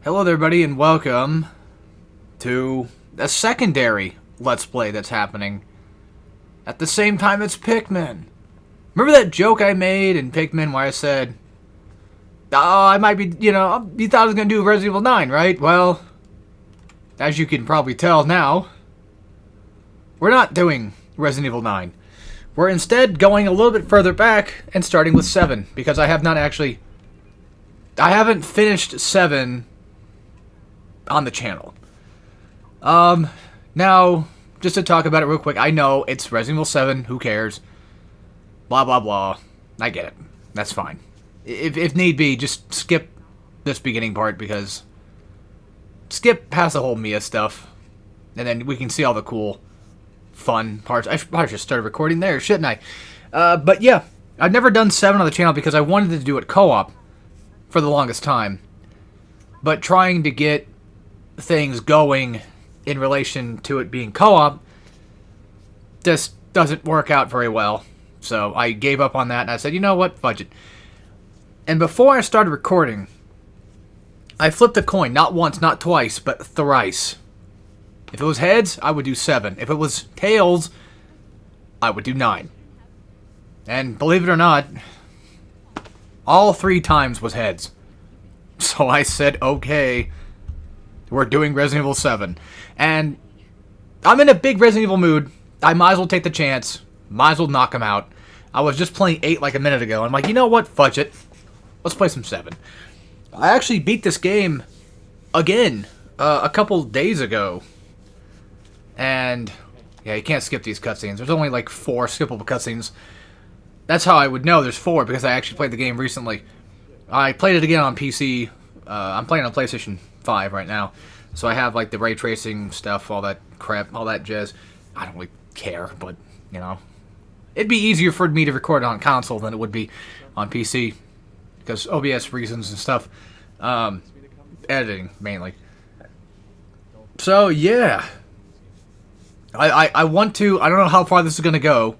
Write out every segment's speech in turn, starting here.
Hello there, everybody, and welcome to a secondary Let's Play that's happening at the same time as Pikmin. Remember that joke I made in Pikmin where I said, oh, I might be, you thought I was going to do Resident Evil 9, right? Well, as you can probably tell now, we're not doing Resident Evil 9. We're instead going a little bit further back and starting with 7, because I haven't finished 7 on the channel. Now, just to talk about it real quick, I know it's Resident Evil 7, who cares? Blah, blah, blah. I get it. That's fine. If need be, just skip this beginning part, because skip past the whole Mia stuff, and then we can see all the cool, fun parts. I probably should start recording there, shouldn't I? But yeah, I've never done 7 on the channel because I wanted to do it co-op for the longest time. But trying to get things going in relation to it being co-op just doesn't work out very well. So I gave up on that and I said, you know what, fudge it. And before I started recording, I flipped a coin, not once, not twice, but thrice. If it was heads, I would do 7. If it was tails, I would do 9. And believe it or not, all 3 times was heads. So I said, okay, we're doing Resident Evil 7. And I'm in a big Resident Evil mood. I might as well take the chance. Might as well knock him out. I was just playing 8 like a minute ago. I'm like, you know what? Fudge it. Let's play some 7. I actually beat this game again a couple days ago. And yeah, you can't skip these cutscenes. There's only like 4 skippable cutscenes. That's how I would know there's 4, because I actually played the game recently. I played it again on PC. I'm playing on PlayStation 5 right now. So I have like the ray tracing stuff, all that crap, all that jazz. I don't really care, but, you know. It'd be easier for me to record on console than it would be on PC. Because OBS reasons and stuff. Editing, mainly. So, yeah. I want to, I don't know how far this is going to go.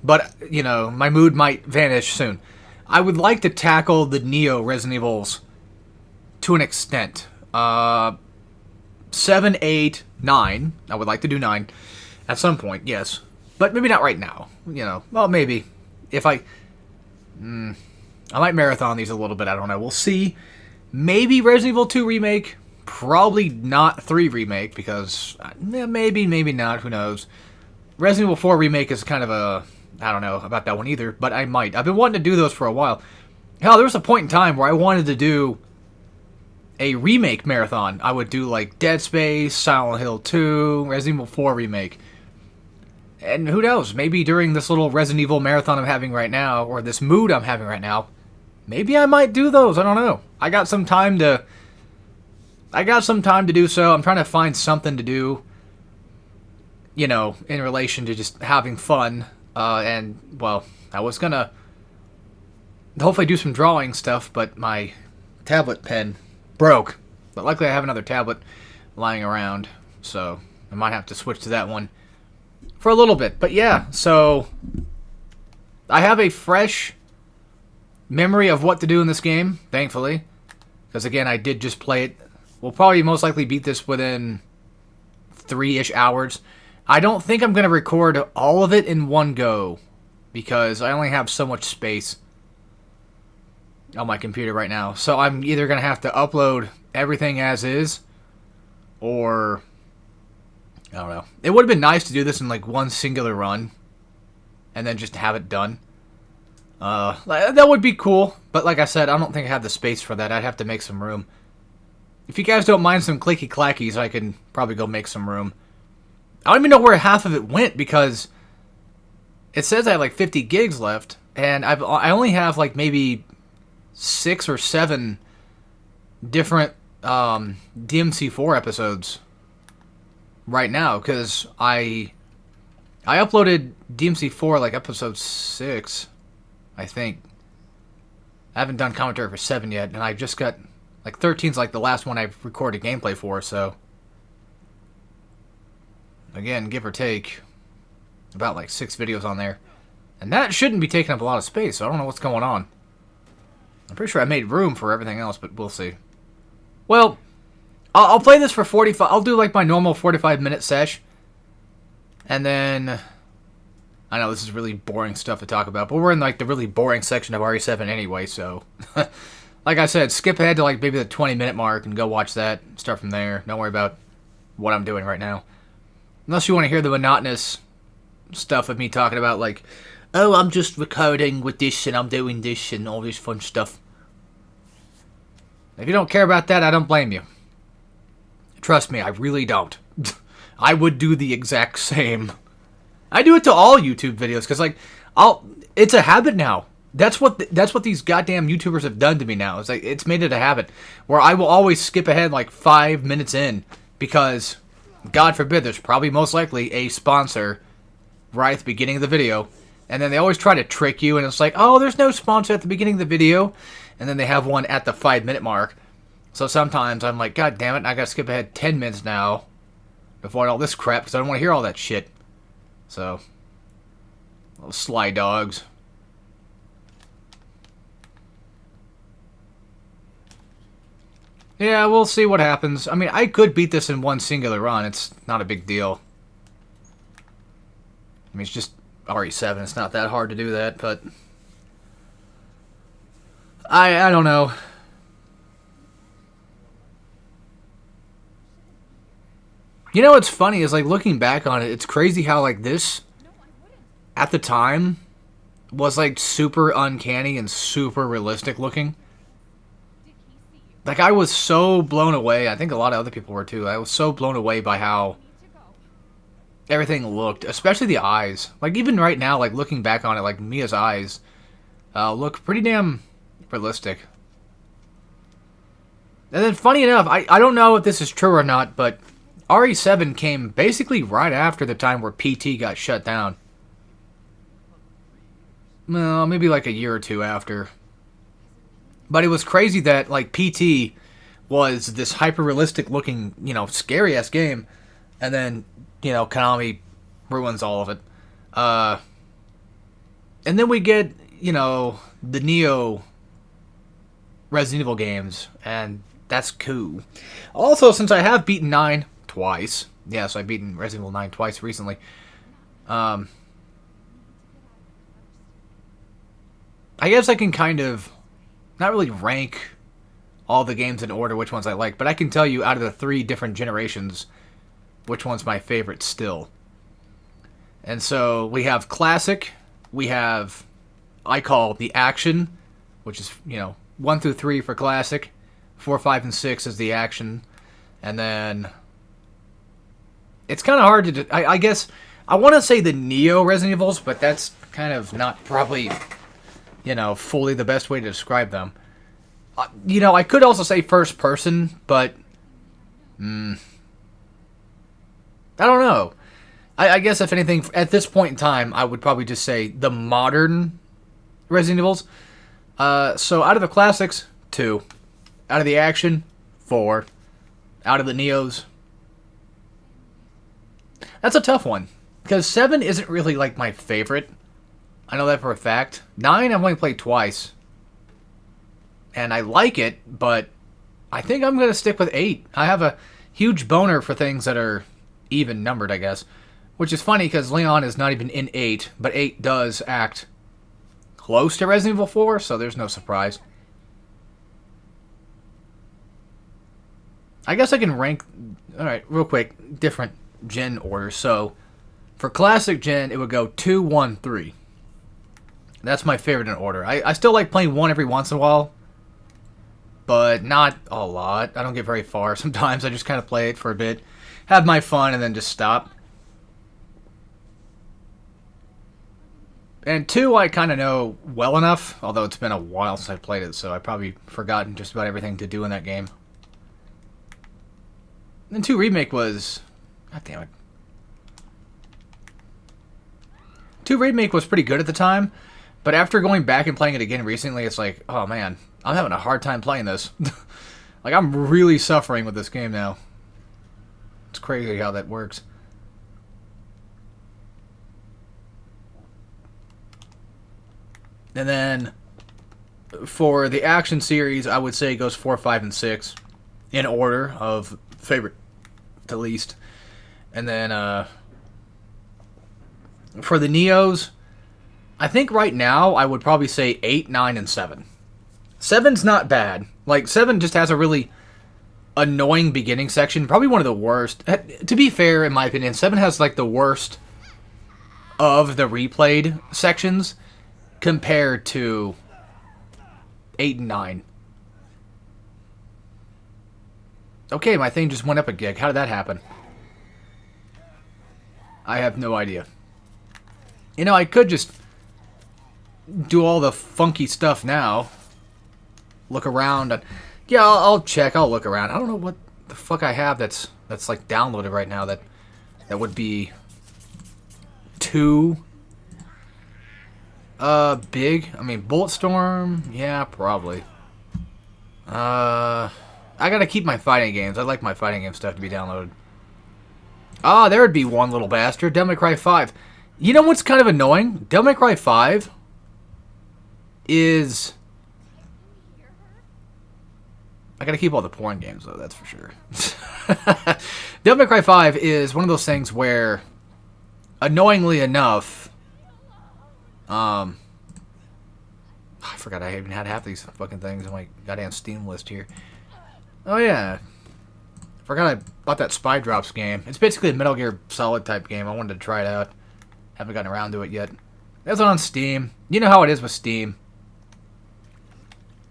But, you know, my mood might vanish soon. I would like to tackle the Neo Resident Evils to an extent. 7, 8, 9. I would like to do 9 at some point, yes. But maybe not right now. You know, well, maybe. If I might marathon these a little bit, I don't know. We'll see. Maybe Resident Evil 2 Remake. Probably not 3 Remake, because maybe, maybe not. Who knows. Resident Evil 4 Remake is kind of a, I don't know about that one either, but I might. I've been wanting to do those for a while. Hell, there was a point in time where I wanted to do a remake marathon. I would do like Dead Space, Silent Hill 2, Resident Evil 4 Remake. And who knows, maybe during this little Resident Evil marathon I'm having right now, or this mood I'm having right now, maybe I might do those. I don't know. I got some time to do so. I'm trying to find something to do, you know, in relation to just having fun. And, well, I was gonna hopefully do some drawing stuff, but my tablet pen broke. But luckily I have another tablet lying around, so I might have to switch to that one for a little bit. But yeah, so I have a fresh memory of what to do in this game, thankfully. Because again, I did just play it. We'll probably most likely beat this within 3-ish hours. I don't think I'm going to record all of it in one go, because I only have so much space on my computer right now. So I'm either going to have to upload everything as is, or I don't know. It would have been nice to do this in like one singular run and then just have it done. That would be cool, but like I said, I don't think I have the space for that. I'd have to make some room. If you guys don't mind some clicky clackies, I can probably go make some room. I don't even know where half of it went, because it says I have like 50 gigs left, and I only have like maybe 6 or 7 different DMC4 episodes right now, because I uploaded DMC4 like episode 6, I think. I haven't done commentary for 7 yet, and I just got like 13's like the last one I've recorded gameplay for, so again, give or take, about like 6 videos on there. And that shouldn't be taking up a lot of space, so I don't know what's going on. I'm pretty sure I made room for everything else, but we'll see. Well, I'll play this for 45. I'll do like my normal 45-minute sesh. And then, I know this is really boring stuff to talk about, but we're in like the really boring section of RE7 anyway, so. Like I said, skip ahead to like maybe the 20-minute mark and go watch that. Start from there. Don't worry about what I'm doing right now. Unless you want to hear the monotonous stuff of me talking about like, oh, I'm just recording with this and I'm doing this and all this fun stuff. If you don't care about that, I don't blame you. Trust me, I really don't. I would do the exact same. I do it to all YouTube videos because like it's a habit now. That's what these goddamn YouTubers have done to me now. It's like it's made it a habit where I will always skip ahead like 5 minutes in because God forbid there's probably most likely a sponsor right at the beginning of the video, and then they always try to trick you and it's like, "Oh, there's no sponsor at the beginning of the video." And then they have one at the 5-minute mark. So sometimes I'm like, God damn it, I gotta skip ahead 10 minutes now to avoid all this crap because I don't want to hear all that shit. So, little sly dogs. Yeah, we'll see what happens. I mean, I could beat this in one singular run. It's not a big deal. I mean, it's just RE7. It's not that hard to do that, but I don't know. You know what's funny is like looking back on it, it's crazy how like this at the time was like super uncanny and super realistic looking. Like I was so blown away. I think a lot of other people were too. I was so blown away by how everything looked, especially the eyes. Like even right now, like looking back on it, like Mia's eyes look pretty damn realistic. And then funny enough, I don't know if this is true or not, but RE7 came basically right after the time where PT got shut down. Well, maybe like a year or two after. But it was crazy that like PT was this hyper-realistic looking, you know, scary-ass game, and then, you know, Konami ruins all of it. And then we get, you know, the Neo Resident Evil games, and that's cool. Also, since I have beaten 9 twice, yes, I've beaten Resident Evil 9 twice recently, I guess I can kind of not really rank all the games in order which ones I like, but I can tell you out of the 3 different generations which one's my favorite still. And so we have Classic, we have, I call the Action, which is, you know, 1 through 3 for Classic, 4, 5, and 6 is the Action, and then it's kind of hard to, I guess, I want to say the Neo Resident Evils, but that's kind of not probably, you know, fully the best way to describe them. You know, I could also say first person, but I don't know. I guess if anything, at this point in time, I would probably just say the modern Resident Evils. So out of the classics, 2. Out of the Action, 4. Out of the Neos, that's a tough one. Because 7 isn't really like my favorite. I know that for a fact. 9 I've only played twice. And I like it, but I think I'm going to stick with 8. I have a huge boner for things that are even numbered, I guess. Which is funny because Leon is not even in 8, but 8 does act close to Resident Evil 4, so there's no surprise. I guess I can rank, alright, real quick, different gen orders. So, for Classic Gen, it would go 2, 1, 3. That's my favorite in order. I still like playing 1 every once in a while, but not a lot. I don't get very far. Sometimes I just kind of play it for a bit, have my fun, and then just stop. And 2 I kind of know well enough, although it's been a while since I played it, so I've probably forgotten just about everything to do in that game. And 2 Remake was... God damn it. 2 Remake was pretty good at the time, but after going back and playing it again recently, it's like, oh man, I'm having a hard time playing this. Like, I'm really suffering with this game now. It's crazy how that works. And then, for the Action series, I would say it goes 4, 5, and 6. in order of favorite to least. And then for the Neos, I think right now I would probably say 8, 9, and 7. 7's not bad. Like, 7 just has a really annoying beginning section. Probably one of the worst. To be fair, in my opinion, 7 has, like, the worst of the replayed sections compared to 8 and 9. Okay, my thing just went up a gig. How did that happen? I have no idea. You know, I could just do all the funky stuff now. Look around. And, yeah, I'll check. I'll look around. I don't know what the fuck I have that's like downloaded right now that would be too big. I mean, Bulletstorm. Yeah, probably. I gotta keep my fighting games. I'd like my fighting game stuff to be downloaded. Ah, there would be one little bastard. Devil May Cry 5. You know what's kind of annoying? Devil May Cry 5 is... I gotta keep all the porn games, though, that's for sure. Devil May Cry 5 is one of those things where, annoyingly enough... I forgot I even had half these fucking things on my goddamn Steam list here. Oh, yeah. Forgot I bought that Spy Drops game. It's basically a Metal Gear Solid type game. I wanted to try it out. Haven't gotten around to it yet. That's on Steam. You know how it is with Steam.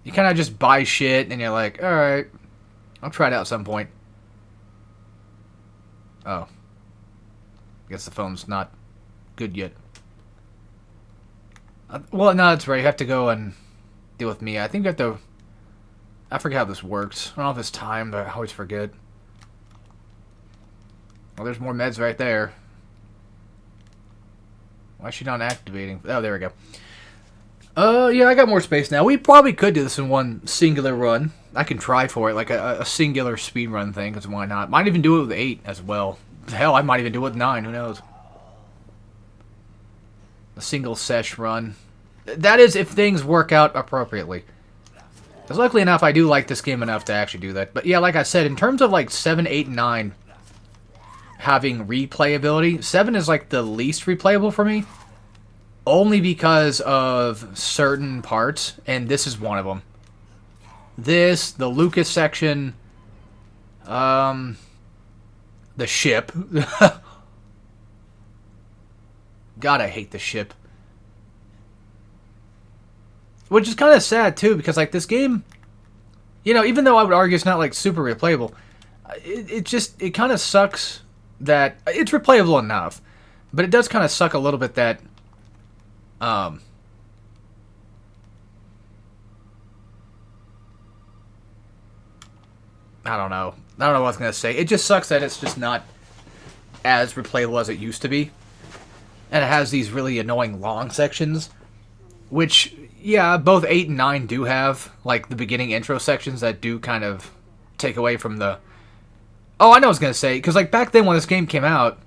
You kind of just buy shit and you're like, alright, I'll try it out at some point. Oh. I guess the phone's not good yet. Well, no, that's right. You have to go and deal with me. I think you have to... I forget how this works. I don't know if it's timed, but I always forget. Well, there's more meds right there. Why is she not activating? Oh, there we go. Yeah, I got more space now. We probably could do this in one singular run. I can try for it, like a singular speed run thing, because why not? Might even do it with 8 as well. Hell, I might even do it with 9, who knows? A single sesh run. That is if things work out appropriately. Because luckily enough, I do like this game enough to actually do that. But yeah, like I said, in terms of like 7, 8, and 9 having replayability, 7 is like the least replayable for me. Only because of certain parts, and this is one of them. This, the Lucas section, the ship. God, I hate the ship. Which is kind of sad, too, because, like, this game, you know, even though I would argue it's not, like, super replayable, it kind of sucks that, it's replayable enough, but it does kind of suck a little bit that, I don't know. I don't know what I was going to say. It just sucks that it's just not as replayable as it used to be. And it has these really annoying long sections, which, yeah, both 8 and 9 do have, like, the beginning intro sections that do kind of take away from the... Oh, I know what I was going to say, because, like, back then when this game came out,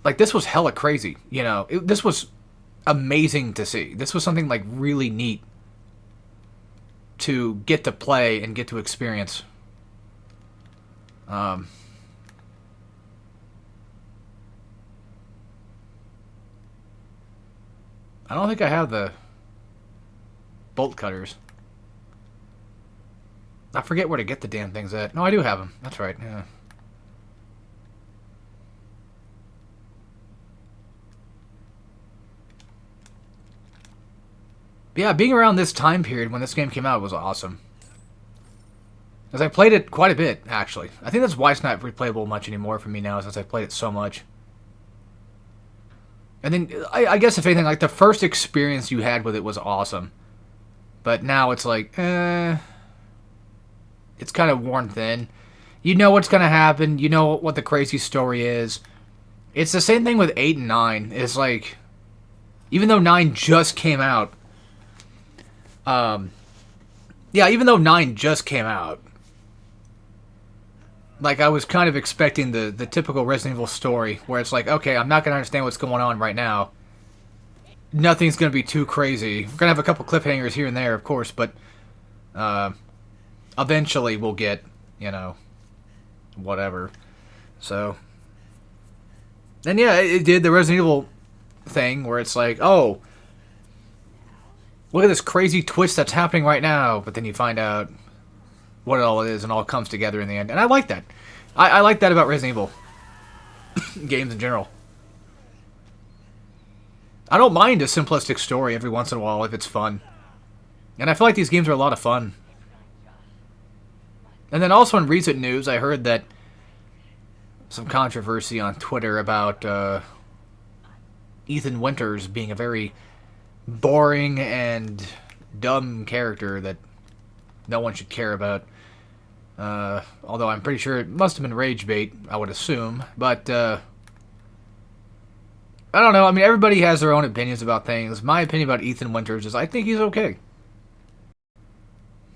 like, this was hella crazy, you know? This was amazing to see. This was something, like, really neat to get to play and get to experience. I don't think I have the bolt cutters. I forget where to get the damn things at. No, I do have them. That's right, yeah. But yeah, being around this time period when this game came out was awesome. Because I played it quite a bit, actually. I think that's why it's not replayable much anymore for me now, since I played it so much. And then, I guess if anything, like, the first experience you had with it was awesome. But now it's like, it's kind of worn thin. You know what's going to happen. You know what the crazy story is. It's the same thing with 8 and 9. It's like, even though 9 just came out, yeah, even though 9 just came out, like, I was kind of expecting the typical Resident Evil story, where it's like, okay, I'm not going to understand what's going on right now. Nothing's going to be too crazy. We're going to have a couple cliffhangers here and there, of course, but eventually we'll get you know, whatever. So, and yeah, it did the Resident Evil thing where it's like, oh, look at this crazy twist that's happening right now, but then you find out what it all is, and all comes together in the end. And I like that. I like that about Resident Evil games in general. I don't mind a simplistic story every once in a while if it's fun. And I feel like these games are a lot of fun. And then also in recent news, I heard that some controversy on Twitter about Ethan Winters being a very boring and dumb character that no one should care about. Although I'm pretty sure it must have been rage bait, I would assume. But, I don't know. I mean, everybody has their own opinions about things. My opinion about Ethan Winters is I think he's okay.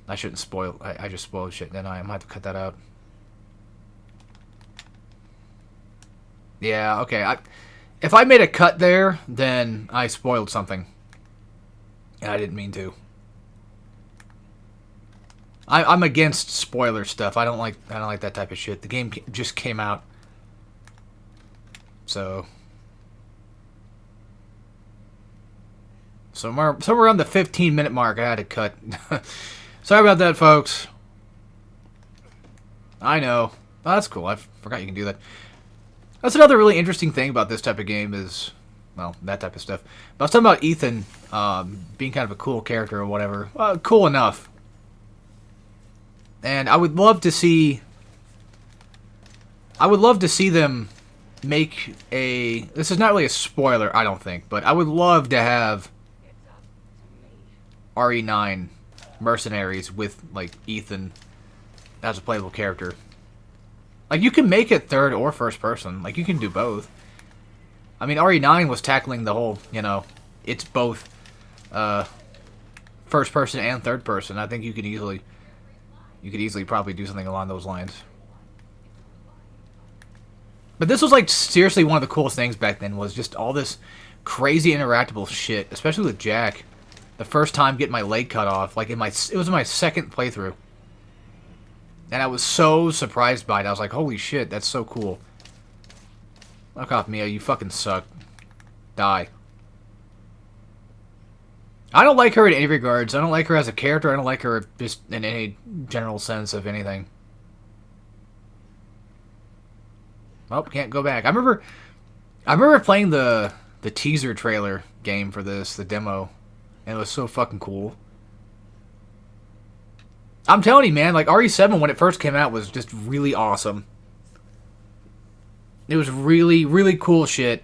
I shouldn't spoil... I just spoiled shit, then I might have to cut that out. Yeah, okay. If I made a cut there, then I spoiled something. And I didn't mean to. I'm against spoiler stuff. I don't like that type of shit. The game just came out. So... somewhere around the 15-minute mark, I had to cut. Sorry about that, folks. I know. Oh, that's cool. I forgot you can do that. That's another really interesting thing about this type of game is, well, that type of stuff. But I was talking about Ethan being kind of a cool character or whatever. Cool enough. And I would love to see... them make a... This is not really a spoiler, I don't think. But I would love to have RE9 mercenaries with, like, Ethan as a playable character. Like, you can make it third or first person. Like, you can do both. I mean, RE9 was tackling the whole, you know, it's both first person and third person. I think you could easily probably do something along those lines. But this was, like, seriously one of the coolest things back then was just all this crazy interactable shit, especially with Jack. The first time getting my leg cut off, like, it was in my second playthrough. And I was so surprised by it. I was like, holy shit, that's so cool. Fuck off, Mia, you fucking suck. Die. I don't like her in any regards. I don't like her as a character. I don't like her just in any general sense of anything. Oh, can't go back. I remember playing the teaser trailer game for this, the demo. And it was so fucking cool. I'm telling you, man, like, RE7 when it first came out was just really awesome. It was really, really cool shit.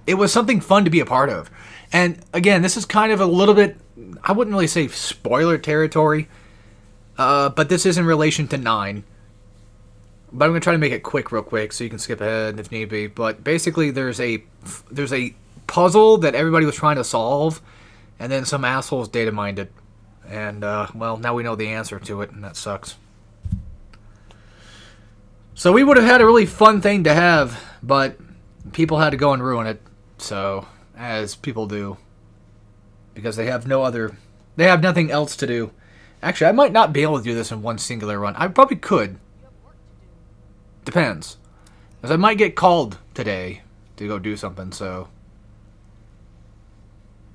It was something fun to be a part of. And, again, this is kind of a little bit, I wouldn't really say spoiler territory, but this is in relation to 9. But I'm going to try to make it real quick, so you can skip ahead if need be. But basically, there's a puzzle that everybody was trying to solve, and then some assholes data mined it. And, well, now we know the answer to it, and that sucks. So we would have had a really fun thing to have, but people had to go and ruin it. So, as people do. Because they have nothing else to do. Actually, I might not be able to do this in one singular run. I probably could. Depends. Because I might get called today to go do something, so...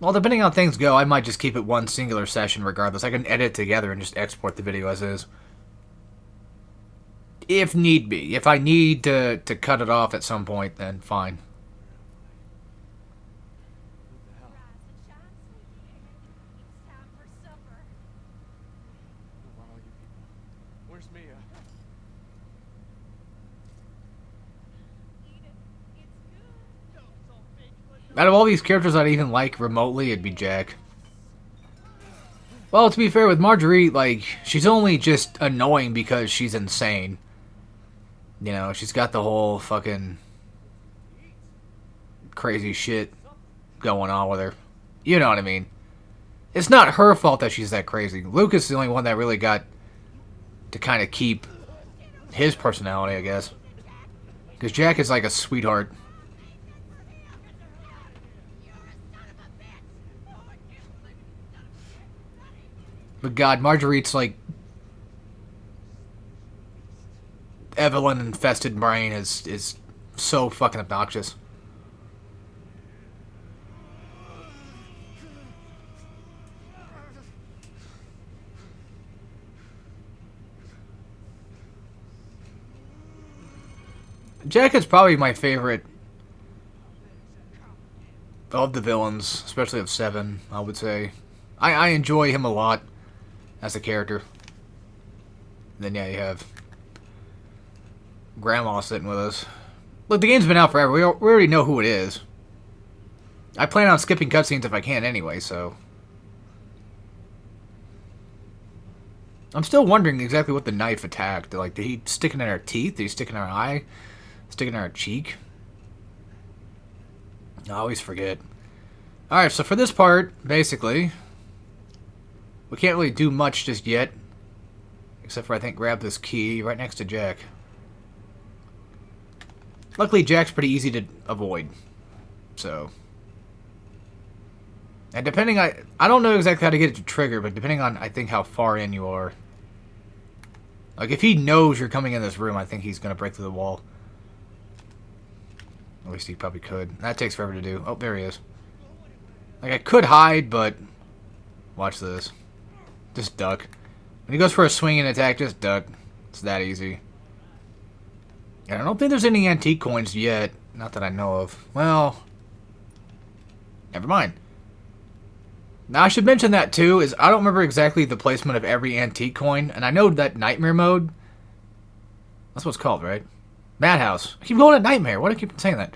Well, depending on how things go, I might just keep it one singular session regardless. I can edit it together and just export the video as is. If need be. If I need to cut it off at some point, then fine. Out of all these characters I'd even like remotely, it'd be Jack. Well, to be fair, with Marjorie, like, she's only just annoying because she's insane. You know, she's got the whole fucking crazy shit going on with her. You know what I mean? It's not her fault that she's that crazy. Lucas is the only one that really got to kind of keep his personality, I guess. Because Jack is like a sweetheart. But God, Marguerite's like Evelyn infested brain is so fucking obnoxious. Jack is probably my favorite of the villains, especially of 7, I would say. I enjoy him a lot as a character. And then, yeah, you have Grandma sitting with us. Look, the game's been out forever. We already know who it is. I plan on skipping cutscenes if I can anyway, so... I'm still wondering exactly what the knife attacked. Like, did he stick it in her teeth? Did he stick it in her eye? Stick it in her cheek? I always forget. Alright, so for this part, basically, we can't really do much just yet. Except for, I think, grab this key right next to Jack. Luckily, Jack's pretty easy to avoid. So... And depending on... I don't know exactly how to get it to trigger, but depending on, I think, how far in you are. Like, if he knows you're coming in this room, I think he's going to break through the wall. At least he probably could. That takes forever to do. Oh, there he is. Like, I could hide, but... Watch this. Just duck. When he goes for a swinging attack, just duck. It's that easy. And I don't think there's any antique coins yet. Not that I know of. Well... Never mind. Now, I should mention that, too, is I don't remember exactly the placement of every antique coin, and I know that Nightmare mode, that's what it's called, right? Madhouse. I keep calling it Nightmare. Why do I keep saying that?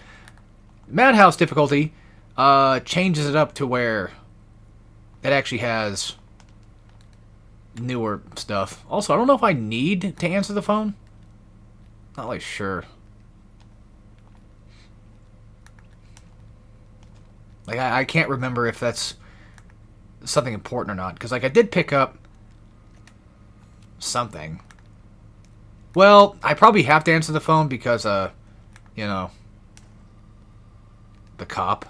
Madhouse difficulty changes it up to where it actually has newer stuff. Also, I don't know if I need to answer the phone. Not really sure. Like, I can't remember if that's something important or not, because like I did pick up something. Well, I probably have to answer the phone because you know, the cop.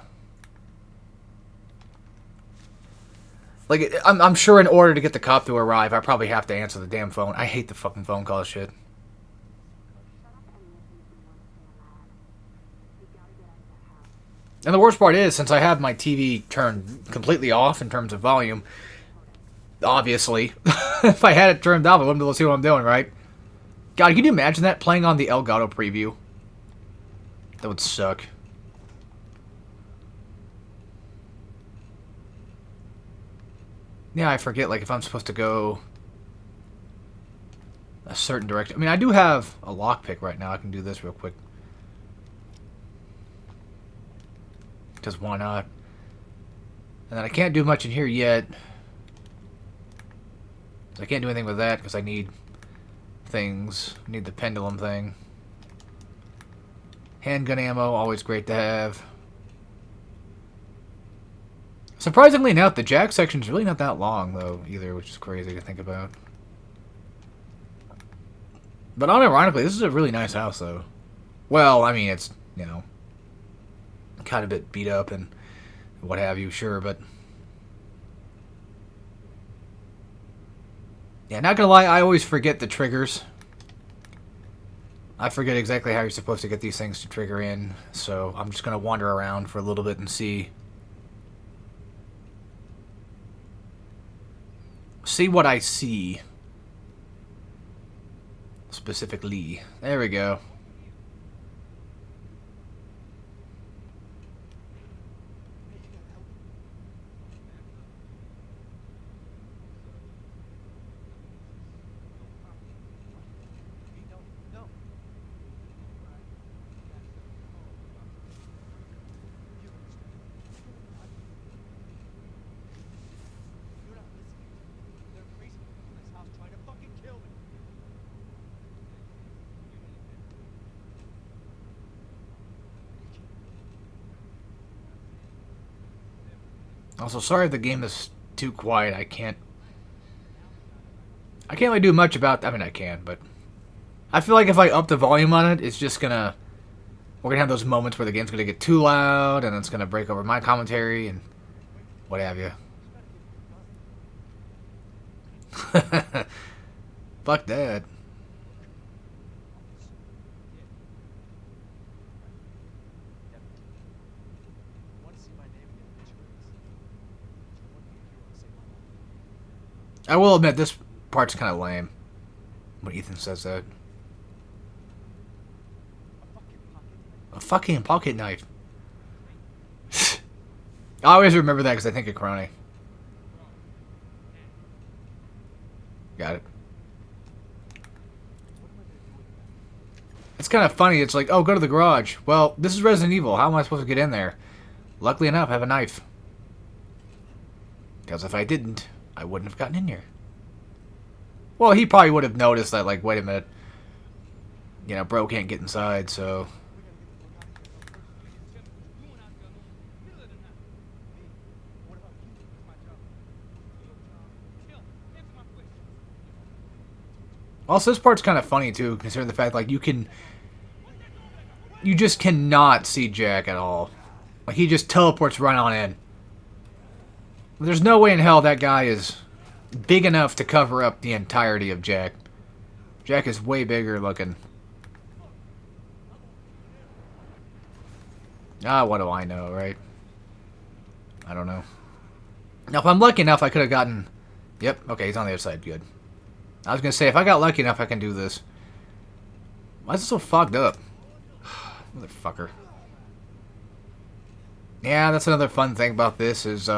Like, I'm sure in order to get the cop to arrive, I probably have to answer the damn phone. I hate the fucking phone call shit. And the worst part is, since I have my TV turned completely off in terms of volume, obviously, if I had it turned off, I wouldn't be able to see what I'm doing, right? God, can you imagine that playing on the Elgato preview? That would suck. Yeah, I forget, like, if I'm supposed to go a certain direction. I mean, I do have a lockpick right now. I can do this real quick. Because why not? And then I can't do much in here yet. I can't do anything with that because I need things. I need the pendulum thing. Handgun ammo, always great to have. Surprisingly enough, the Jack section's really not that long, though, either, which is crazy to think about. But unironically, this is a really nice house, though. Well, I mean, it's, you know, kind of a bit beat up and what have you, sure, but yeah, not gonna lie, I always forget the triggers. I forget exactly how you're supposed to get these things to trigger in, so I'm just gonna wander around for a little bit and see what I see specifically. There we go. Also, sorry if the game is too quiet. I can't really do much about... I mean, I can, but I feel like if I up the volume on it, it's just gonna... We're gonna have those moments where the game's gonna get too loud, and it's gonna break over my commentary, and what have you. Fuck that. I will admit, this part's kind of lame. When Ethan says that. A fucking pocket knife. I always remember that because I think of Crony. Got it. It's kind of funny. It's like, oh, go to the garage. Well, this is Resident Evil. How am I supposed to get in there? Luckily enough, I have a knife. Because if I didn't, I wouldn't have gotten in here. Well, he probably would have noticed that, like, wait a minute. You know, bro can't get inside, so... Also, this part's kind of funny, too, considering the fact, like, you just cannot see Jack at all. Like, he just teleports right on in. There's no way in hell that guy is big enough to cover up the entirety of Jack. Jack is way bigger looking. Ah, what do I know, right? I don't know. Now, if I'm lucky enough, I could have gotten... Yep, okay, he's on the other side. Good. I was going to say, if I got lucky enough, I can do this. Why is it so fogged up? Motherfucker. Yeah, that's another fun thing about this is,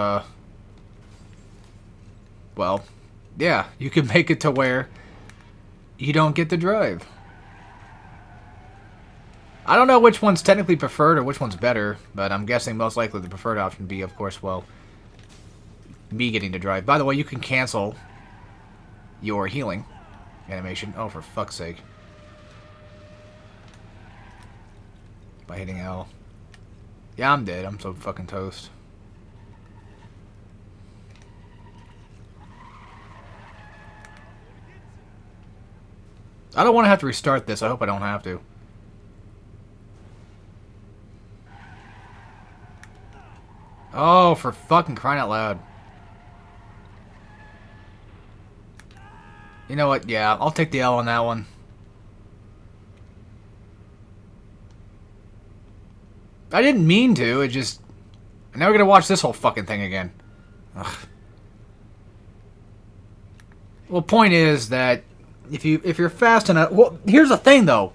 well, yeah, you can make it to where you don't get to drive. I don't know which one's technically preferred or which one's better, but I'm guessing most likely the preferred option would be, of course, well, me getting to drive. By the way, you can cancel your healing animation. Oh, for fuck's sake. By hitting L. Yeah, I'm dead. I'm so fucking toast. I don't want to have to restart this. I hope I don't have to. Oh, for fucking crying out loud. You know what? Yeah, I'll take the L on that one. I didn't mean to. It just... Now we're gonna watch this whole fucking thing again. Ugh. Well, point is that if you're fast enough... Well, here's the thing, though.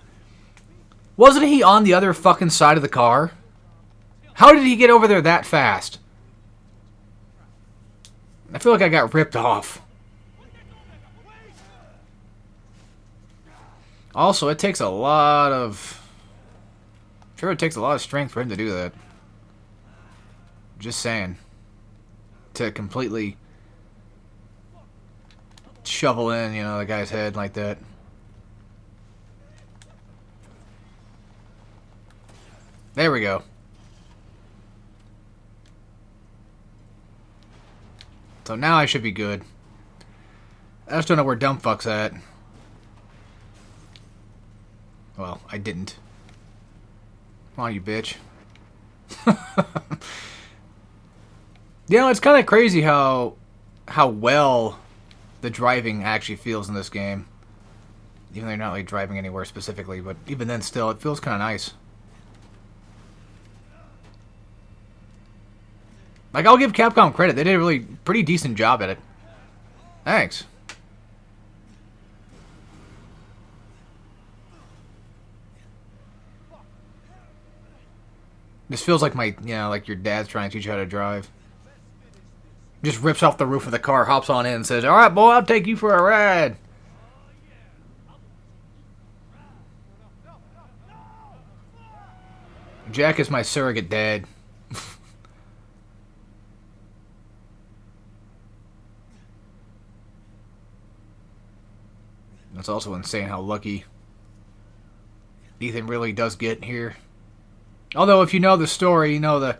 Wasn't he on the other fucking side of the car? How did he get over there that fast? I feel like I got ripped off. Also, it takes a lot of... I'm sure it takes a lot of strength for him to do that. Just saying. To completely shovel in, you know, the guy's head like that. There we go. So now I should be good. I just don't know where dumb fuck's at. Well, I didn't. Come on, you bitch. You know, it's kind of crazy how well the driving actually feels in this game. Even though you're not like driving anywhere specifically, but even then still, it feels kind of nice. Like, I'll give Capcom credit. They did a really pretty decent job at it. Thanks. This feels like my, you know, like your dad's trying to teach you how to drive. Just rips off the roof of the car, hops on in, and says, "Alright, boy, I'll take you for a ride." Jack is my surrogate dad. It's also insane how lucky Ethan really does get here. Although, if you know the story, you know the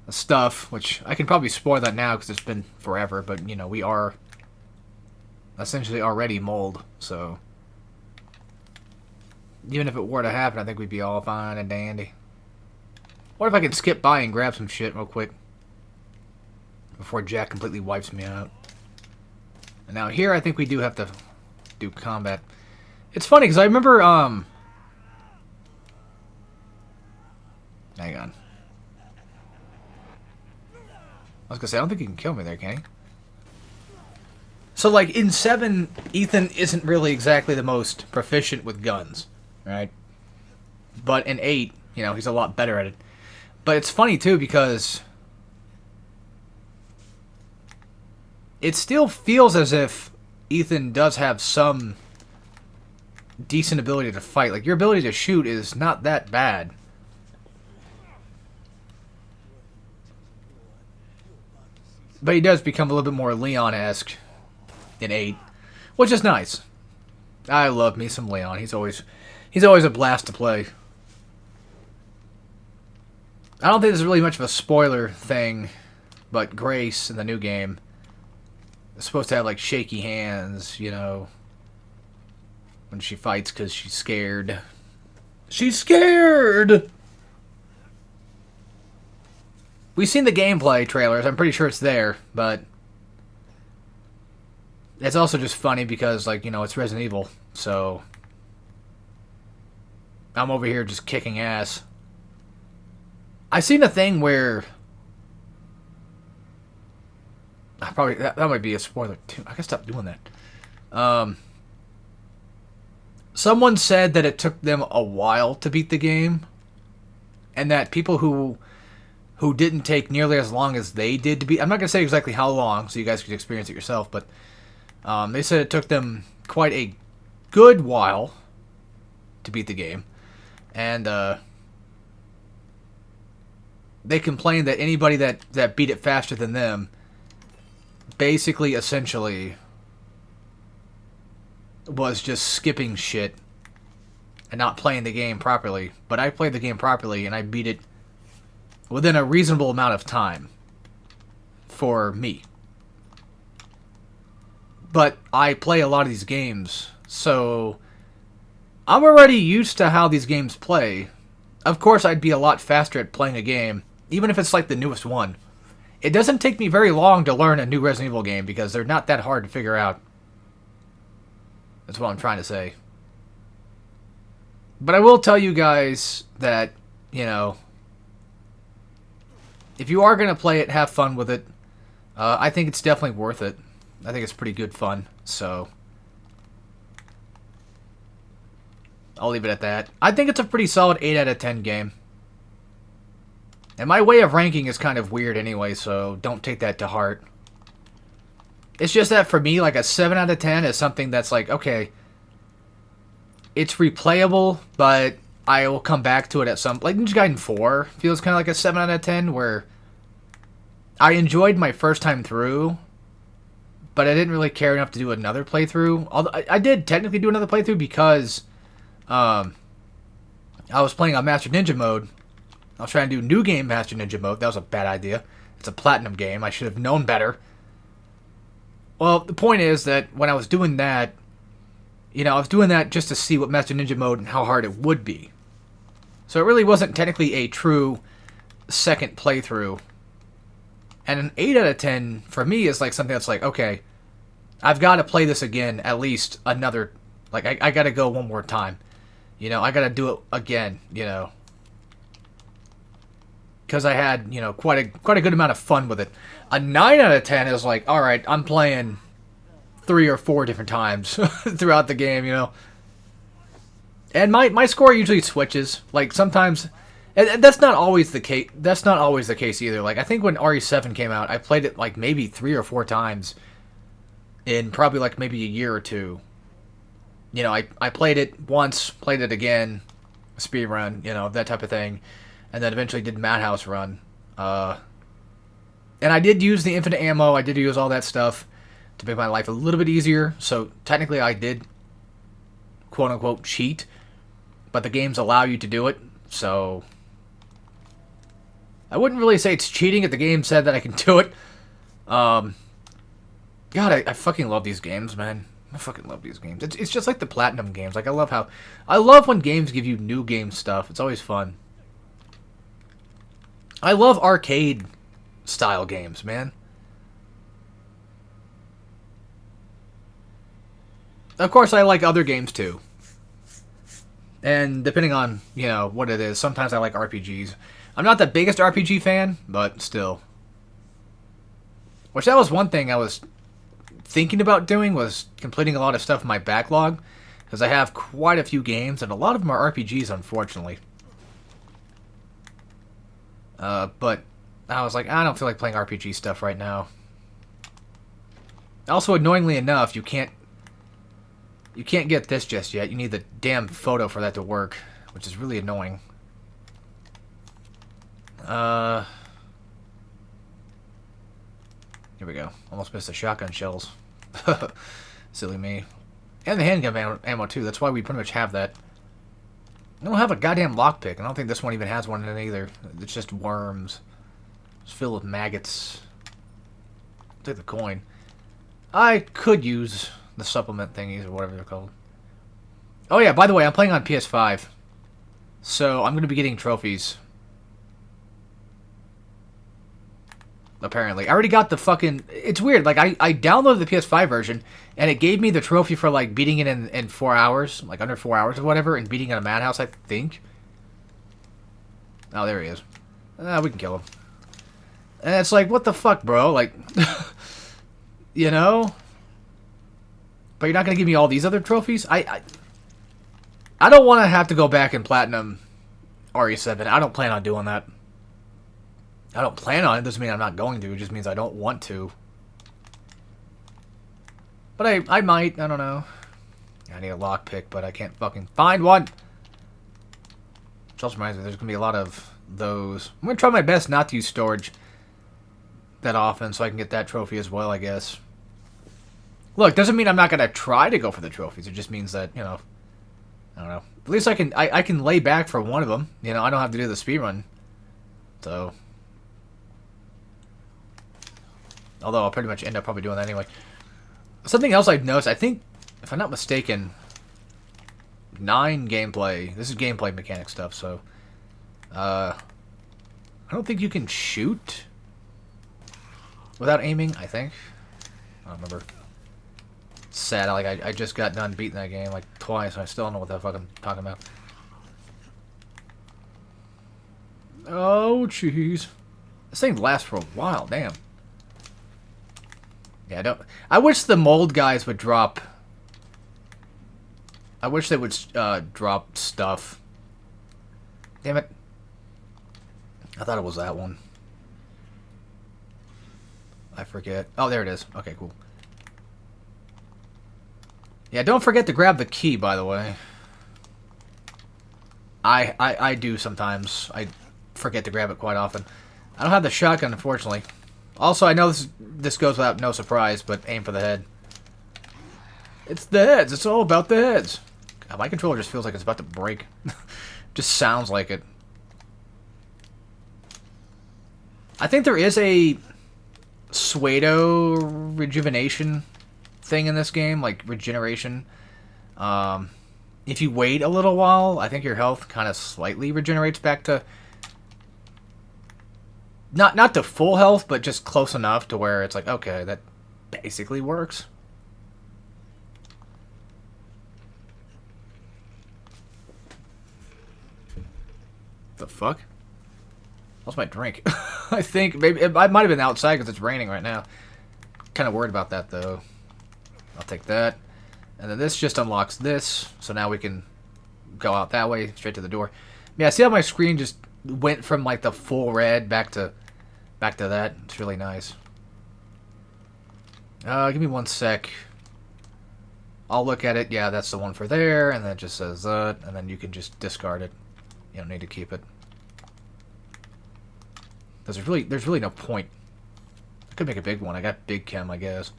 stuff, which I can probably spoil that now because it's been forever, but, you know, we are essentially already mold, so even if it were to happen, I think we'd be all fine and dandy. What if I could skip by and grab some shit real quick before Jack completely wipes me out? And now here, I think we do have to do combat. It's funny, because I remember, hang on. I was gonna say, I don't think he can kill me there, can he? So, like, in 7, Ethan isn't really exactly the most proficient with guns, right? But in 8, you know, he's a lot better at it. But it's funny, too, because it still feels as if Ethan does have some decent ability to fight. Like, your ability to shoot is not that bad. But he does become a little bit more Leon-esque in 8, which is nice. I love me some Leon. He's always a blast to play. I don't think there's really much of a spoiler thing, but Grace in the new game is supposed to have like shaky hands, you know, when she fights because she's scared. She's scared! We've seen the gameplay trailers. I'm pretty sure it's there, but it's also just funny because, like, you know, it's Resident Evil, so I'm over here just kicking ass. I seen a thing where probably that might be a spoiler too. I gotta stop doing that. Someone said that it took them a while to beat the game, and that people who didn't take nearly as long as they did to beat. I'm not gonna say exactly how long, so you guys could experience it yourself, but they said it took them quite a good while to beat the game, and they complained that anybody that beat it faster than them basically, essentially, was just skipping shit and not playing the game properly. But I played the game properly, and I beat it within a reasonable amount of time for me. But I play a lot of these games, so I'm already used to how these games play. Of course, I'd be a lot faster at playing a game, even if it's like the newest one. It doesn't take me very long to learn a new Resident Evil game because they're not that hard to figure out. That's what I'm trying to say. But I will tell you guys that, you know, if you are going to play it, have fun with it. I think it's definitely worth it. I think it's pretty good fun, so I'll leave it at that. I think it's a pretty solid 8 out of 10 game. And my way of ranking is kind of weird anyway, so don't take that to heart. It's just that for me, like a 7 out of 10 is something that's like, okay, it's replayable, but I will come back to it at some... Like Ninja Gaiden 4 feels kind of like a 7 out of 10, where I enjoyed my first time through, but I didn't really care enough to do another playthrough. Although I did technically do another playthrough because I was playing on Master Ninja mode. I was trying to do New Game Master Ninja mode. That was a bad idea. It's a Platinum game. I should have known better. Well, the point is that when I was doing that, you know, I was doing that just to see what Master Ninja mode and how hard it would be. So it really wasn't technically a true second playthrough. And an 8 out of 10 for me is like something that's like, okay, I've got to play this again at least another, like I got to go one more time. You know, I got to do it again, you know. Because I had, you know, quite a good amount of fun with it. A 9 out of 10 is like, all right, I'm playing 3 or 4 different times throughout the game, you know. And my score usually switches. Like sometimes, and that's not always the case. That's not always the case either. Like I think when RE7 came out, I played it like maybe 3 or 4 times in probably like maybe a year or two. You know, I played it once, played it again, speed run, you know, that type of thing. And then eventually did Madhouse run. And I did use the infinite ammo. I did use all that stuff to make my life a little bit easier. So technically I did, quote-unquote, cheat. But the games allow you to do it. So I wouldn't really say it's cheating if the game said that I can do it. God, I fucking love these games, man. I fucking love these games. It's just like the Platinum games. Like I love when games give you new game stuff. It's always fun. I love arcade-style games, man. Of course, I like other games, too. And depending on, you know, what it is, sometimes I like RPGs. I'm not the biggest RPG fan, but still. Which that was one thing I was thinking about doing was completing a lot of stuff in my backlog, because I have quite a few games, and a lot of them are RPGs, unfortunately. But I was like, I don't feel like playing RPG stuff right now. Also, annoyingly enough, you can't get this just yet. You need the damn photo for that to work, which is really annoying. Here we go. Almost missed the shotgun shells. Silly me. And the handgun ammo too. That's why we pretty much have that. I don't have a goddamn lockpick. I don't think this one even has one in it either. It's just worms. It's filled with maggots. Take the coin. I could use the supplement thingies or whatever they're called. Oh yeah, by the way, I'm playing on PS5. So I'm going to be getting trophies. Apparently. I already got the fucking... It's weird. Like, I downloaded the PS5 version, and it gave me the trophy for, like, beating it in 4 hours. Like, under 4 hours or whatever, and beating it in a madhouse, I think. Oh, there he is. We can kill him. And it's like, what the fuck, bro? Like... You know? But you're not going to give me all these other trophies? I don't want to have to go back and platinum RE7. I don't plan on doing that. I don't plan on it. Doesn't mean I'm not going to. It just means I don't want to. But I might. I don't know. I need a lockpick, but I can't fucking find one. Which also reminds me, there's going to be a lot of those. I'm going to try my best not to use storage that often so I can get that trophy as well, I guess. Look, doesn't mean I'm not going to try to go for the trophies. It just means that, you know, I don't know. At least I can lay back for one of them. You know, I don't have to do the speedrun. So... Although I'll pretty much end up probably doing that anyway. Something else I've noticed, I think, if I'm not mistaken, 9 gameplay. This is gameplay mechanic stuff, so... I don't think you can shoot without aiming, I think. I don't remember. It's sad, like, I just got done beating that game, like, twice, and I still don't know what the fuck I'm talking about. Oh, jeez. This thing lasts for a while, damn. Yeah, I wish the mold guys would drop... I wish they would drop stuff. Damn it. I thought it was that one. I forget. Oh, there it is. Okay, cool. Yeah, don't forget to grab the key, by the way. I do sometimes. I forget to grab it quite often. I don't have the shotgun, unfortunately. Also, I know this goes without no surprise, but aim for the head. It's the heads. It's all about the heads. God, my controller just feels like it's about to break. Just sounds like it. I think there is a pseudo rejuvenation thing in this game, like regeneration. If you wait a little while, I think your health kind of slightly regenerates back to... Not to full health, but just close enough to where it's like, okay, that basically works. The fuck? Lost my drink. I think maybe it might have been outside because it's raining right now. Kind of worried about that though. I'll take that, and then this just unlocks this, so now we can go out that way straight to the door. Yeah, see how my screen just went from like the full red back to that. It's really nice. Give me 1 sec. I'll look at it. Yeah, that's the one for there, and then it just says that, and then you can just discard it. You don't need to keep it. Because there's really no point. I could make a big one. I got big chem, I guess.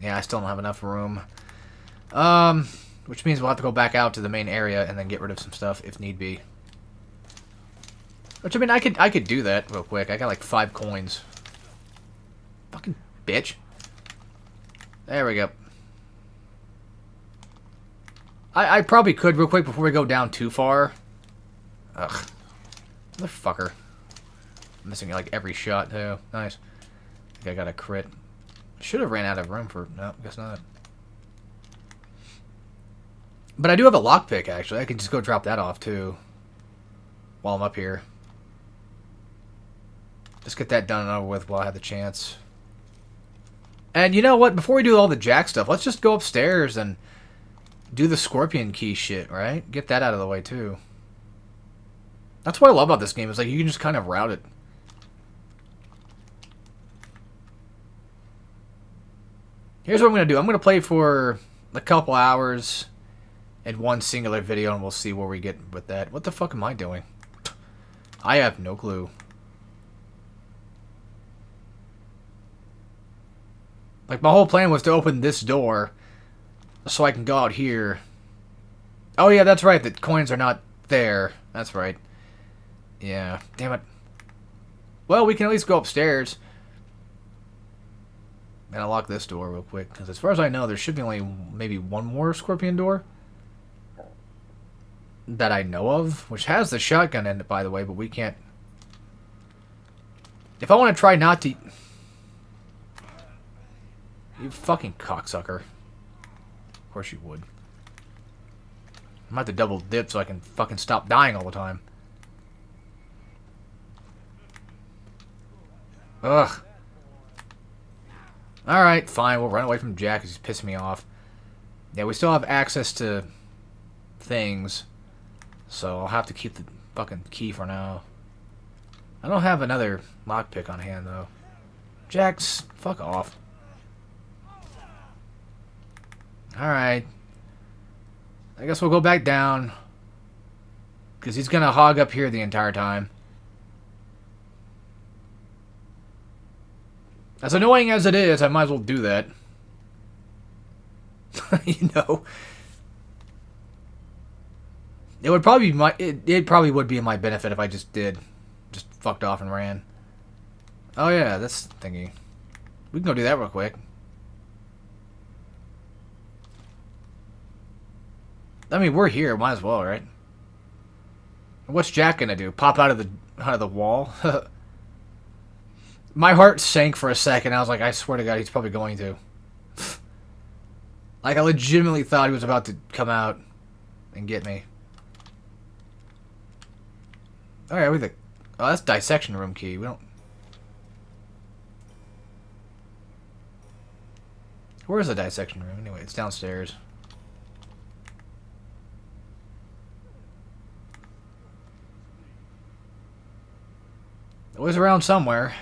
Yeah, I still don't have enough room. Which means we'll have to go back out to the main area and then get rid of some stuff if need be. Which, I mean, I could do that real quick. I got like 5 coins. Fucking bitch. There we go. I probably could real quick before we go down too far. Ugh. Motherfucker. I'm missing like every shot too. Nice. I think I got a crit. Should have ran out of room for... No, guess not. But I do have a lockpick, actually. I can just go drop that off, too. While I'm up here. Just get that done and over with while I have the chance. And you know what? Before we do all the Jack stuff, let's just go upstairs and do the Scorpion Key shit, right? Get that out of the way, too. That's what I love about this game, is like you can just kind of route it. Here's what I'm going to do. I'm going to play for a couple hours in one singular video, and we'll see where we get with that. What the fuck am I doing? I have no clue. Like, my whole plan was to open this door so I can go out here. Oh, yeah, that's right. The coins are not there. That's right. Yeah. Damn it. Well, we can at least go upstairs. And I'll lock this door real quick, because as far as I know, there should be only maybe one more Scorpion door that I know of, which has the shotgun in it, by the way, but we can't... If I want to try not to... You fucking cocksucker. Of course you would. I'm about to double dip so I can fucking stop dying all the time. Ugh. Alright, fine. We'll run away from Jack because he's pissing me off. Yeah, we still have access to things. So I'll have to keep the fucking key for now. I don't have another lockpick on hand, though. Jack's... Fuck off. Alright. I guess we'll go back down. Because he's going to hog up here the entire time. As annoying as it is, I might as well do that. You know. It would probably be my... It probably would be in my benefit if I just did. Just fucked off and ran. Oh yeah, that's thingy. We can go do that real quick. I mean, we're here. Might as well, right? What's Jack gonna do? Pop out of the wall? My heart sank for a second. I was like, I swear to God, he's probably going to. Like, I legitimately thought he was about to come out and get me. Alright, we the... Oh, that's dissection room key. We don't... Where's the dissection room? Anyway, it's downstairs. It was around somewhere.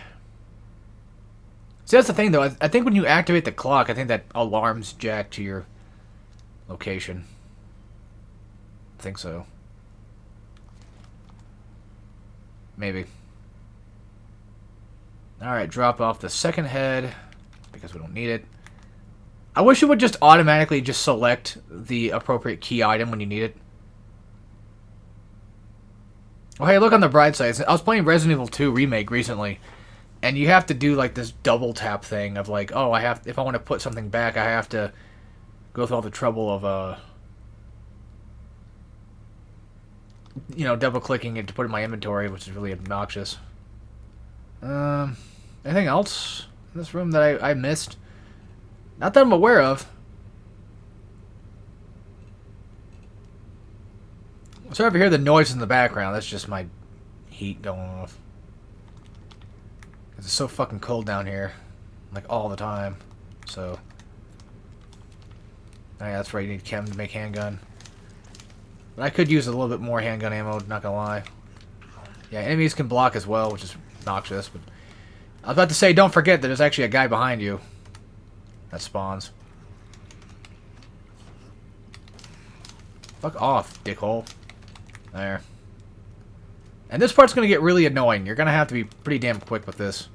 See, that's the thing, though. I think when you activate the clock, I think that alarms Jack to your location. I think so. Maybe. Alright, drop off the second head, because we don't need it. I wish it would just automatically just select the appropriate key item when you need it. Oh, hey, look on the bright side. I was playing Resident Evil 2 Remake recently, and you have to do, like, this double tap thing of, like, oh, if I want to put something back, I have to go through all the trouble of, you know, double-clicking it to put it in my inventory, which is really obnoxious. Anything else in this room that I missed? Not that I'm aware of. Sorry if you hear the noise in the background. That's just my heat going off. It's so fucking cold down here. Like, all the time. So. Oh, yeah, that's right. You need chem to make handgun. But I could use a little bit more handgun ammo, not gonna lie. Yeah, enemies can block as well, which is obnoxious. But I was about to say, don't forget that there's actually a guy behind you that spawns. Fuck off, dickhole. There. And this part's gonna get really annoying. You're gonna have to be pretty damn quick with this.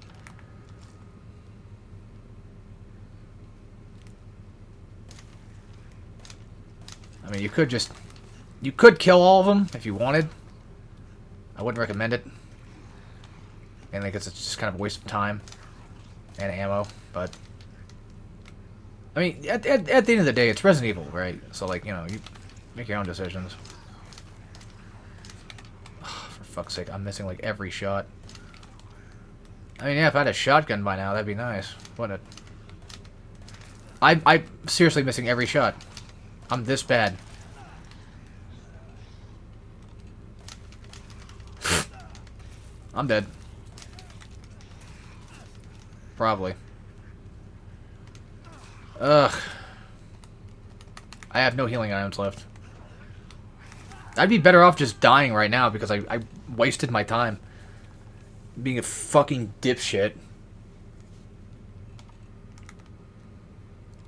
I mean, you could kill all of them if you wanted. I wouldn't recommend it. And I guess it's just kind of a waste of time and ammo, but I mean, at the end of the day, it's Resident Evil, right? So, like, you know, you make your own decisions. For fuck's sake, I'm missing, like, every shot. I mean, yeah, if I had a shotgun by now, that'd be nice, wouldn't it? I'm seriously missing every shot. I'm this bad. I'm dead. Probably. Ugh. I have no healing items left. I'd be better off just dying right now because I wasted my time being a fucking dipshit.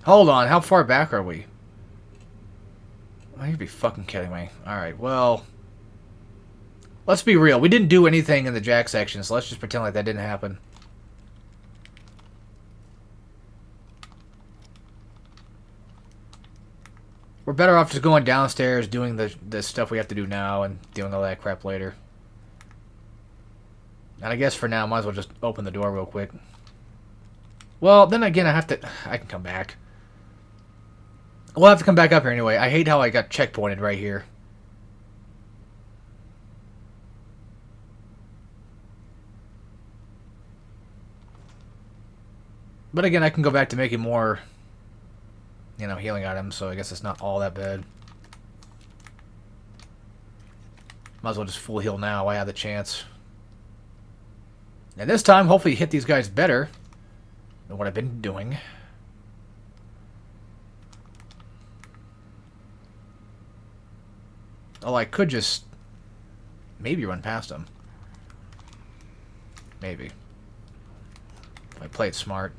Hold on, how far back are we? Oh, you'd be fucking kidding me. Alright, well... let's be real. We didn't do anything in the Jack section, so let's just pretend like that didn't happen. We're better off just going downstairs, doing the stuff we have to do now, and doing all that crap later. And I guess for now, might as well just open the door real quick. Well, then again, I can come back. We'll have to come back up here anyway. I hate how I got checkpointed right here. But again, I can go back to making more, you know, healing items, so I guess it's not all that bad. Might as well just full heal now while I have the chance. And this time, hopefully hit these guys better than what I've been doing. Oh, I could just maybe run past them. Maybe. If I play it smart.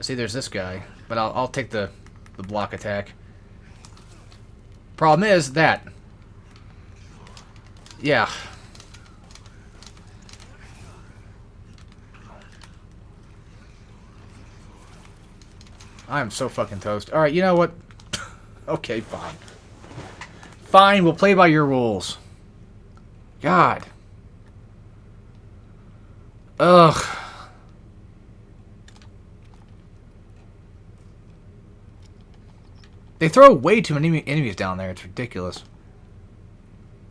See, there's this guy, but I'll take the block attack. Problem is that. Yeah. I'm so fucking toast. Alright, you know what? Okay, fine. Fine, we'll play by your rules. God. Ugh. They throw way too many enemies down there. It's ridiculous.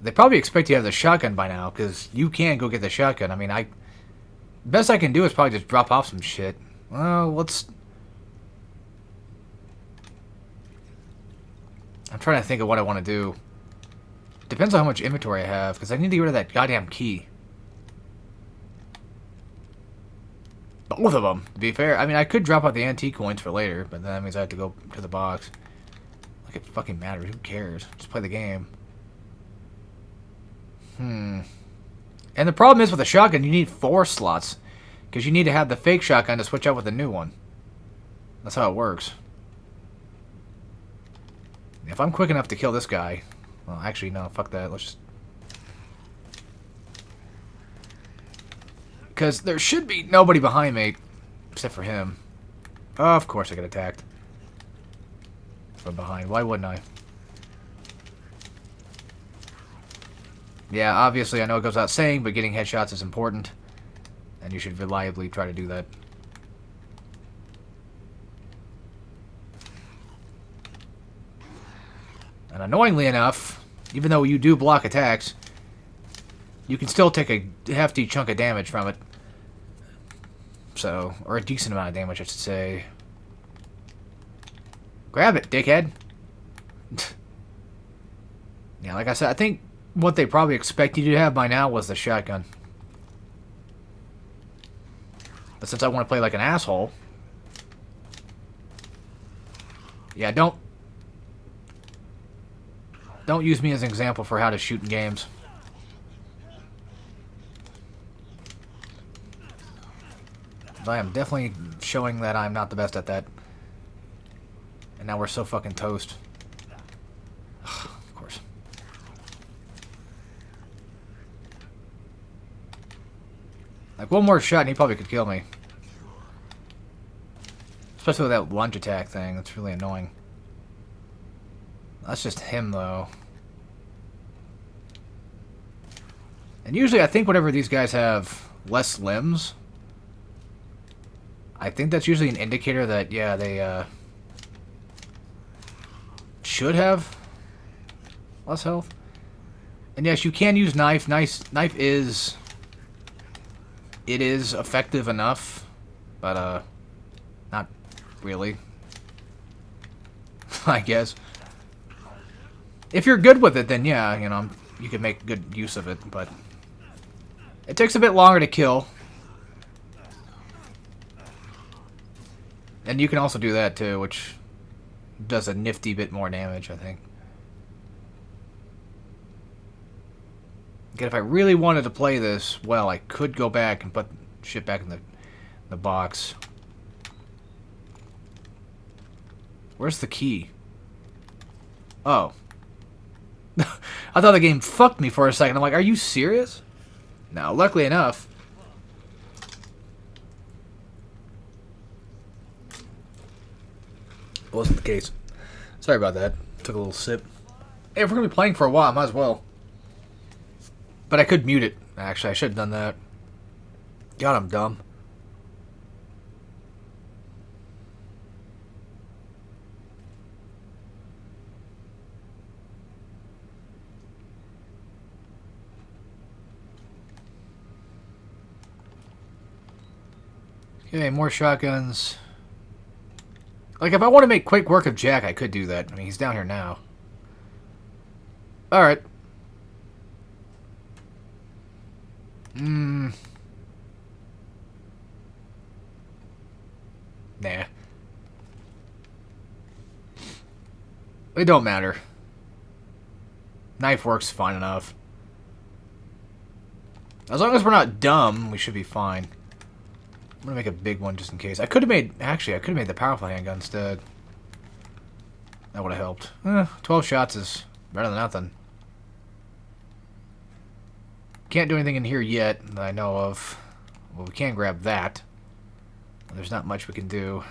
They probably expect you to have the shotgun by now, because you can go get the shotgun. I mean, best I can do is probably just drop off some shit. Well, let's... I'm trying to think of what I want to do. Depends on how much inventory I have, because I need to get rid of that goddamn key. Both of them, to be fair. I mean, I could drop out the antique coins for later, but then that means I have to go to the box. Like, it fucking matters. Who cares? Just play the game. And the problem is with a shotgun, you need 4 slots. Because you need to have the fake shotgun to switch out with the new one. That's how it works. If I'm quick enough to kill this guy... Well, actually, no, fuck that. Let's just... Because there should be nobody behind me, except for him. Oh, of course I get attacked. From behind. Why wouldn't I? Yeah, obviously I know it goes without saying, but getting headshots is important. And you should reliably try to do that. And annoyingly enough, even though you do block attacks, you can still take a hefty chunk of damage from it. So, or a decent amount of damage, I should say. Grab it, dickhead. Yeah, like I said, I think what they probably expect you to have by now was the shotgun. But since I want to play like an asshole... Yeah, don't use me as an example for how to shoot in games. I am definitely showing that I'm not the best at that. And now we're so fucking toast. Of course. Like, one more shot and he probably could kill me. Especially with that lunge attack thing. That's really annoying. That's just him, though. And usually I think whenever these guys have less limbs, I think that's usually an indicator that, yeah, they should have less health. And yes, you can use knife. Knife is... It is effective enough, but, not really. I guess. If you're good with it, then yeah, you know, you can make good use of it, but... It takes a bit longer to kill. And you can also do that too, which does a nifty bit more damage, I think. Again, if I really wanted to play this well, I could go back and put shit back in the box. Where's the key? Oh. I thought the game fucked me for a second. I'm like, are you serious? No, luckily enough. Wasn't the case. Sorry about that. Took a little sip. Hey, if we're going to be playing for a while, I might as well. But I could mute it. Actually, I should have done that. God, I'm dumb. Okay, more shotguns. Like, if I want to make quick work of Jack, I could do that. I mean, he's down here now. Alright. Nah. It don't matter. Knife works fine enough. As long as we're not dumb, we should be fine. I'm gonna make a big one just in case. I could have made... Actually, I could have made the powerful handgun instead. That would have helped. 12 shots is better than nothing. Can't do anything in here yet that I know of. Well, we can grab that. There's not much we can do.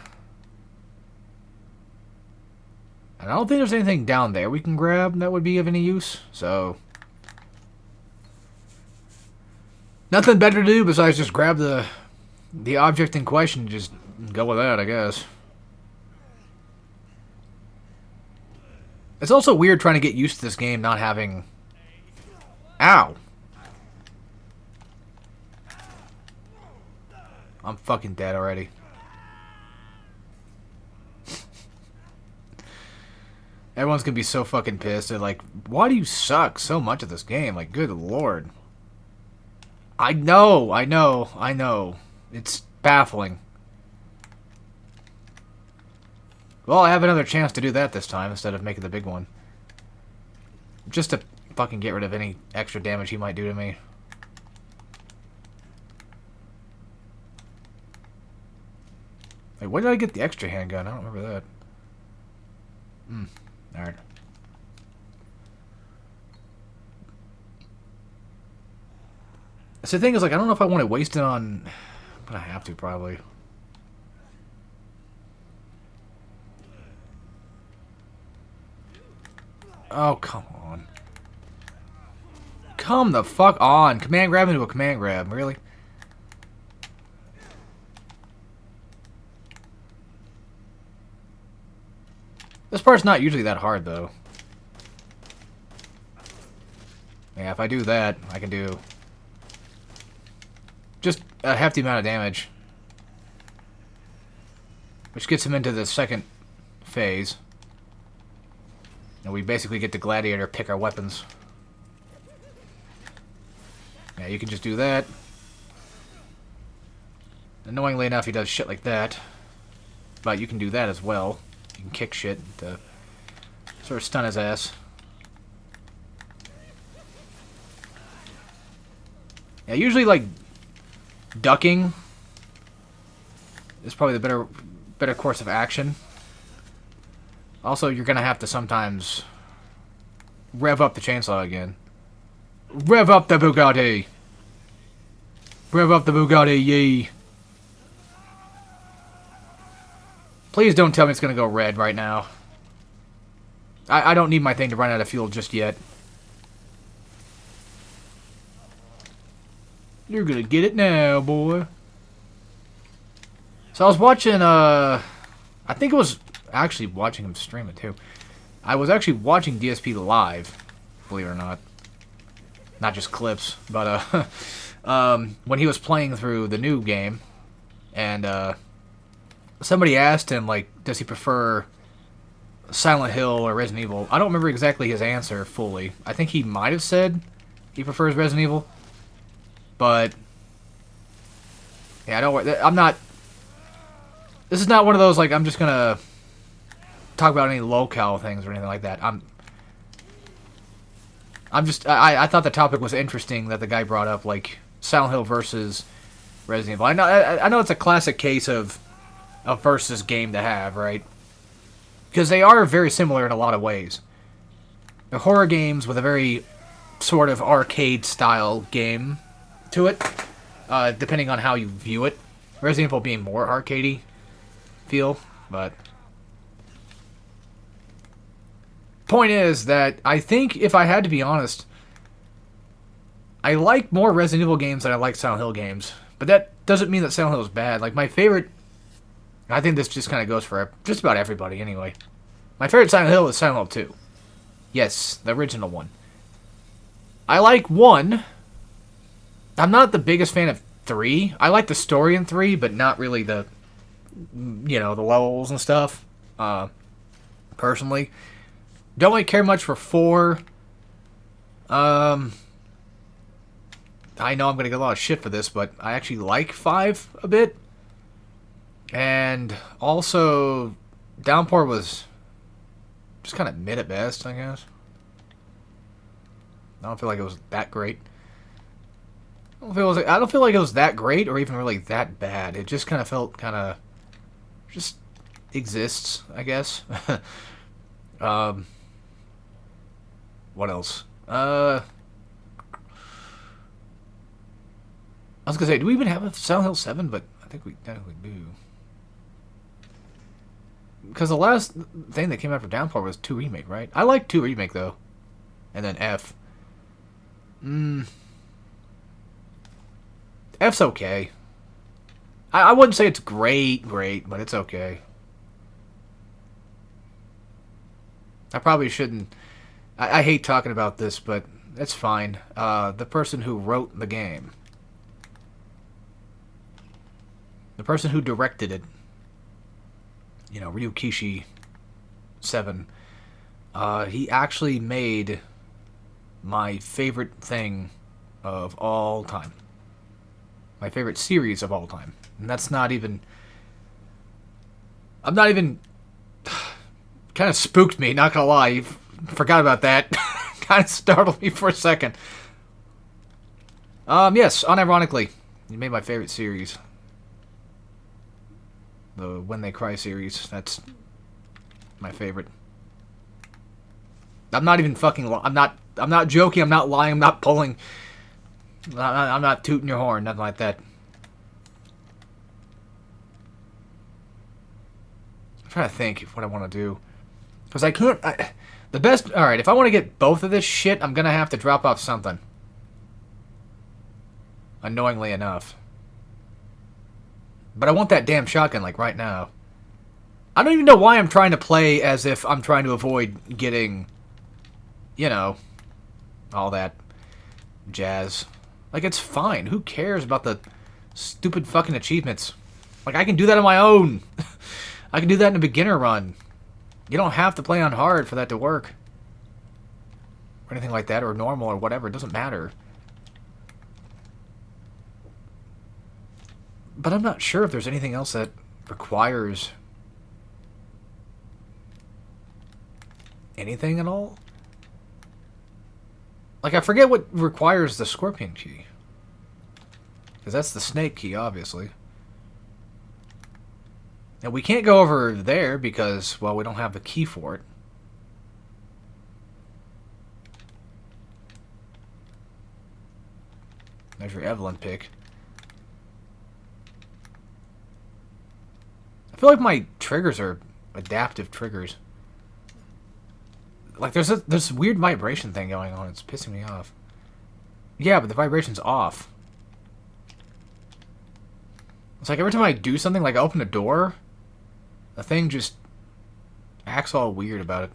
And I don't think there's anything down there we can grab that would be of any use, so... Nothing better to do besides just grab the object in question and just go with that, I guess. It's also weird trying to get used to this game not having... Ow! I'm fucking dead already. Everyone's gonna be so fucking pissed. They're like, why do you suck so much at this game? Like, good lord. I know. It's baffling. Well, I have another chance to do that this time instead of making the big one. Just to fucking get rid of any extra damage he might do to me. Wait, where did I get the extra handgun? I don't remember that. Alright. So the thing is, like, I don't know if I want to waste it on... But I have to, probably. Oh, come on. Come the fuck on. Command grab into a command grab. Really? This part's not usually that hard, though. Yeah, if I do that, I can do... just a hefty amount of damage. Which gets him into the second phase. And we basically get the gladiator pick our weapons. Yeah, you can just do that. Annoyingly enough, he does shit like that. But you can do that as well. You can kick shit to sort of stun his ass. Yeah, usually, like, ducking is probably the better course of action. Also, you're gonna have to sometimes rev up the chainsaw again. Rev up the Bugatti! Rev up the Bugatti, yee! Please don't tell me it's gonna go red right now. I don't need my thing to run out of fuel just yet. You're gonna get it now, boy. So I was watching, I think it was actually watching him stream it too. I was actually watching DSP live, believe it or not. Not just clips, but when he was playing through the new game, and somebody asked him, like, does he prefer Silent Hill or Resident Evil? I don't remember exactly his answer fully. I think he might have said he prefers Resident Evil. But, yeah, I'm not... This is not one of those, like, I'm just gonna talk about any locale things or anything like that. I thought the topic was interesting that the guy brought up, like, Silent Hill versus Resident Evil. I know it's a classic case of a versus game to have, right? Because they are very similar in a lot of ways. They're horror games with a very sort of arcade-style game to it, depending on how you view it. Resident Evil being more arcadey feel, but... Point is that I think, if I had to be honest, I like more Resident Evil games than I like Silent Hill games. But that doesn't mean that Silent Hill is bad. Like, my favorite... I think this just kind of goes for just about everybody, anyway. My favorite Silent Hill is Silent Hill 2. Yes, the original one. I like 1. I'm not the biggest fan of 3. I like the story in 3, but not really the... the levels and stuff. Personally. Don't really care much for 4. I know I'm going to get a lot of shit for this, but I actually like 5 a bit. And also, Downpour was just kind of mid at best, I guess. I don't feel like it was that great. I don't feel like it was that great or even really that bad. It just kind of felt just exists, I guess. What else? I was gonna say, do we even have a Silent Hill 7? But I think we technically do. Because the last thing that came out for Downpour was 2 Remake, right? I like 2 Remake, though. And then F. F's okay. I wouldn't say it's great, but it's okay. I probably shouldn't... I hate talking about this, but it's fine. The person who wrote the game... The person who directed it... Ryukishi 7. He actually made my favorite thing of all time. My favorite series of all time. And that's not even... I'm not even... Kind of spooked me, not gonna lie. Forgot about that. Kind of startled me for a second. Yes, unironically. He made my favorite series. The When They Cry series. That's my favorite. I'm not even fucking... I'm not joking. I'm not lying. I'm not pulling... I'm not tooting your horn. Nothing like that. I'm trying to think what I want to do. Because I can't... the best... Alright, if I want to get both of this shit, I'm going to have to drop off something. Annoyingly enough. But I want that damn shotgun, like, right now. I don't even know why I'm trying to play as if I'm trying to avoid getting... all that jazz. Like, it's fine. Who cares about the stupid fucking achievements? Like, I can do that on my own. I can do that in a beginner run. You don't have to play on hard for that to work. Or anything like that, or normal, or whatever. It doesn't matter. But I'm not sure if there's anything else that requires anything at all. Like, I forget what requires the scorpion key. Because that's the snake key, obviously. And we can't go over there because, well, we don't have the key for it. There's your Evelyn pick. I feel like my triggers are adaptive triggers. Like, there's this weird vibration thing going on. It's pissing me off. Yeah, but the vibration's off. It's like every time I do something, like I open a door, the thing just acts all weird about it.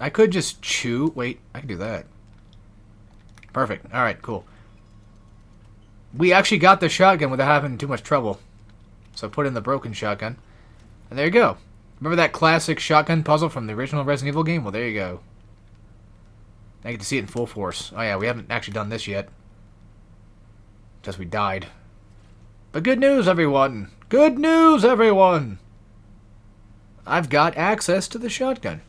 I could just chew. Wait, I can do that. Perfect. Alright, cool. We actually got the shotgun without having too much trouble. So I put in the broken shotgun. And there you go. Remember that classic shotgun puzzle from the original Resident Evil game? Well, there you go. I get to see it in full force. Oh yeah, we haven't actually done this yet. Just we died. But good news, everyone. Good news, everyone! I've got access to the shotgun.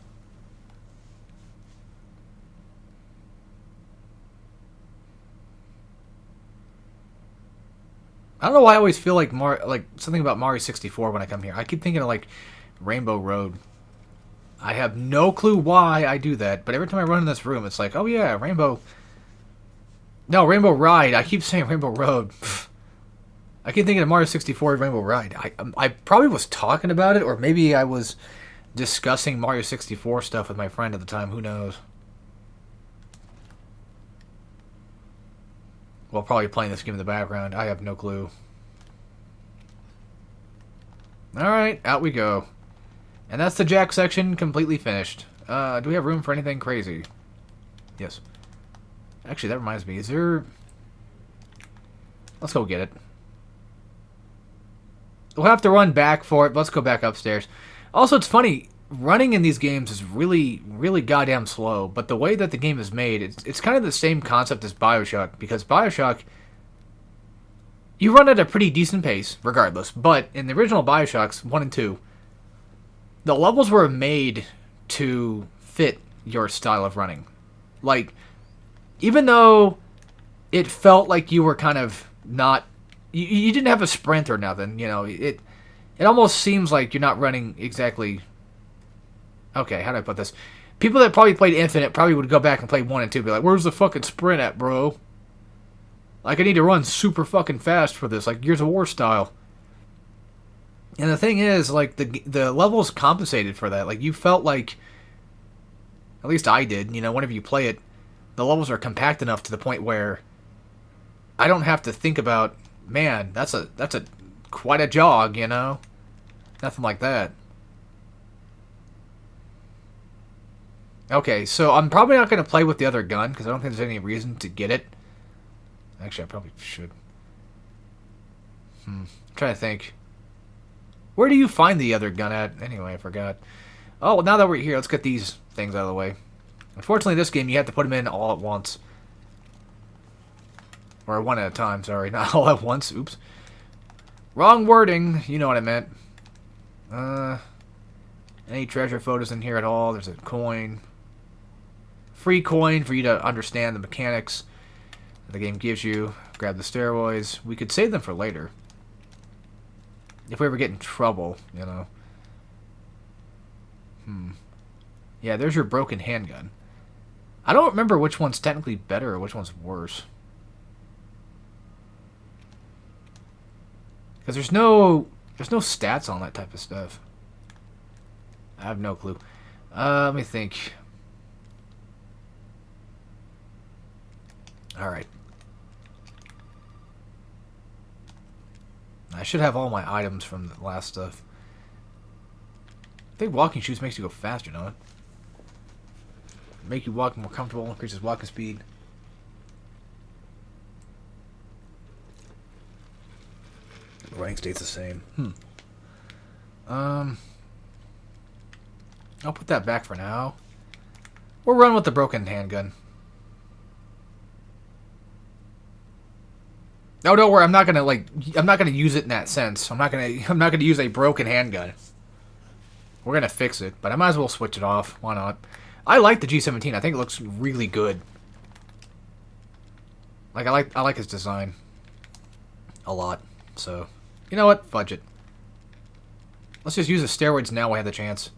I don't know why I always feel like something about Mario 64 when I come here. I keep thinking of like Rainbow Road. I have no clue why I do that, but every time I run in this room, it's like, oh yeah, Rainbow. No, Rainbow Ride. I keep saying Rainbow Road. I keep thinking of Mario 64 Rainbow Ride. I probably was talking about it, or maybe I was discussing Mario 64 stuff with my friend at the time. Who knows? Well, probably playing this game in the background. I have no clue. Alright, out we go. And that's the Jack section completely finished. Do we have room for anything crazy? Yes. Actually, that reminds me. Is there... Let's go get it. We'll have to run back for it. Let's go back upstairs. Also, it's funny. Running in these games is really, really goddamn slow. But the way that the game is made, it's kind of the same concept as Bioshock. Because Bioshock, you run at a pretty decent pace, regardless. But in the original Bioshocks 1 and 2, the levels were made to fit your style of running. Like, even though it felt like you were kind of not... You didn't have a sprint or nothing, you know. It almost seems like you're not running exactly... Okay, how do I put this? People that probably played Infinite probably would go back and play 1 and 2 and be like, where's the fucking sprint at, bro? Like, I need to run super fucking fast for this, like Gears of War style. And the thing is, like, the levels compensated for that. Like, you felt like... At least I did, you know, whenever you play it, the levels are compact enough to the point where I don't have to think about, man, that's quite a jog, you know? Nothing like that. Okay, so I'm probably not going to play with the other gun, because I don't think there's any reason to get it. Actually, I probably should. I'm trying to think. Where do you find the other gun at? Anyway, I forgot. Oh, now that we're here, let's get these things out of the way. Unfortunately, this game, you have to put them in all at once. Or one at a time, sorry. Not all at once. Oops. Wrong wording. You know what I meant. Any treasure photos in here at all? There's a coin. Free coin for you to understand the mechanics that the game gives you. Grab the steroids. We could save them for later. If we ever get in trouble, you know. Yeah, there's your broken handgun. I don't remember which one's technically better or which one's worse. Because there's no stats on that type of stuff. I have no clue. Let me think. Alright. I should have all my items from the last stuff. I think walking shoes makes you go faster, don't it? Make you walk more comfortable, increases walking speed. The rank stays the same. I'll put that back for now. We'll run with the broken handgun. No, don't worry. I'm not gonna use it in that sense. I'm not gonna use a broken handgun. We're gonna fix it, but I might as well switch it off. Why not? I like the G17. I think it looks really good. Like I like his design a lot. So, you know what? Fudge it. Let's just use the steroids now. We have the chance.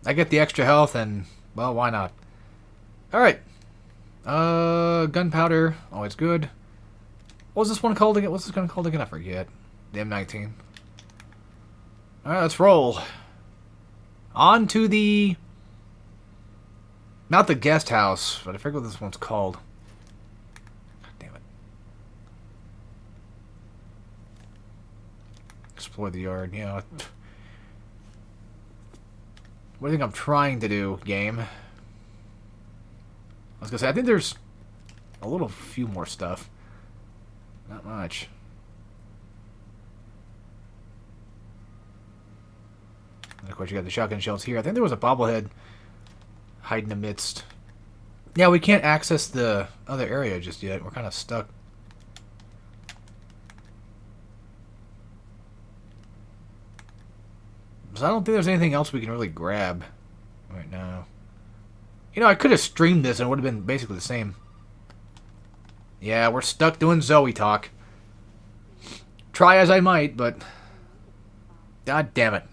I get the extra health, and well, why not? All right. Gunpowder, always good. What was this one called again? What's this gun called again? I forget. The M19. All right, let's roll. On to the... Not the guest house, but I forget what this one's called. God damn it. Explore the yard, you know. What do you think I'm trying to do, game? I was gonna say, I think there's a few more stuff. Not much. And of course, you got the shotgun shells here. I think there was a bobblehead hiding amidst. Yeah, we can't access the other area just yet. We're kind of stuck. So I don't think there's anything else we can really grab right now. You know, I could have streamed this and it would have been basically the same. Yeah, we're stuck doing Zoe talk. Try as I might, but... God damn it.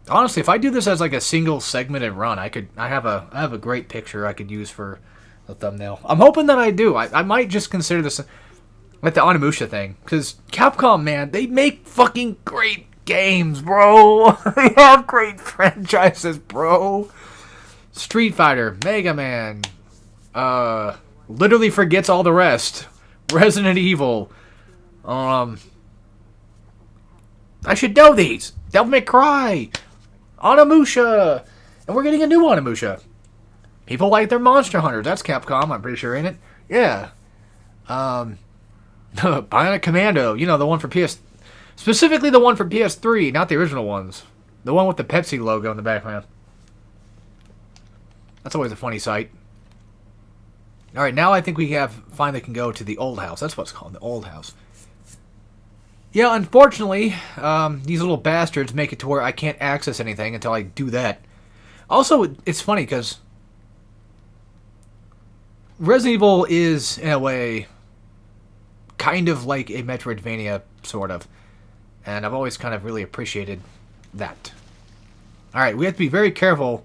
Honestly, if I do this as like a single segmented run, I have a great picture I could use for a thumbnail. I'm hoping that I do. I might just consider this like the Onimusha thing. Because Capcom, man, they make fucking great games, bro. They have great franchises, bro. Street Fighter, Mega Man, literally forgets all the rest. Resident Evil. I should know these. Devil May Cry. Onimusha. And we're getting a new Onimusha. People like their Monster Hunters. That's Capcom, I'm pretty sure, ain't it? Yeah. Bionic Commando. You know, the one for PS... Specifically the one for PS3, not the original ones. The one with the Pepsi logo in the background. That's always a funny sight. Alright, now I think we finally can go to the old house. That's what's called, the old house. Yeah, unfortunately, these little bastards make it to where I can't access anything until I do that. Also, it's funny because Resident Evil is, in a way, kind of like a Metroidvania, sort of. And I've always kind of really appreciated that. Alright, we have to be very careful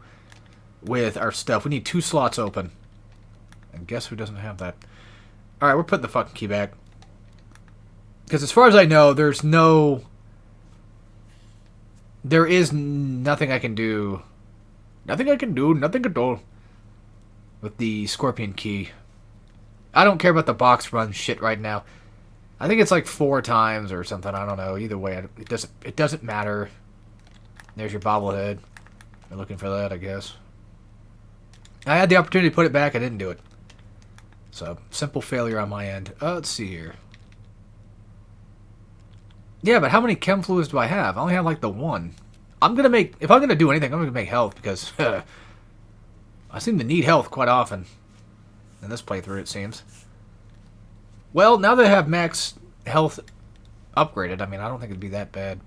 with our stuff. We need 2 slots open. And guess who doesn't have that? Alright, we're putting the fucking key back. Because as far as I know, there is nothing I can do. Nothing at all. With the Scorpion key. I don't care about the box run shit right now. I think it's like 4 times or something. I don't know. Either way, it doesn't matter. There's your bobblehead. You're looking for that, I guess. I had the opportunity to put it back. I didn't do it. So, simple failure on my end. Let's see here. Yeah, but how many chem fluids do I have? I only have like the 1. If I'm gonna do anything, I'm gonna make health because I seem to need health quite often. In this playthrough, it seems. Well, now that I have max health upgraded, I mean, I don't think it'd be that bad.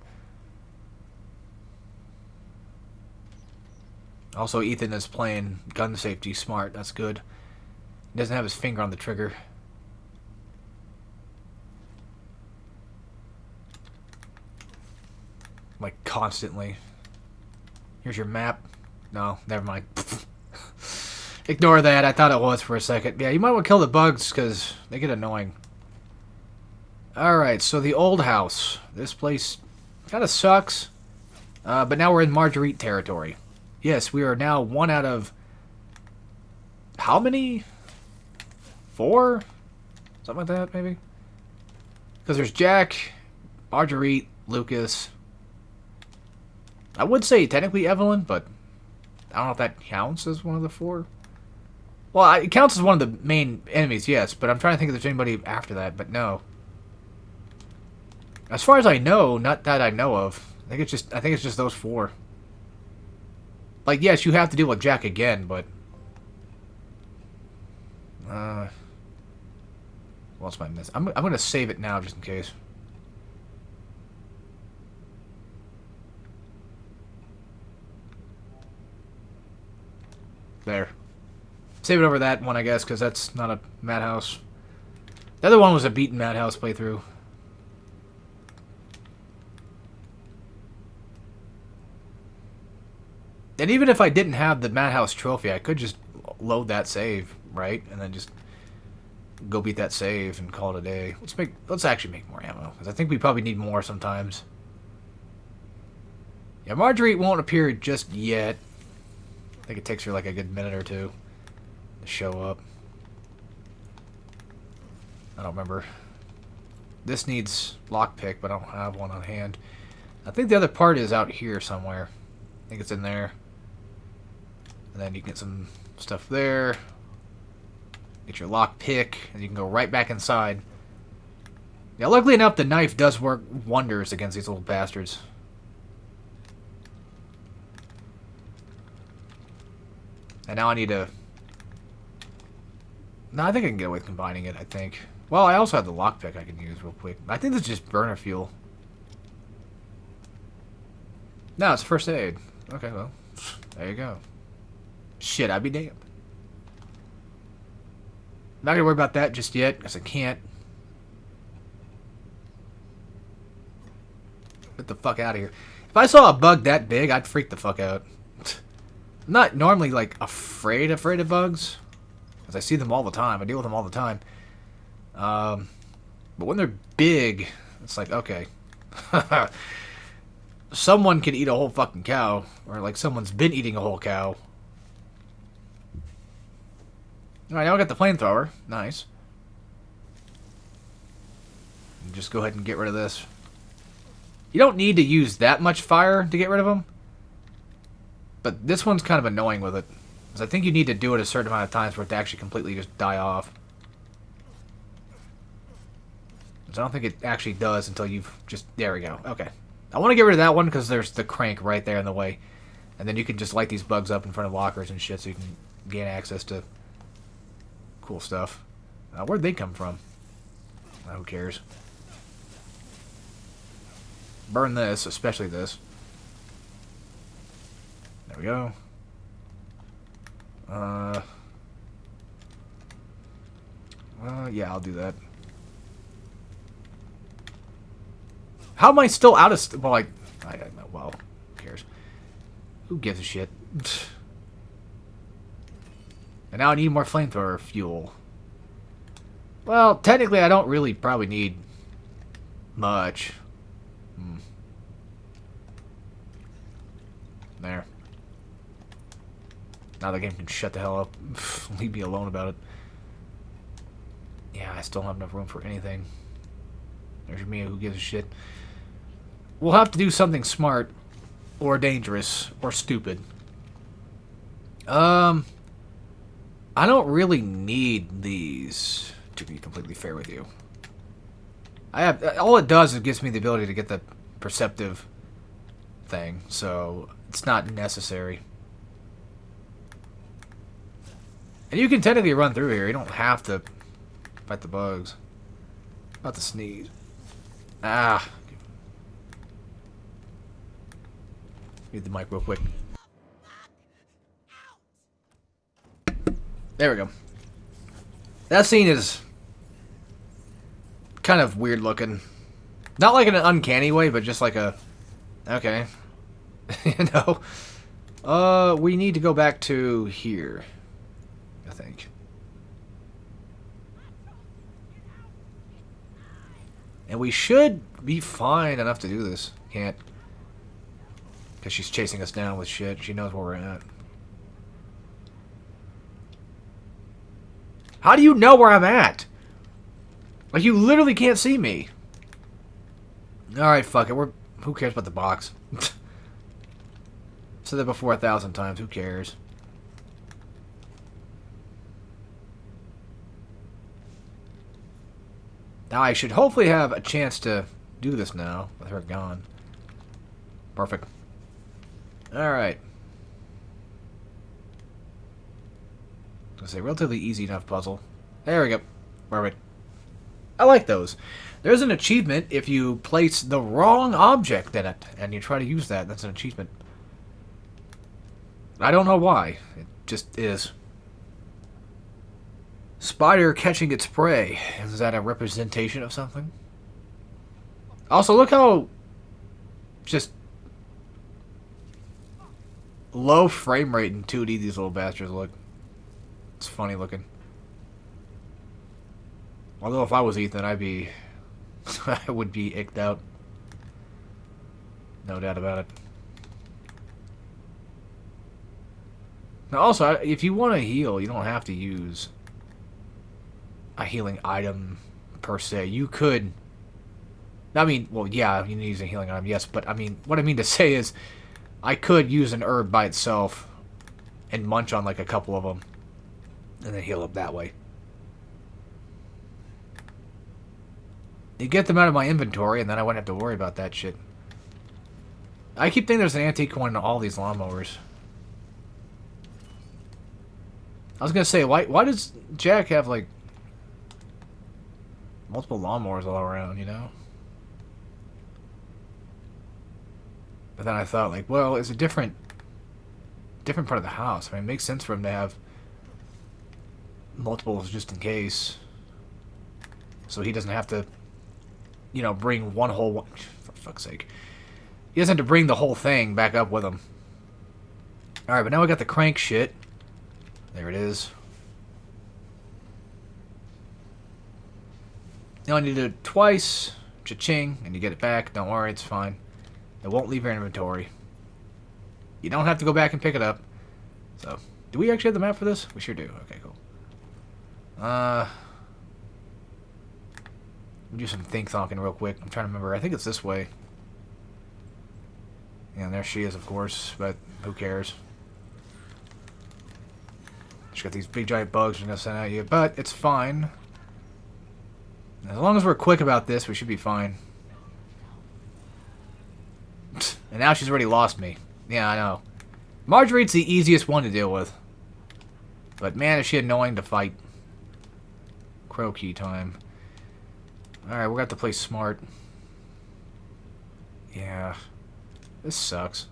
Also, Ethan is playing gun safety smart. That's good. He doesn't have his finger on the trigger. Like, constantly. Here's your map. No, never mind. Ignore that. I thought it was for a second. Yeah, you might want to kill the bugs, because they get annoying. Alright, so the old house. This place kind of sucks. But now we're in Marguerite territory. Yes, we are now 1 out of... How many? 4? Something like that, maybe? Because there's Jack, Marguerite, Lucas... I would say technically Evelyn, but I don't know if that counts as one of the 4. Well, it counts as one of the main enemies, yes, but I'm trying to think if there's anybody after that, but no. As far as I know, not that I know of. I think it's just those 4. Like, yes, you have to deal with Jack again, but what else am I missing? I'm gonna save it now just in case. There. Save it over that one, I guess, because that's not a Madhouse. The other one was a beaten Madhouse playthrough. And even if I didn't have the Madhouse trophy, I could just load that save, right? And then just go beat that save and call it a day. Let's actually make more ammo, because I think we probably need more sometimes. Yeah, Marguerite won't appear just yet. I think it takes her like a good minute or 2 to show up. I don't remember. This needs lockpick, but I don't have one on hand. I think the other part is out here somewhere. I think it's in there. And then you can get some stuff there. Get your lockpick, and you can go right back inside. Yeah, luckily enough, the knife does work wonders against these little bastards. And now I need to... No, I think I can get away with combining it, I think. Well, I also have the lockpick I can use real quick. I think this is just burner fuel. No, it's first aid. Okay, well, there you go. Shit, I'd be damned. Not gonna worry about that just yet, because I can't. Get the fuck out of here. If I saw a bug that big, I'd freak the fuck out. I'm not normally, like, afraid of bugs. Because I see them all the time. I deal with them all the time. But when they're big, it's like, okay. Someone can eat a whole fucking cow. Or, like, someone's been eating a whole cow. Alright, now I got the flamethrower. Nice. And just go ahead and get rid of this. You don't need to use that much fire to get rid of them. But this one's kind of annoying with it. Because I think you need to do it a certain amount of times for it to actually completely just die off. So I don't think it actually does until you've just... There we go. Okay. I want to get rid of that one because there's the crank right there in the way. And then you can just light these bugs up in front of lockers and shit so you can gain access to cool stuff. Where'd they come from? Who cares? Burn this, especially this. There we go. Yeah, I'll do that. How am I still out of... Well, I don't know. Well, who cares? Who gives a shit? And now I need more flamethrower fuel. Well, technically I don't really probably need much. There. Now the game can shut the hell up. Leave me alone about it. Yeah, I still don't have enough room for anything. There's me, who gives a shit. We'll have to do something smart, or dangerous, or stupid. I don't really need these, to be completely fair with you. I have... All it does is it gives me the ability to get the perceptive thing, so it's not necessary. And you can technically run through here. You don't have to fight the bugs. About to sneeze. Ah. Need the mic real quick. There we go. That scene is kind of weird looking. Not like in an uncanny way, but just like a... Okay. You know? We need to go back to here. I think. And we should be fine enough to do this. Can't. Because she's chasing us down with shit. She knows where we're at. How do you know where I'm at? Like, you literally can't see me. Alright, fuck it. Who cares about the box? Said that before 1,000 times. Who cares? Now, I should hopefully have a chance to do this now, with her gone. Perfect. Alright. It's a relatively easy enough puzzle. There we go. Perfect. I like those. There's an achievement if you place the wrong object in it, and you try to use that. That's an achievement. I don't know why. It just is. Spider catching its prey. Is that a representation of something? Also, look how just low frame rate in 2D these little bastards look. It's funny looking. Although if I was Ethan, I'd be... I would be icked out. No doubt about it. Now also, if you want to heal, you don't have to use a healing item per se. You could... I mean, well, yeah, you need to use a healing item, yes, but I mean, what I mean to say is, I could use an herb by itself and munch on like a couple of them, and then heal up that way. You get them out of my inventory, and then I wouldn't have to worry about that shit. I keep thinking there's an antique coin in all these lawnmowers. I was gonna say, why does Jack have, like... Multiple lawnmowers all around, you know? But then I thought, like, well, it's a different part of the house. I mean, it makes sense for him to have multiples just in case. So he doesn't have to, you know, bring one whole one. For fuck's sake. He doesn't have to bring the whole thing back up with him. Alright, but now we got the crank shit. There it is. You only need to do it twice. Cha-ching. And you get it back. Don't worry, it's fine. It won't leave your inventory. You don't have to go back and pick it up. So, do we actually have the map for this? We sure do. Okay, cool. Let me do some think-thonking real quick. I'm trying to remember. I think it's this way. Yeah, and there she is, of course. But who cares? She's got these big giant bugs she's gonna send at you. But it's fine. As long as we're quick about this, we should be fine. And now she's already lost me. Yeah, I know. Marjorie's the easiest one to deal with. But man, is she annoying to fight. Crow key time. Alright, we're going to have to play smart. Yeah. This sucks.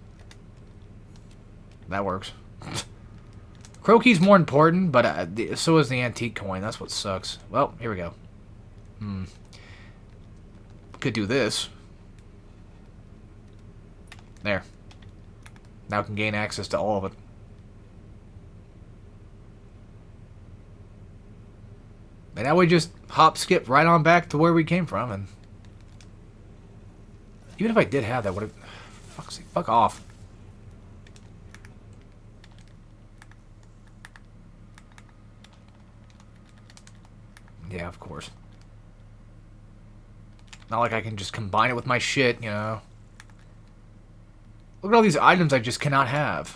That works. Crow key's more important, but so is the antique coin. That's what sucks. Well, here we go. Could do this. There. Now can gain access to all of it. And now we just hop skip right on back to where we came from, and even if I did have that, would have fuck's sake, fuck off. Yeah, of course. Not like I can just combine it with my shit, you know. Look at all these items I just cannot have.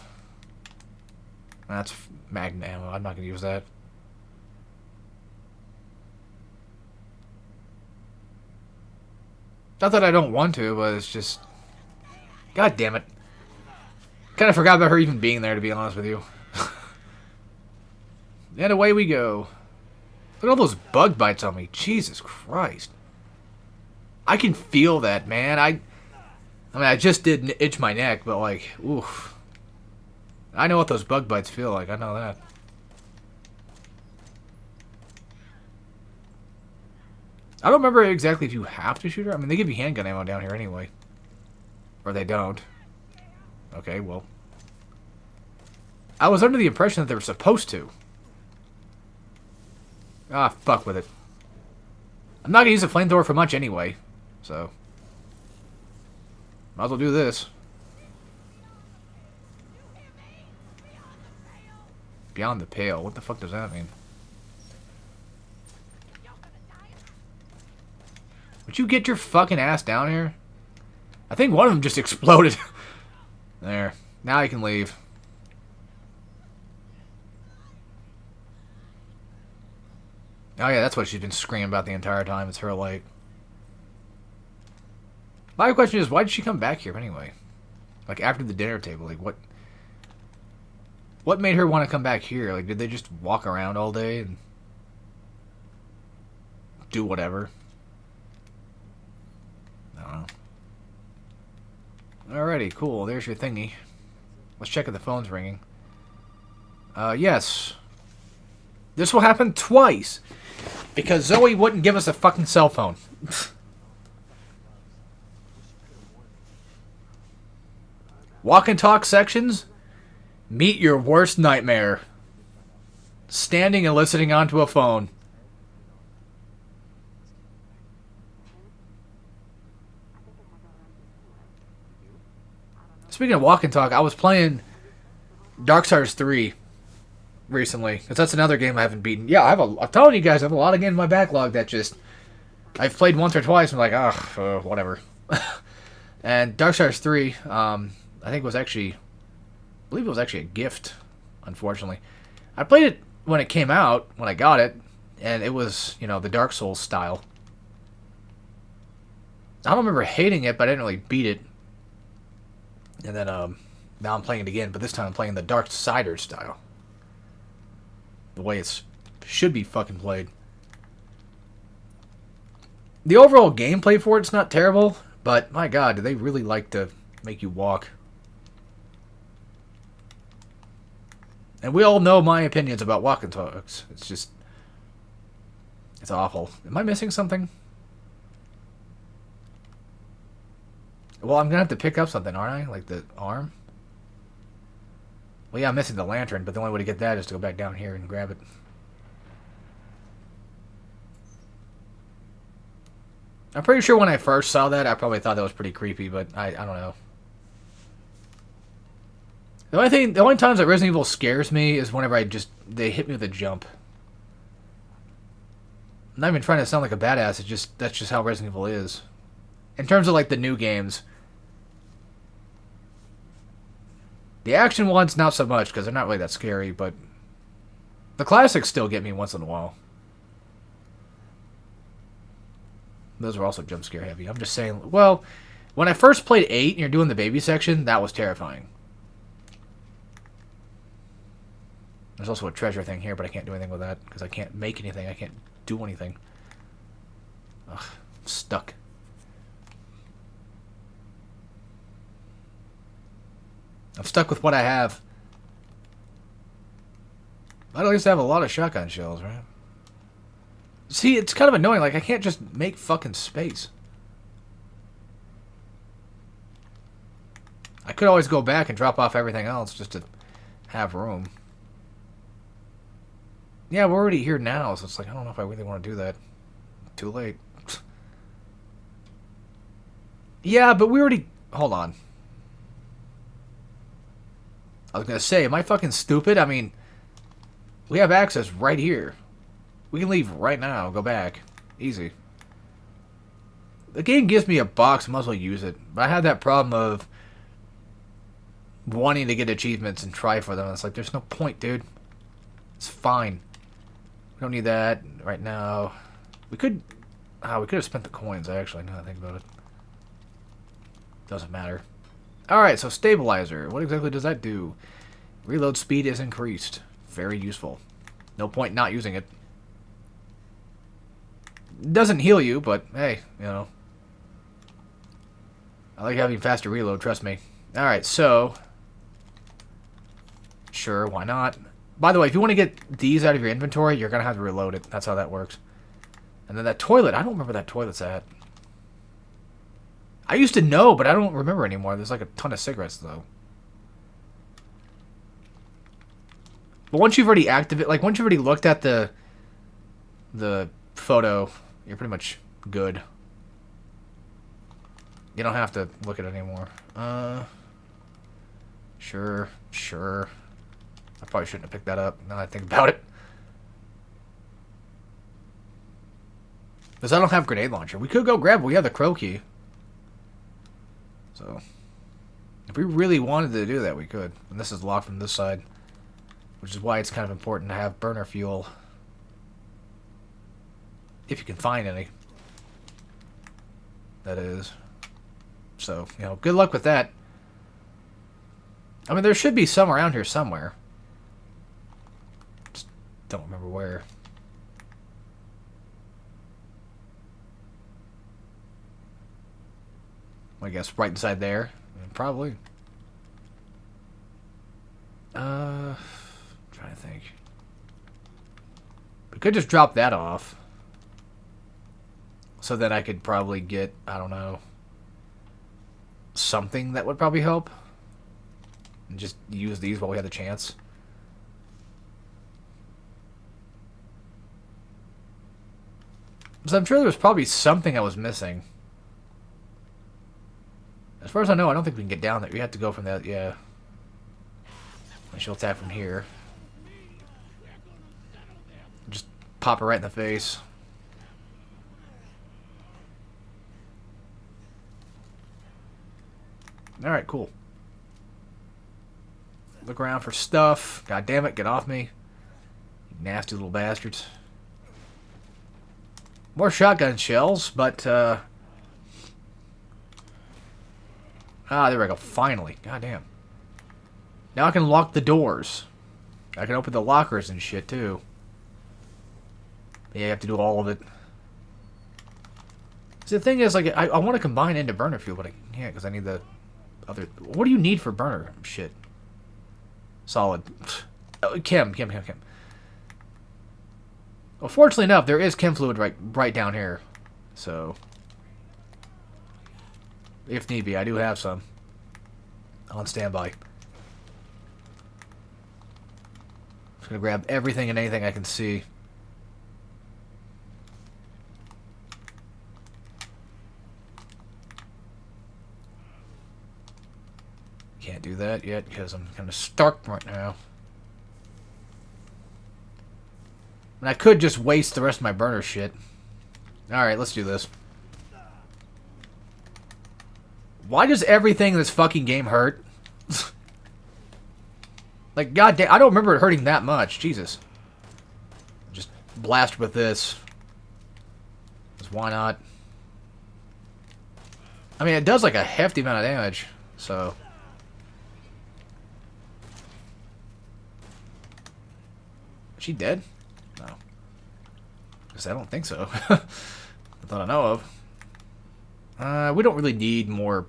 That's magnet ammo. I'm not going to use that. Not that I don't want to, but it's just... God damn it. Kind of forgot about her even being there, to be honest with you. And away we go. Look at all those bug bites on me. Jesus Christ. I can feel that, man. I mean, I just did itch my neck, but like, oof. I know what those bug bites feel like. I know that. I don't remember exactly if you have to shoot her. I mean, they give you handgun ammo down here anyway. Or they don't. Okay, well. I was under the impression that they were supposed to. Ah, fuck with it. I'm not going to use a flamethrower for much anyway. So. Might as well do this. Beyond the pale. What the fuck does that mean? Would you get your fucking ass down here? I think one of them just exploded. There. Now I can leave. Oh yeah, that's what she's been screaming about the entire time. It's her light. My question is, why did she come back here anyway? Like, after the dinner table, like, what made her want to come back here? Like, did they just walk around all day and do whatever? I don't know. Alrighty, cool. There's your thingy. Let's check if the phone's ringing. Yes. This will happen twice. Because Zoe wouldn't give us a fucking cell phone. Walk and talk sections? Meet your worst nightmare. Standing and listening onto a phone. Speaking of walk and talk, I was playing Darksiders 3 recently. Because that's another game I haven't beaten. Yeah, I'm telling you guys, I have a lot of games in my backlog that just... I've played once or twice and I'm like, whatever. And Darksiders 3, I think it was actually... I believe it was actually a gift, unfortunately. I played it when it came out, when I got it, and it was, you know, the Dark Souls style. I don't remember hating it, but I didn't really beat it. And then, now I'm playing it again, but this time I'm playing the Darksiders style. The way it should be fucking played. The overall gameplay for it's not terrible, but my god, do they really like to make you walk. And we all know my opinions about walk and talks. It's just... It's awful. Am I missing something? Well, I'm gonna have to pick up something, aren't I? Like the arm? Well, yeah, I'm missing the lantern, but the only way to get that is to go back down here and grab it. I'm pretty sure when I first saw that, I probably thought that was pretty creepy, but I don't know. The only times that Resident Evil scares me is whenever they hit me with a jump. I'm not even trying to sound like a badass, that's just how Resident Evil is. In terms of like the new games. The action ones, not so much, because they're not really that scary, but the classics still get me once in a while. Those are also jump scare heavy. I'm just saying, well, when I first played 8 and you're doing the baby section, that was terrifying. There's also a treasure thing here, but I can't do anything with that, because I can't make anything. I can't do anything. Ugh, I'm stuck. I'm stuck with what I have. I'd at least have a lot of shotgun shells, right? See, it's kind of annoying. Like, I can't just make fucking space. I could always go back and drop off everything else just to have room. Yeah, we're already here now, so it's like, I don't know if I really want to do that. Too late. Yeah, but we already... Hold on. I was going to say, am I fucking stupid? I mean, we have access right here. We can leave right now. Go back. Easy. The game gives me a box. I might as well use it. But I had that problem of wanting to get achievements and try for them. It's like, there's no point, dude. It's fine. We don't need that right now. We could... we could have spent the coins, actually, now that I think about it. Doesn't matter. Alright, so stabilizer. What exactly does that do? Reload speed is increased. Very useful. No point not using it. Doesn't heal you, but hey, you know. I like having faster reload, trust me. Alright, so... Sure, why not? By the way, if you want to get these out of your inventory, you're going to have to reload it. That's how that works. And then that toilet, I don't remember where that toilet's at. I used to know, but I don't remember anymore. There's like a ton of cigarettes, though. But once you've already activated... Like, once you've already looked at the photo, you're pretty much good. You don't have to look at it anymore. Sure. I probably shouldn't have picked that up, now that I think about it. Because I don't have grenade launcher. We could go grab it. We have the crow key. So, if we really wanted to do that, we could. And this is locked from this side. Which is why it's kind of important to have burner fuel. If you can find any. That is. So, you know, good luck with that. I mean, there should be some around here somewhere. Just don't remember where. I guess right inside there. Probably. Trying to think. We could just drop that off. So that I could probably get, I don't know, something that would probably help. And just use these while we have the chance. So I'm sure there was probably something I was missing. As far as I know, I don't think we can get down there. We have to go from that, yeah. And she'll attack from here. Just pop her right in the face. Alright, cool. Look around for stuff. God damn it, get off me. You nasty little bastards. More shotgun shells, but, there we go. Finally. God damn. Now I can lock the doors. I can open the lockers and shit, too. Yeah, you have to do all of it. See, the thing is, like, I want to combine into burner fuel, but I can't because I need the other... What do you need for burner shit? Solid. Oh, chem. Well, fortunately enough, there is chem fluid right down here. So, if need be, I do have some on standby. Just gonna grab everything and anything I can see. Can't do that yet because I'm kind of stuck right now. And I could just waste the rest of my burner shit. Alright, let's do this. Why does everything in this fucking game hurt? Like, goddamn, I don't remember it hurting that much. Jesus. Just blast with this. Because why not? I mean, it does like a hefty amount of damage, so... Is she dead? No. Because I don't think so. Not that I know of. We don't really need more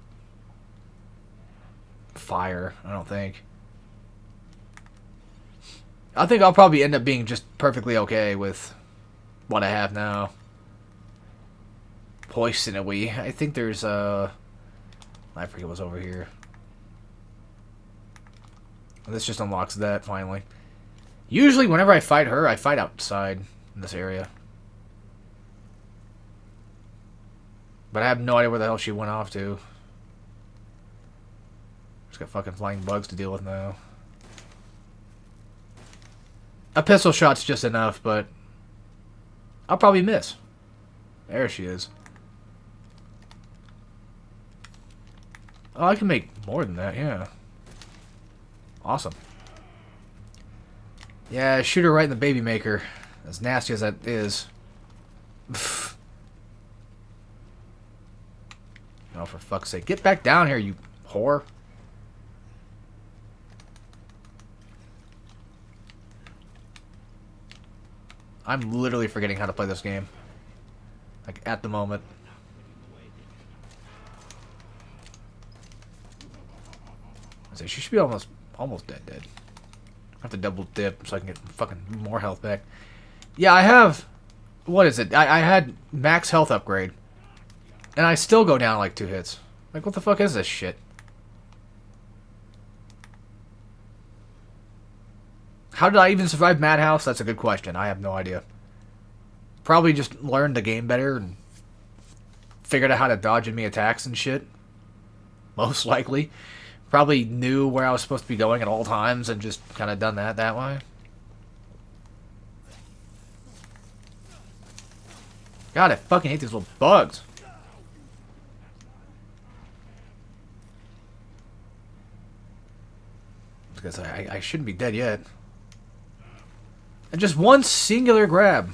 fire, I don't think. I think I'll probably end up being just perfectly okay with what I have now. Poison-y. I think there's, I forget what's over here. This just unlocks that, finally. Usually, whenever I fight her, I fight outside in this area. But I have no idea where the hell she went off to. Just got fucking flying bugs to deal with now. A pistol shot's just enough, but I'll probably miss. There she is. Oh, I can make more than that, yeah. Awesome. Yeah, shoot her right in the baby maker. As nasty as that is. Oh, for fuck's sake. Get back down here, you whore. I'm literally forgetting how to play this game. Like, at the moment. She should be almost dead. I have to double dip so I can get fucking more health back. Yeah, I have... What is it? I had max health upgrade. And I still go down like 2 hits. Like, what the fuck is this shit? How did I even survive Madhouse? That's a good question. I have no idea. Probably just learned the game better and figured out how to dodge enemy attacks and shit. Most likely. Probably knew where I was supposed to be going at all times and just kind of done that way. God, I fucking hate these little bugs. Because I shouldn't be dead yet. And just one singular grab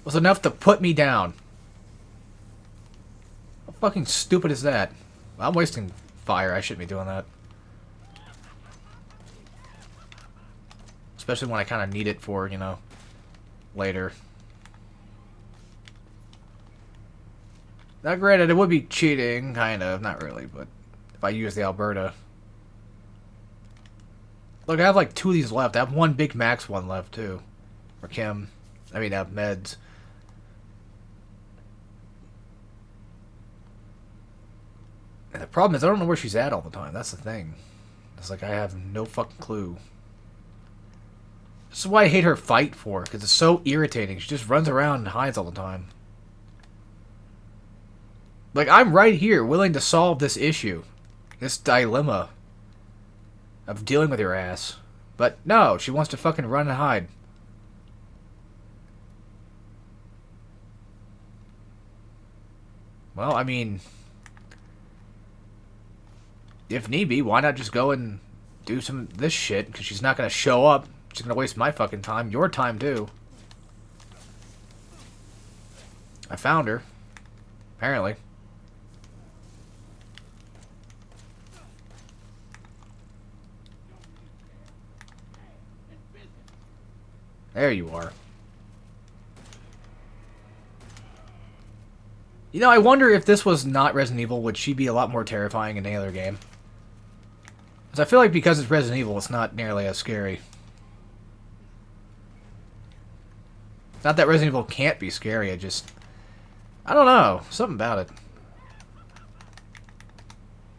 was enough to put me down. How fucking stupid is that? I'm wasting fire. I shouldn't be doing that. Especially when I kind of need it for, you know, later. Now, granted, it would be cheating, kind of. Not really, but if I use the Alberta. Look, I have like 2 of these left. I have one big max one left, too. For Kim. I mean, I have meds. And the problem is, I don't know where she's at all the time. That's the thing. It's like, I have no fucking clue. This is why I hate her fight for, because it's so irritating. She just runs around and hides all the time. Like, I'm right here, willing to solve this issue. This dilemma of dealing with your ass. But no, she wants to fucking run and hide. Well, I mean... If need be, why not just go and do some of this shit? Because she's not going to show up. She's going to waste my fucking time. Your time, too. I found her. Apparently. There you are. You know, I wonder if this was not Resident Evil, would she be a lot more terrifying in any other game? Because I feel like because it's Resident Evil, it's not nearly as scary. Not that Resident Evil can't be scary, I don't know. Something about it.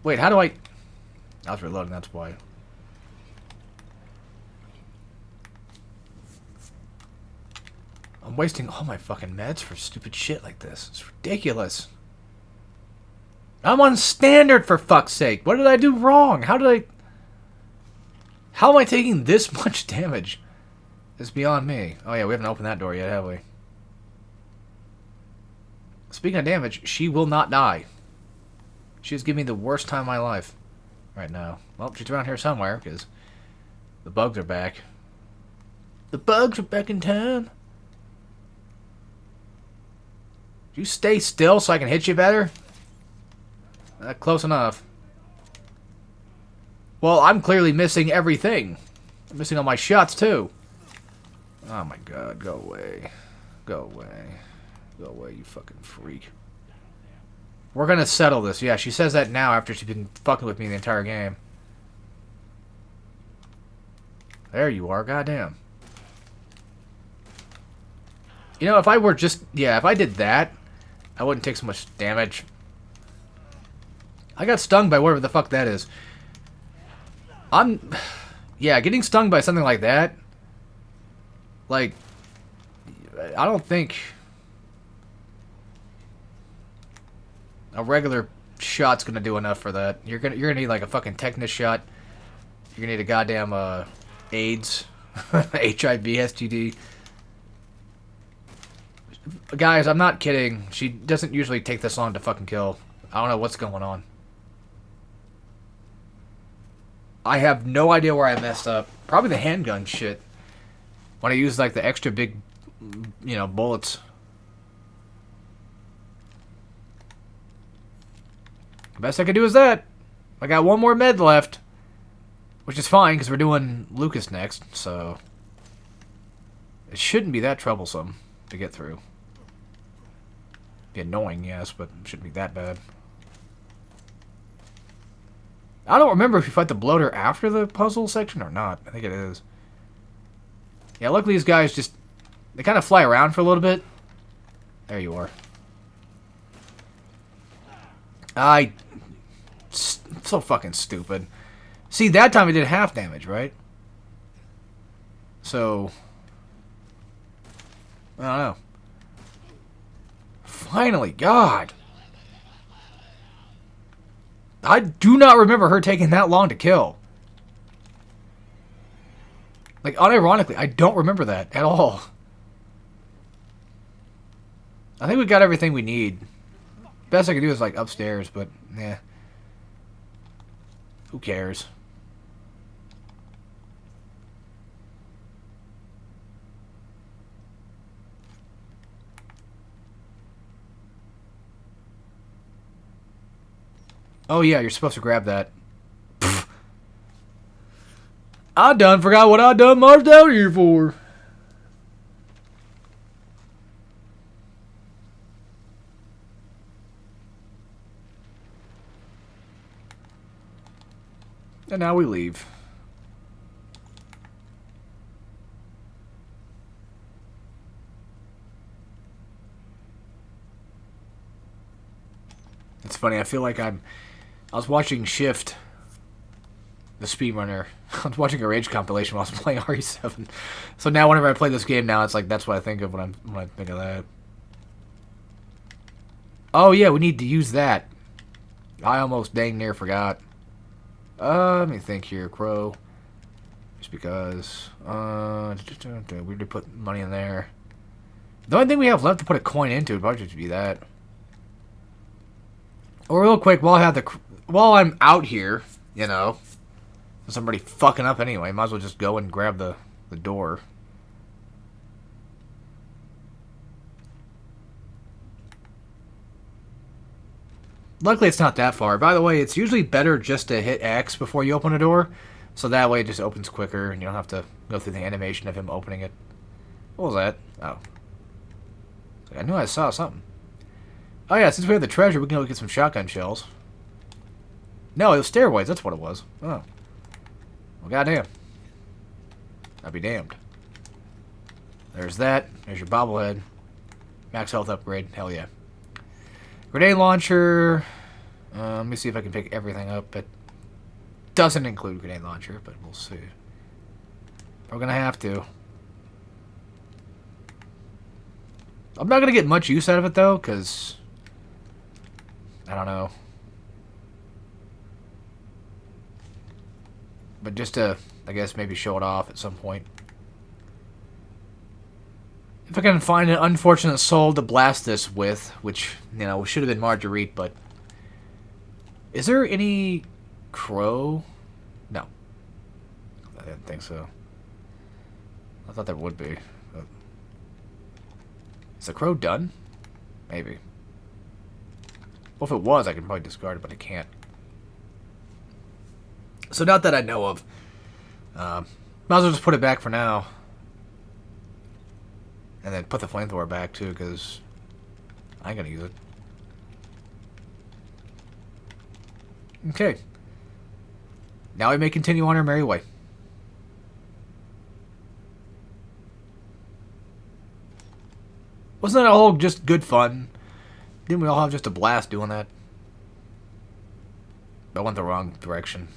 Wait, how do I was reloading, that's why. I'm wasting all my fucking meds for stupid shit like this. It's ridiculous. I'm on standard, for fuck's sake. What did I do wrong? How am I taking this much damage? It's beyond me. Oh yeah, we haven't opened that door yet, have we? Speaking of damage, she will not die. She is giving me the worst time of my life right now. Well, she's around here somewhere, because the bugs are back. The bugs are back in town. You stay still so I can hit you better? Close enough. Well, I'm clearly missing everything. I'm missing all my shots, too. Oh my god, go away. Go away. Go away, you fucking freak. We're gonna settle this. Yeah, she says that now after she's been fucking with me the entire game. There you are, goddamn. You know, if I were just... Yeah, if I did that, I wouldn't take so much damage. I got stung by whatever the fuck that is. Yeah, getting stung by something like that... Like... I don't think... a regular shot's gonna do enough for that. You're gonna need like a fucking tetanus shot. You're gonna need a goddamn AIDS, HIV, STD. Guys, I'm not kidding. She doesn't usually take this long to fucking kill. I don't know what's going on. I have no idea where I messed up. Probably the handgun shit. When I use like the extra big, you know, bullets. The best I can do is that. I got one more med left. Which is fine, because we're doing Lucas next, so... it shouldn't be that troublesome to get through. Be annoying, yes, but it shouldn't be that bad. I don't remember if you fight the bloater after the puzzle section or not. I think it is. Yeah, luckily these guys just... they kind of fly around for a little bit. There you are. So fucking stupid. See, that time it did half damage, right? So... I don't know. Finally, God! I do not remember her taking that long to kill. Like, unironically, I don't remember that at all. I think we got everything we need. Best I can do is, like, upstairs, but, yeah. Who cares? Oh, yeah, you're supposed to grab that. Pfft. I done forgot what I done marched out here for. And now we leave. It's funny, I feel like I was watching Shift, the speedrunner. I was watching a Rage compilation while I was playing RE7. So now whenever I play this game now, it's like that's what I think of when I think of that. Oh yeah, we need to use that. I almost dang near forgot. Let me think here, Crow. Just because. We did put money in there. The only thing we have left to put a coin into would probably just be that. Or real quick, while I'm out here, you know, since I'm already fucking up anyway, might as well just go and grab the door. Luckily, it's not that far. By the way, it's usually better just to hit X before you open a door, so that way it just opens quicker, and you don't have to go through the animation of him opening it. What was that? Oh. I knew I saw something. Oh yeah, since we have the treasure, we can go get some shotgun shells. No, it was stairways. That's what it was. Oh. Well, goddamn. I'll be damned. There's that. There's your bobblehead. Max health upgrade. Hell yeah. Grenade launcher. Let me see if I can pick everything up. It doesn't include grenade launcher, but we'll see. We're gonna have to. I'm not gonna get much use out of it though, because I don't know. But just to, I guess, maybe show it off at some point. If I can find an unfortunate soul to blast this with, which, you know, should have been Marguerite, but... Is there any crow? No. I didn't think so. I thought there would be. But... Is the crow done? Maybe. Well, if it was, I could probably discard it, but I can't. So not that I know of. Might as well just put it back for now. And then put the flamethrower back, too, because I ain't gonna use it. Okay. Now we may continue on our merry way. Wasn't that all just good fun? Didn't we all have just a blast doing that? I went the wrong direction.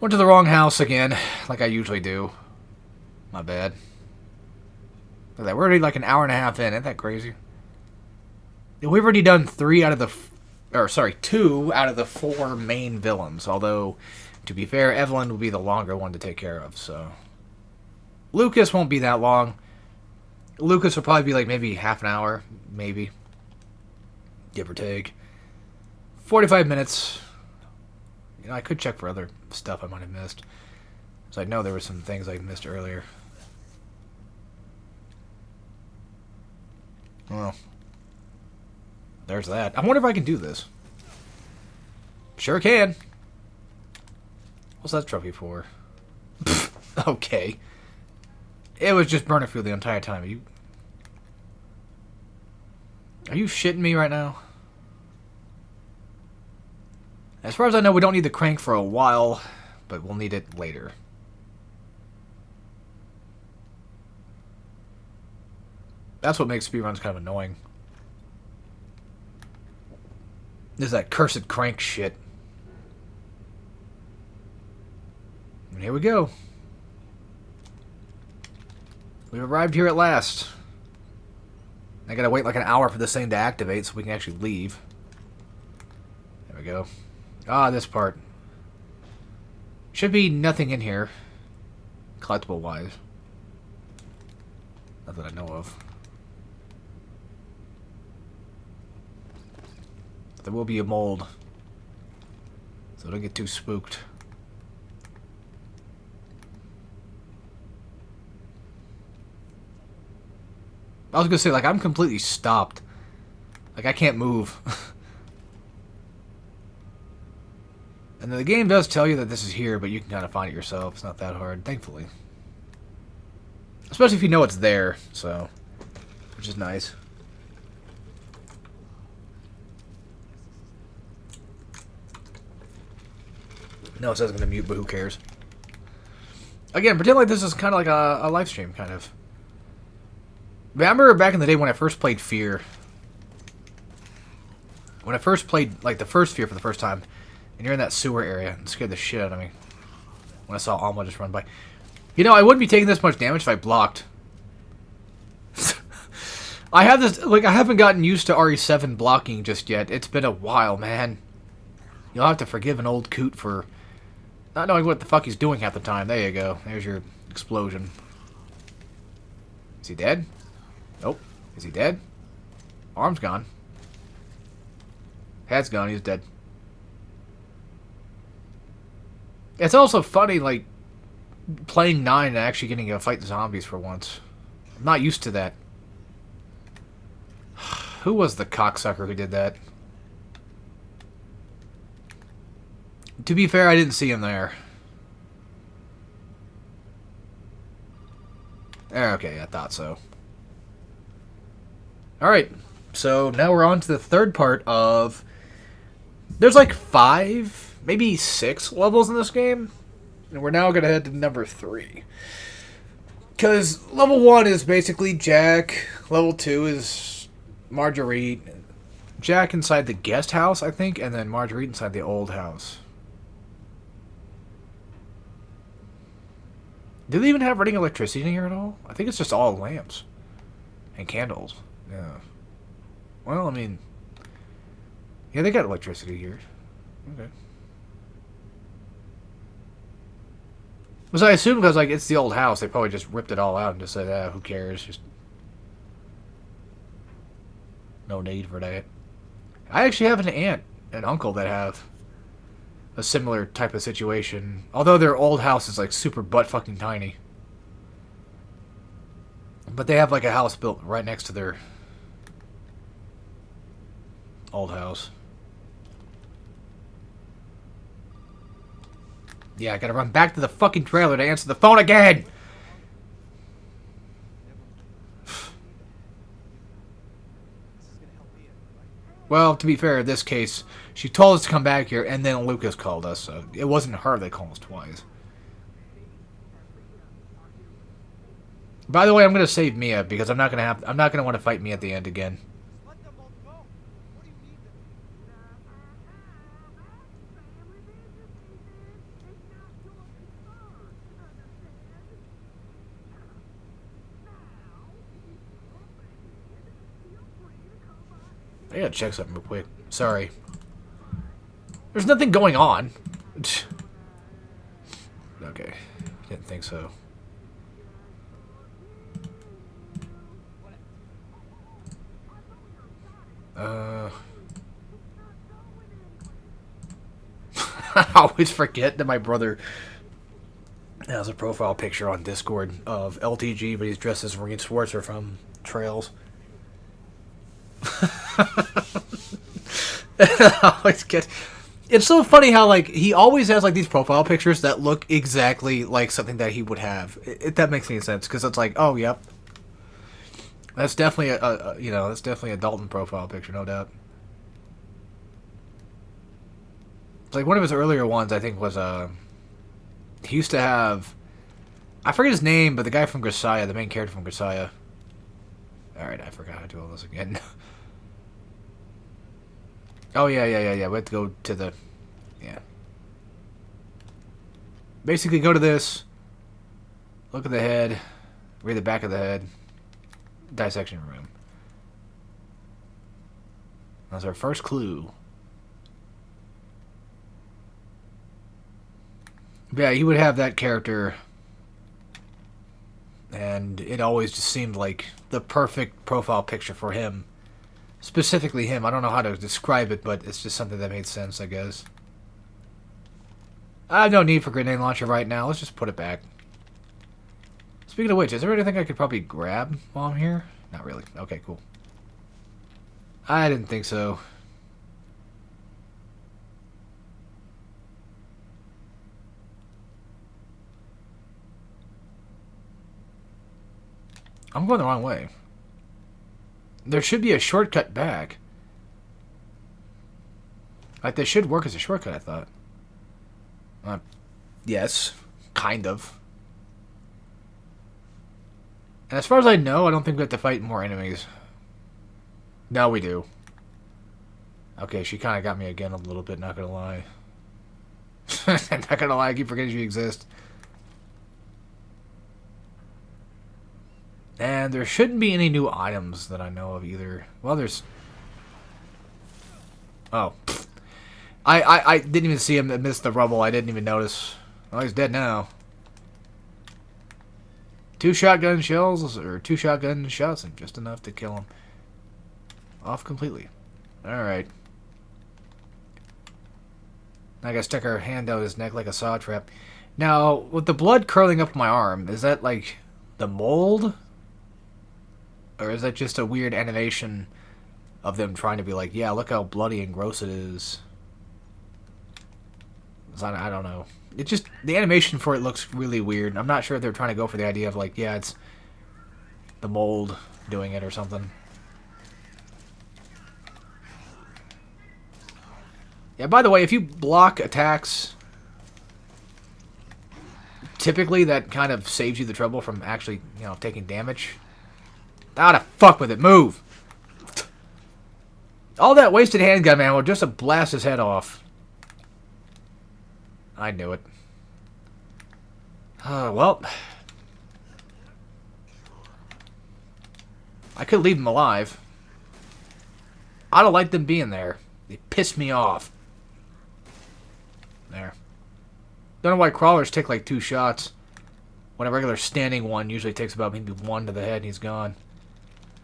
Went to the wrong house again, like I usually do. My bad. Look at that. We're already like an hour and a half in. Isn't that crazy? We've already done 2 out of the 4 main villains. Although, to be fair, Evelyn will be the longer one to take care of. So, Lucas won't be that long. Lucas will probably be like maybe half an hour, maybe, give or take. 45 minutes. You know, I could check for other stuff I might have missed. So I know there were some things I missed earlier. Well, there's that. I wonder if I can do this. Sure can. What's that trophy for? Okay. It was just burning fuel the entire time. Are you shitting me right now? As far as I know, we don't need the crank for a while, but we'll need it later. That's what makes speedruns kind of annoying. There's that cursed crank shit. And here we go. We've arrived here at last. I gotta wait like an hour for this thing to activate so we can actually leave. There we go. Ah, this part. Should be nothing in here. Collectible wise. Not that I know of. There will be a mold. So don't get too spooked. I was gonna say, like, I'm completely stopped. Like, I can't move. And the game does tell you that this is here, but you can kind of find it yourself. It's not that hard, thankfully. Especially if you know it's there, so... Which is nice. No, it says I'm gonna mute, but who cares? Again, pretend like this is kind of like a live stream, kind of. But I remember back in the day when I first played Fear. When I first played, like, the first Fear for the first time, and you're in that sewer area, it scared the shit out of me. When I saw Alma just run by. You know, I wouldn't be taking this much damage if I blocked. I have this, like, I haven't gotten used to RE7 blocking just yet. It's been a while, man. You'll have to forgive an old coot for not knowing what the fuck he's doing half the time. There you go. There's your explosion. Is he dead? Nope. Is he dead? Arm's gone. Head's gone. He's dead. It's also funny, like, playing 9 and actually getting to fight the zombies for once. I'm not used to that. Who was the cocksucker who did that? To be fair, I didn't see him there. Okay, I thought so. Alright, so now we're on to the third part of... There's like 5, maybe 6 levels in this game. And we're now going to head to number 3. Because level 1 is basically Jack. Level 2 is Marguerite. Jack inside the guest house, I think. And then Marguerite inside the old house. Do they even have running electricity in here at all? I think it's just all lamps. And candles. Yeah. Well, I mean... Yeah, they got electricity here. Okay. So I assume because, like, it's the old house, they probably just ripped it all out and just said, ah, who cares? Just... No need for that. I actually have an aunt and uncle that have a similar type of situation. Although their old house is, like, super butt-fucking tiny. But they have, like, a house built right next to their old house. Yeah, I gotta run back to the fucking trailer to answer the phone again! Well, to be fair, in this case, she told us to come back here, and then Lucas called us, so it wasn't her that called us twice. By the way, I'm gonna save Mia, because I'm not gonna want to fight Mia at the end again. I gotta check something real quick. Sorry. There's nothing going on. Okay. Didn't think so. I always forget that my brother has a profile picture on Discord of LTG, but he's dressed as Marine Schwarzer from Trails. I always get... It's so funny how, like, he always has, like, these profile pictures that look exactly like something that he would have. If that makes any sense, because it's like, oh, yep. That's definitely that's definitely a Dalton profile picture, no doubt. It's like one of his earlier ones, I think, was, he used to have... I forget his name, but the guy from Grisaya, the main character from Grisaya. Alright, I forgot how to do all this again. Oh, yeah. We have to go to the... Yeah. Basically, go to this. Look at the head. Read the back of the head. Dissection room. That's our first clue. But yeah, he would have that character. And it always just seemed like the perfect profile picture for him. Specifically him. I don't know how to describe it, but it's just something that made sense, I guess. I have no need for grenade launcher right now. Let's just put it back. Speaking of which, is there anything I could probably grab while I'm here? Not really. Okay, cool. I didn't think so. I'm going the wrong way. There should be a shortcut back. Like, this should work as a shortcut, I thought. Yes. Kind of. And as far as I know, I don't think we have to fight more enemies. No, we do. Okay, she kind of got me again a little bit, not gonna lie. Not gonna lie, I keep forgetting she exists. And there shouldn't be any new items that I know of either. Well, there's... Oh. I didn't even see him amidst the rubble. I didn't even notice. Oh, he's dead now. 2 shotgun shells, or 2 shotgun shots, and just enough to kill him. Off completely. Alright. I gotta stick her hand out his neck like a saw trap. Now, with the blood curling up my arm, is that like the mold? Or is that just a weird animation of them trying to be like, yeah, look how bloody and gross it is? I don't know. It just, the animation for it looks really weird. I'm not sure if they're trying to go for the idea of like, yeah, it's the mold doing it or something. Yeah, by the way, if you block attacks, typically that kind of saves you the trouble from actually, you know, taking damage. Ah, the fuck with it. Move! All that wasted handgun ammo just to blast his head off. I knew it. Well. I could leave them alive. I don't like them being there. They piss me off. There. Don't know why crawlers take like 2 shots. When a regular standing one usually takes about maybe 1 to the head and he's gone.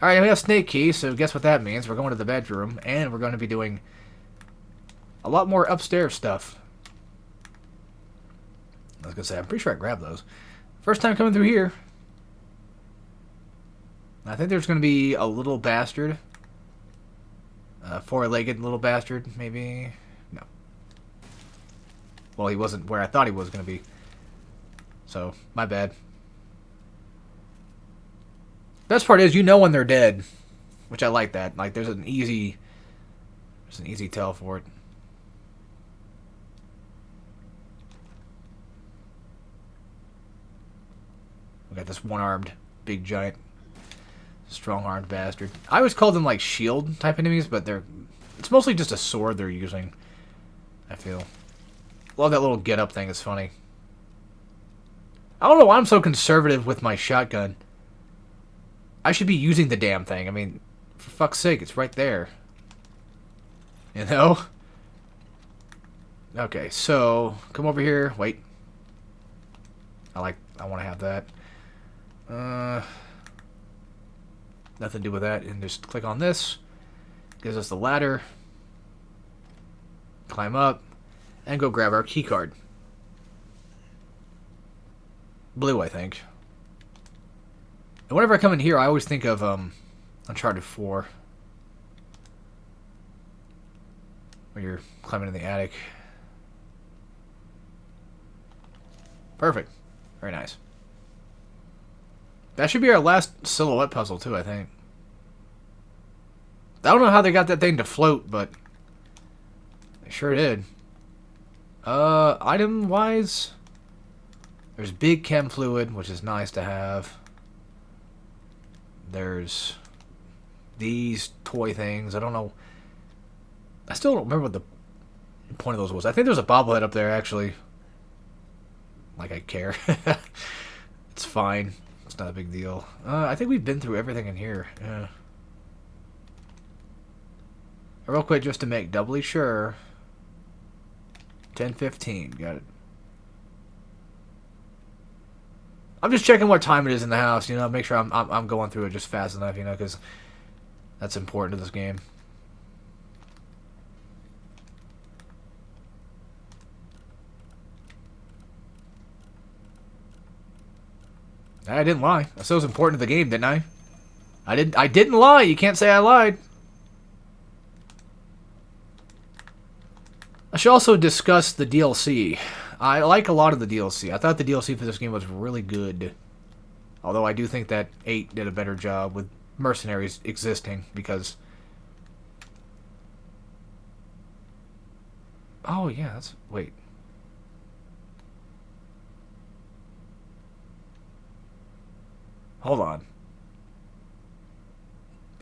Alright, we have snake key, so guess what that means. We're going to the bedroom, and we're going to be doing a lot more upstairs stuff. I was going to say, I'm pretty sure I grabbed those. First time coming through here. I think there's going to be a little bastard. 4-legged little bastard, maybe. No. Well, he wasn't where I thought he was going to be. So, my bad. Best part is, you know when they're dead. Which I like that. Like, there's an easy tell for it. We got this one-armed, big, giant, strong-armed bastard. I always call them, like, shield-type enemies, but it's mostly just a sword they're using, I feel. Love that little get-up thing. It's funny. I don't know why I'm so conservative with my shotgun. I should be using the damn thing. I mean, for fuck's sake, it's right there. You know? Okay, so, come over here. Wait. I want to have that. Nothing to do with that. And just click on this. Gives us the ladder. Climb up. And go grab our key card. Blue, I think. And whenever I come in here, I always think of Uncharted 4. Where you're climbing in the attic. Perfect. Very nice. That should be our last silhouette puzzle, too, I think. I don't know how they got that thing to float, but they sure did. Item-wise, there's big chem fluid, which is nice to have. There's these toy things. I don't know. I still don't remember what the point of those was. I think there's a bobblehead up there, actually. Like I care. It's fine. It's not a big deal. I think we've been through everything in here. Yeah. Real quick, just to make doubly sure. 10:15. Got it. I'm just checking what time it is in the house, you know, make sure I'm going through it just fast enough, you know, because that's important to this game. I didn't lie. I said it was important to the game, didn't I? I didn't lie. You can't say I lied. I should also discuss the DLC. I like a lot of the DLC. I thought the DLC for this game was really good. Although I do think that 8 did a better job with mercenaries existing, because... Oh, yeah, that's... Wait. Hold on.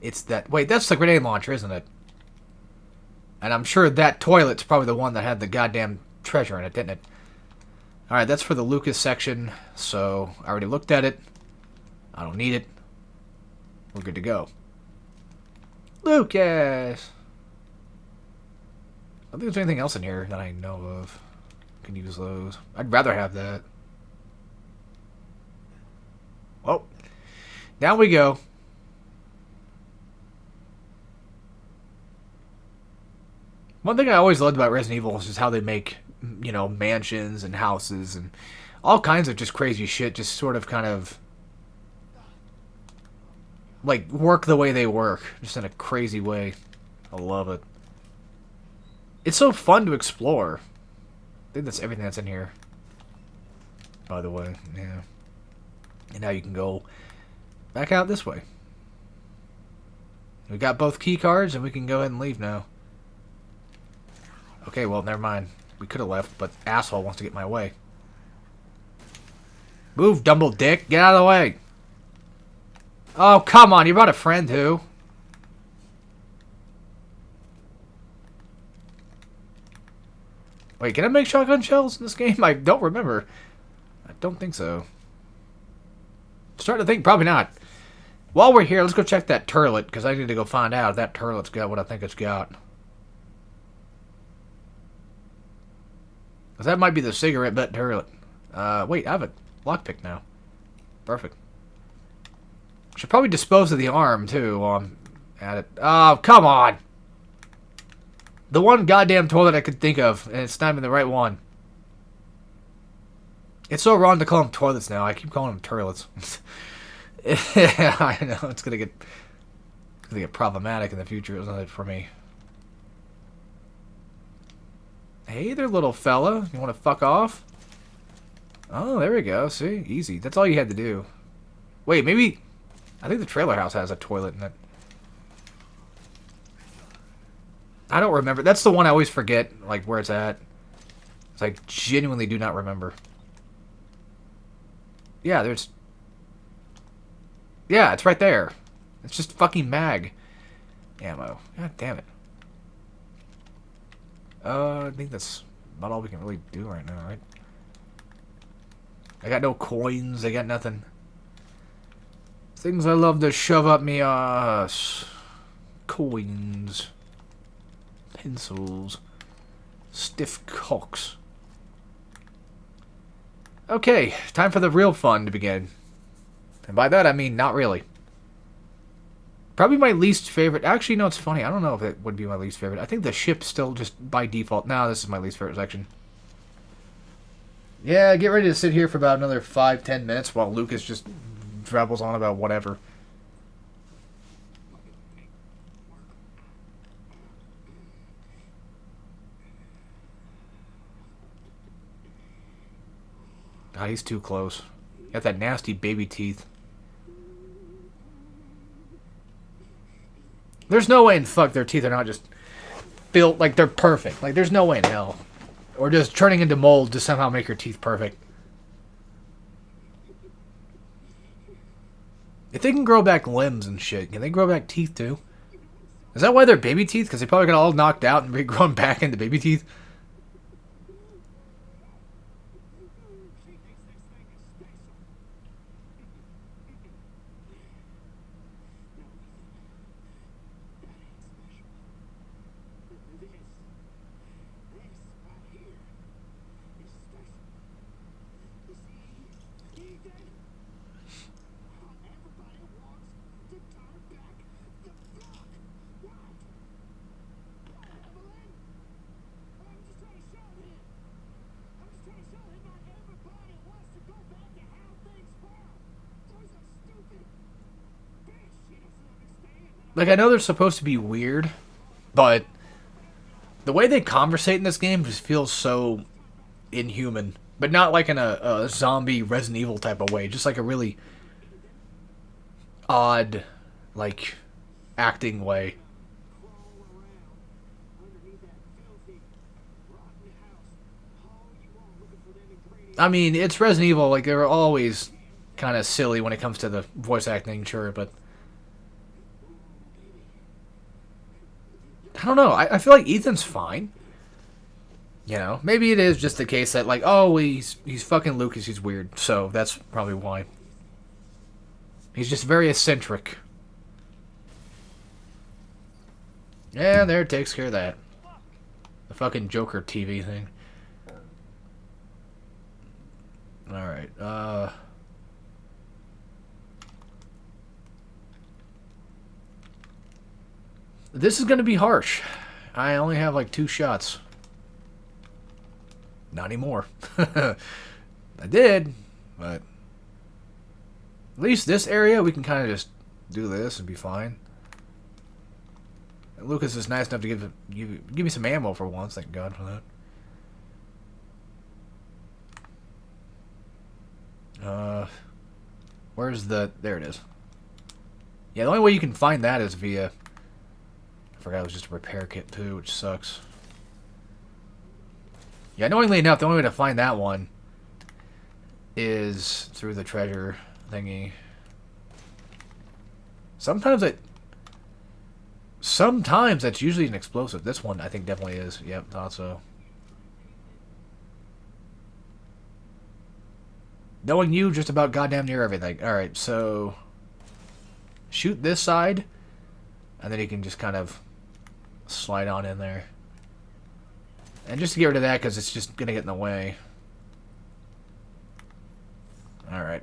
It's that... Wait, that's the grenade launcher, isn't it? And I'm sure that toilet's probably the one that had the goddamn treasure in it, didn't it? Alright, that's for the Lucas section, so I already looked at it. I don't need it. We're good to go. Lucas! I don't think there's anything else in here that I know of. Can use those. I'd rather have that. Well, down we go. One thing I always loved about Resident Evil is just how they make, you know, mansions and houses and all kinds of just crazy shit, just sort of kind of like work the way they work, just in a crazy way. I love it. It's so fun to explore. I think that's everything that's in here, by the way. Yeah. And now you can go back out this way. We got both key cards and we can go ahead and leave now. Okay, well, never mind. We could have left, but asshole wants to get in my way. Move, Dumble Dick. Get out of the way. Oh, come on. You brought a friend, who? Wait, can I make shotgun shells in this game? I don't remember. I don't think so. Starting to think, probably not. While we're here, let's go check that turlet, because I need to go find out if that turlet's got what I think it's got. Because that might be the cigarette butt turlet. Wait, I have a lockpick now. Perfect. Should probably dispose of the arm, too, while I'm at it. Oh, come on! The one goddamn toilet I could think of, and it's not even the right one. It's so wrong to call them toilets now. I keep calling them turlets. Yeah, I know. It's gonna get problematic in the future, isn't it, for me? Hey there, little fella. You want to fuck off? Oh, there we go. See? Easy. That's all you had to do. Wait, maybe... I think the trailer house has a toilet in it. I don't remember. That's the one I always forget, like, where it's at. It's like, genuinely do not remember. Yeah, there's... Yeah, it's right there. It's just fucking mag ammo. God damn it. I think that's about all we can really do right now, right? I got no coins. I got nothing. Things I love to shove up me ass. Coins. Pencils. Stiff cocks. Okay, time for the real fun to begin. And by that I mean not really. Probably my least favorite. Actually, no, it's funny. I don't know if it would be my least favorite. I think the ship's still just by default. No, this is my least favorite section. Yeah, get ready to sit here for about another 5-10 minutes while Lucas just travels on about whatever. God, he's too close. Got that nasty baby teeth. There's no way in fuck their teeth are not just built like they're perfect. Like, there's no way in hell. Or just turning into mold to somehow make your teeth perfect. If they can grow back limbs and shit, can they grow back teeth too? Is that why they're baby teeth? Because they probably got all knocked out and regrown back into baby teeth? Like, I know they're supposed to be weird, but the way they conversate in this game just feels so inhuman. But not like in a zombie Resident Evil type of way. Just like a really odd, like, acting way. I mean, it's Resident Evil. Like, they're always kind of silly when it comes to the voice acting, sure, but... I don't know. I feel like Ethan's fine. You know, maybe it is just the case that, like, oh, he's fucking Lucas, he's weird. So that's probably why. He's just very eccentric. Yeah, there, it takes care of that. The fucking Joker TV thing. Alright, this is gonna be harsh. I only have like 2 shots. Not anymore. I did, but at least this area we can kind of just do this and be fine. And Lucas is nice enough to give me some ammo for once. Thank God for that. Where's the... There it is. Yeah, the only way you can find that is via... I forgot it was just a repair kit too, which sucks. Yeah, annoyingly enough, the only way to find that one is through the treasure thingy. Sometimes that's usually an explosive. This one, I think, definitely is. Yep, thought so. Knowing you just about goddamn near everything. Alright, so... shoot this side, and then you can just kind of slide on in there. And just to get rid of that, because it's just going to get in the way. Alright.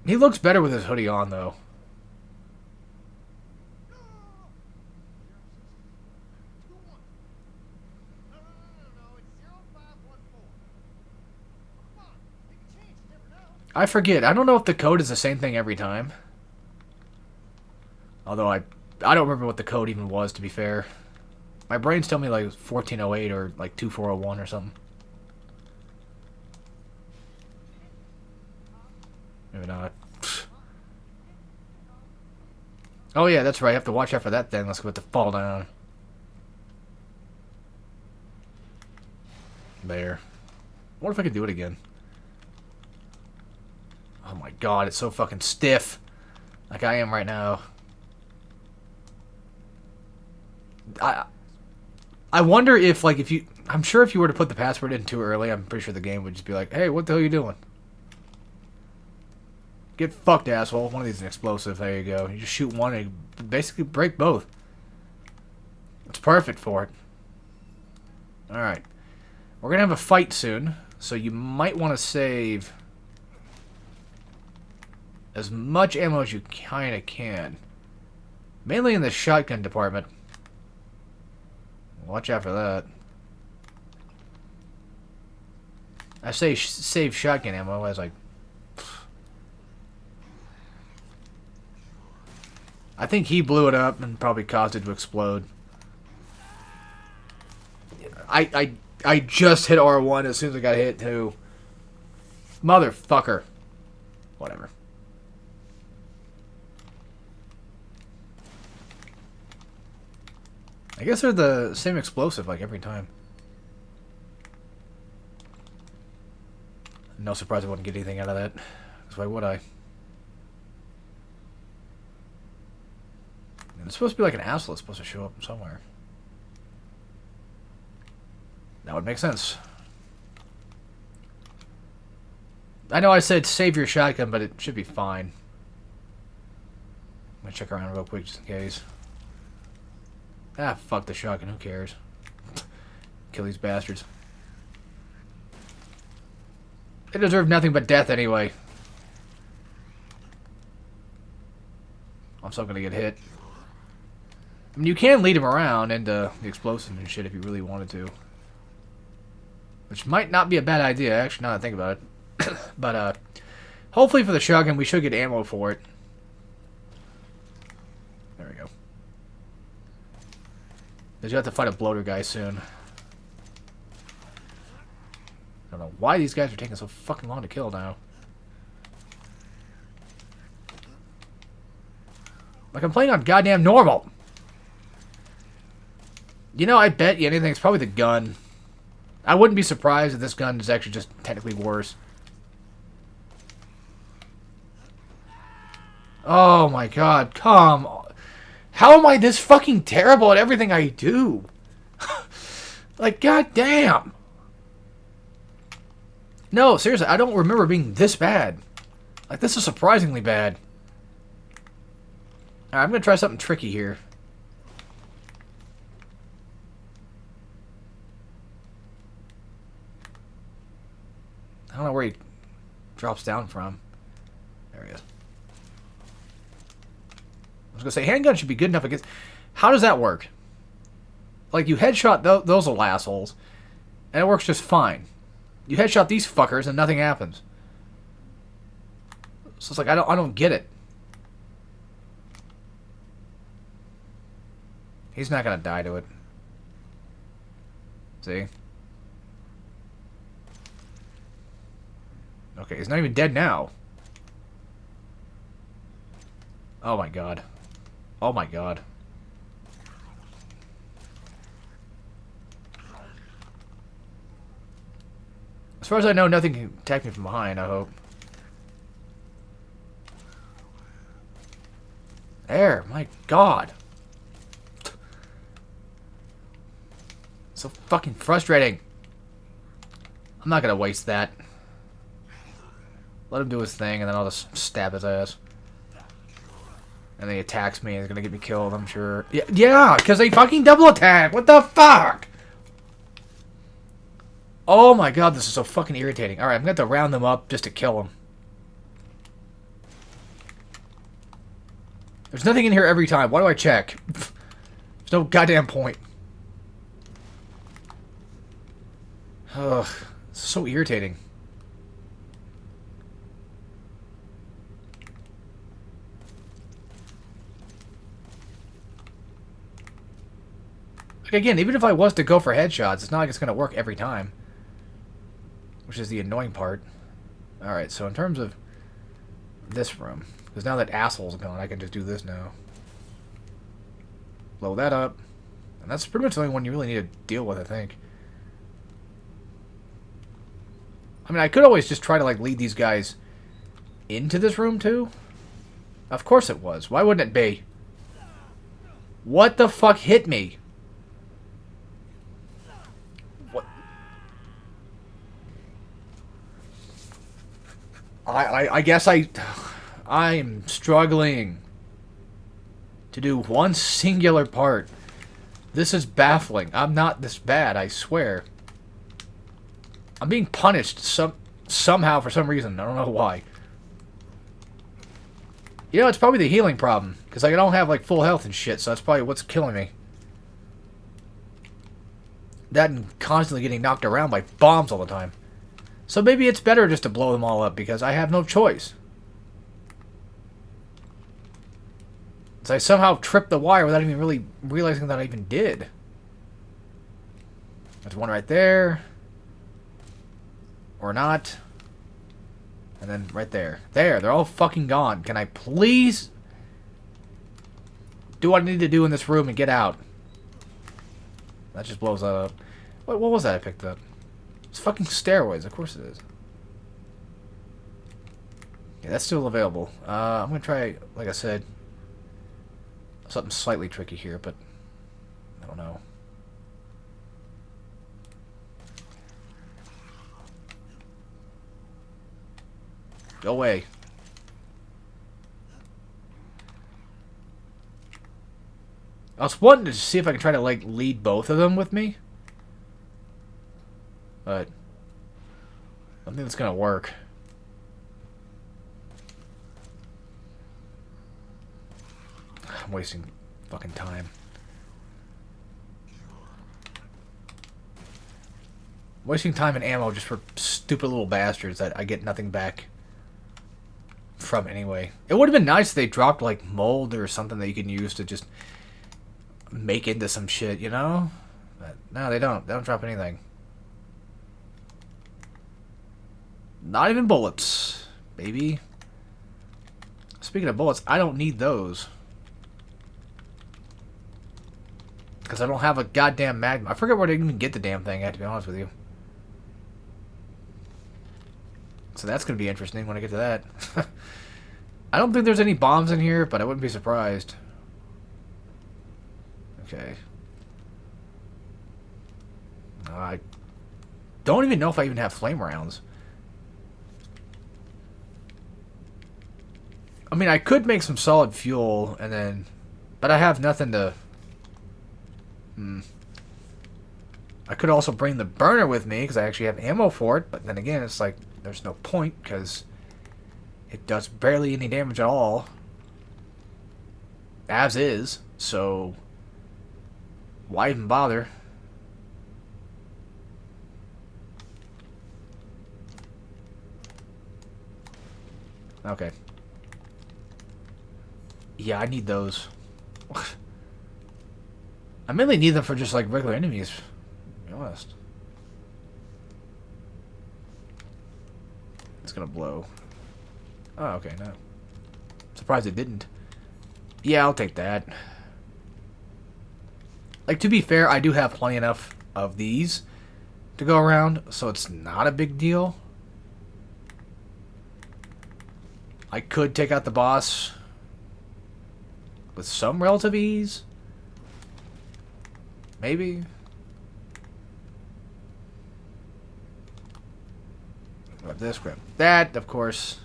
He looks better with his hoodie on, though. I forget. I don't know if the code is the same thing every time. Although I don't remember what the code even was, to be fair. My brain's telling me like 1408 or like 2401 or something. Maybe not. Oh yeah, that's right. I have to watch out for that thing. Let's go to fall down. There. I wonder if I could do it again. Oh my god, it's so fucking stiff. Like I am right now. I wonder if, like, if you... I'm sure if you were to put the password in too early, I'm pretty sure the game would just be like, hey, what the hell are you doing? Get fucked, asshole. One of these is an explosive. There you go. You just shoot one and you basically break both. It's perfect for it. Alright. We're going to have a fight soon, so you might want to save as much ammo as you kind of can. Mainly in the shotgun department. Watch out for that. I say save shotgun ammo. I was like... I think he blew it up and probably caused it to explode. I just hit R1 as soon as I got hit too. Motherfucker. Whatever. I guess they're the same explosive like every time. No surprise I wouldn't get anything out of that. Because why would I? And it's supposed to be like an asshole that's supposed to show up somewhere. That would make sense. I know I said save your shotgun, but it should be fine. I'm gonna check around real quick just in case. Ah, fuck the shotgun, who cares? Kill these bastards. They deserve nothing but death anyway. I'm still gonna get hit. I mean, you can lead him around into the explosive and shit if you really wanted to. Which might not be a bad idea, actually, now that I think about it. But, hopefully for the shotgun, we should get ammo for it. There we go. Because you have to fight a bloater guy soon. I don't know why these guys are taking so fucking long to kill now. Like, I'm playing on goddamn normal. You know, I bet you anything, it's probably the gun. I wouldn't be surprised if this gun is actually just technically worse. Oh my god, come on. How am I this fucking terrible at everything I do? Like, goddamn. No, seriously, I don't remember being this bad. Like, this is surprisingly bad. Alright, I'm gonna try something tricky here. I don't know where he drops down from. There he is. I was gonna say, handgun should be good enough against... How does that work? Like, you headshot those little assholes, and it works just fine. You headshot these fuckers, and nothing happens. So it's like, I don't get it. He's not gonna die to it. See? Okay, he's not even dead now. Oh my god. Oh my god. far as I know, nothing can attack me from behind, I hope. There, my god. So fucking frustrating. I'm not gonna waste that. Let him do his thing, and then I'll just stab his ass. And then he attacks me, and he's gonna get me killed, I'm sure. Yeah, because they fucking double attack! What the fuck? Oh my god, this is so fucking irritating. Alright, I'm gonna have to round them up just to kill them. There's nothing in here every time. Why do I check? There's no goddamn point. Ugh, it's so irritating. Like, again, even if I was to go for headshots, it's not like it's going to work every time. Which is the annoying part. Alright, so in terms of this room, because now that asshole's gone, I can just do this now. Blow that up. And that's pretty much the only one you really need to deal with, I think. I mean, I could always just try to, like, lead these guys into this room, too. Of course it was. Why wouldn't it be? What the fuck hit me? What? I guess I'm struggling to do one singular part. This is baffling. I'm not this bad, I swear. I'm being punished somehow for some reason. I don't know why. You know, it's probably the healing problem. Because I don't have, like, full health and shit, so that's probably what's killing me. That and constantly getting knocked around by bombs all the time. So maybe it's better just to blow them all up, because I have no choice. So I somehow tripped the wire without even really realizing that I even did. There's one right there. Or not. And then right there. There, they're all fucking gone. Can I please do what I need to do in this room and get out? That just blows that up. What was that I picked up? It's fucking steroids, of course it is. Yeah, that's still available. I'm gonna try, like I said, something slightly tricky here, but I don't know. Go away. I was wanting to see if I can try to, like, lead both of them with me. But I don't think that's gonna work. I'm wasting fucking time. Wasting time and ammo just for stupid little bastards that I get nothing back from anyway. It would have been nice if they dropped, like, mold or something that you can use to just make into some shit, you know? But no, they don't. They don't drop anything. Not even bullets, baby. Speaking of bullets, I don't need those. Because I don't have a goddamn magma. I forget where to even get the damn thing, I have to be honest with you. So that's going to be interesting when I get to that. I don't think there's any bombs in here, but I wouldn't be surprised. Okay. I don't even know if I even have flame rounds. I mean, I could make some solid fuel, and then... But I have nothing to... I could also bring the burner with me, because I actually have ammo for it, but then again, it's like, there's no point, because it does barely any damage at all. As is, so... Why even bother? Okay. Yeah, I need those. I mainly need them for just, like, regular enemies, to be honest. It's gonna blow. Oh, okay, no. Surprised it didn't. Yeah, I'll take that. Like, to be fair, I do have plenty enough of these to go around, so it's not a big deal. I could take out the boss with some relative ease. Maybe. Grab this, grab that, of course.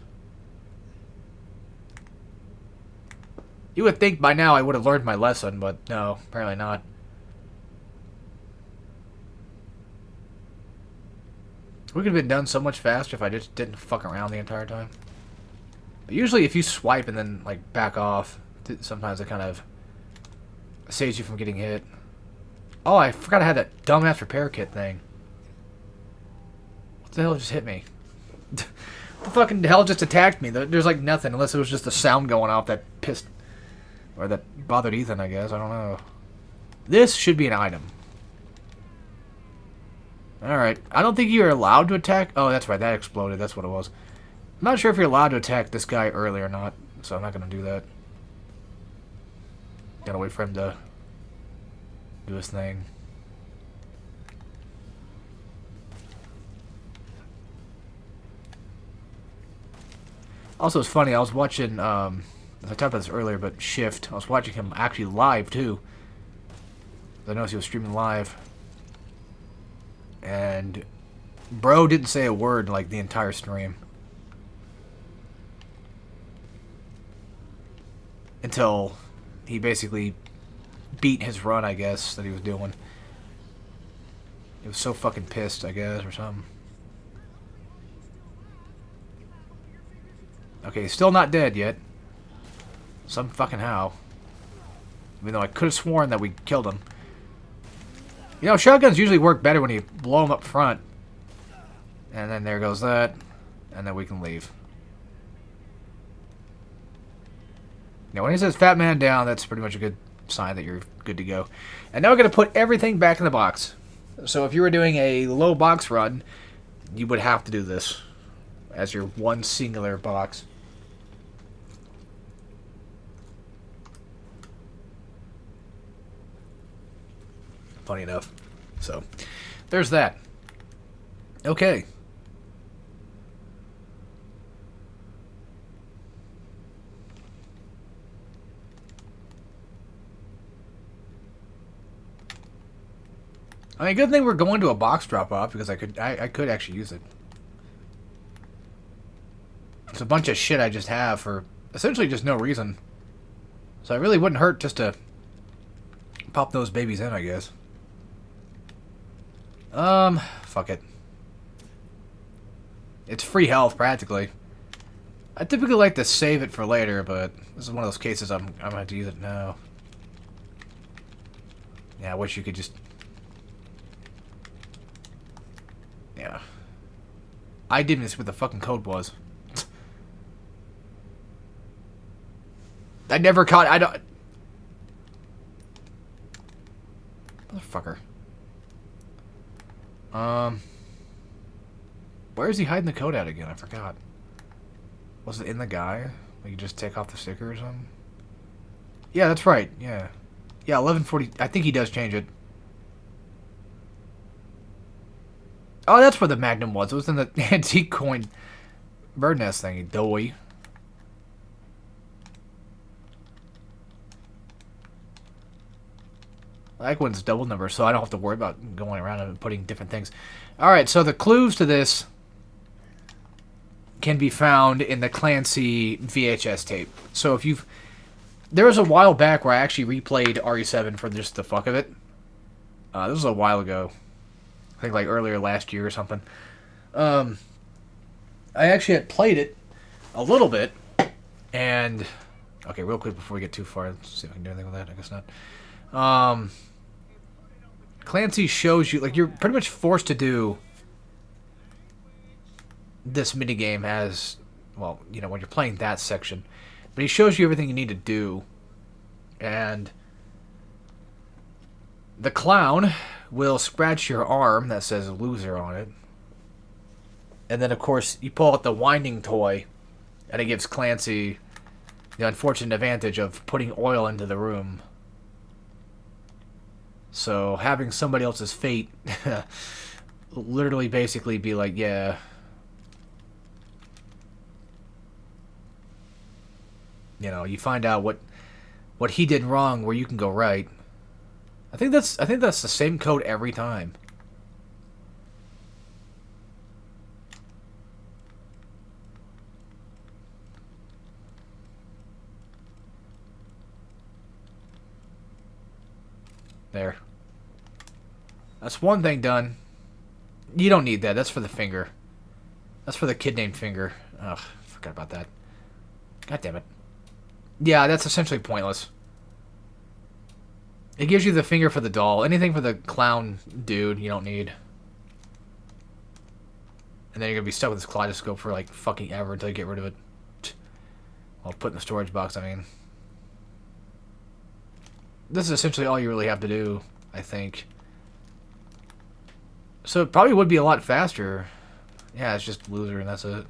You would think by now I would have learned my lesson, but no, apparently not. We could have been done so much faster if I just didn't fuck around the entire time. But usually if you swipe and then, like, back off, sometimes it kind of saves you from getting hit. Oh, I forgot I had that dumbass repair kit thing. What the hell just hit me? The fucking hell just attacked me? There's, like, nothing, unless it was just a sound going off that pissed... Or that bothered Ethan, I guess. I don't know. This should be an item. Alright. I don't think you're allowed to attack... Oh, that's right. That exploded. That's what it was. I'm not sure if you're allowed to attack this guy early or not. So I'm not going to do that. Gotta wait for him to do his thing. Also, it's funny. I was watching... I talked about this earlier, but Shift. I was watching him actually live, too. I noticed he was streaming live. And bro didn't say a word, like, the entire stream. Until he basically beat his run, I guess, that he was doing. He was so fucking pissed, I guess, or something. Okay, he's still not dead yet. Some fucking how. Even though I could have sworn that we killed him. You know, shotguns usually work better when you blow them up front. And then there goes that. And then we can leave. Now, when he says fat man down, that's pretty much a good sign that you're good to go. And now we're going to put everything back in the box. So if you were doing a low box run, you would have to do this as your one singular box. Funny enough. So, there's that. Okay. I mean, good thing we're going to a box drop-off, because I could actually use it. It's a bunch of shit I just have for essentially just no reason. So it really wouldn't hurt just to pop those babies in, I guess. Fuck it. It's free health, practically. I typically like to save it for later, but this is one of those cases I'm gonna have to use it now. Yeah, I wish you could just... Yeah. I didn't even see what the fucking code was. I never caught... I don't... Motherfucker. Where is he hiding the code at again? I forgot. Was it in the guy? Like you just take off the sticker or something? Yeah, that's right. Yeah. Yeah, 1140. I think he does change it. Oh, that's where the Magnum was. It was in the antique coin bird nest thingy. Doughy. I like when it's double numbers, so I don't have to worry about going around and putting different things. Alright, so the clues to this can be found in the Clancy VHS tape. So if you've... There was a while back where I actually replayed RE7 for just the fuck of it. This was a while ago. I think like earlier last year or something. I actually had played it a little bit. And... Okay, real quick before we get too far. Let's see if I can do anything with that. I guess not. Clancy shows you... Like, you're pretty much forced to do this minigame as... Well, you know, when you're playing that section. But he shows you everything you need to do. And the clown will scratch your arm that says loser on it. And then, of course, you pull out the winding toy. And it gives Clancy the unfortunate advantage of putting oil into the room. So having somebody else's fate literally basically be like, yeah. You know, you find out what he did wrong where you can go right. I think that's the same code every time. There. That's one thing done. You don't need that. That's for the finger. That's for the kid named Finger. Ugh, forgot about that. God damn it. Yeah, that's essentially pointless. It gives you the finger for the doll. Anything for the clown dude, you don't need. And then you're gonna be stuck with this kaleidoscope for like fucking ever until you get rid of it. I'll put in the storage box, I mean. This is essentially all you really have to do, I think. So it probably would be a lot faster. Yeah, it's just loser and that's it.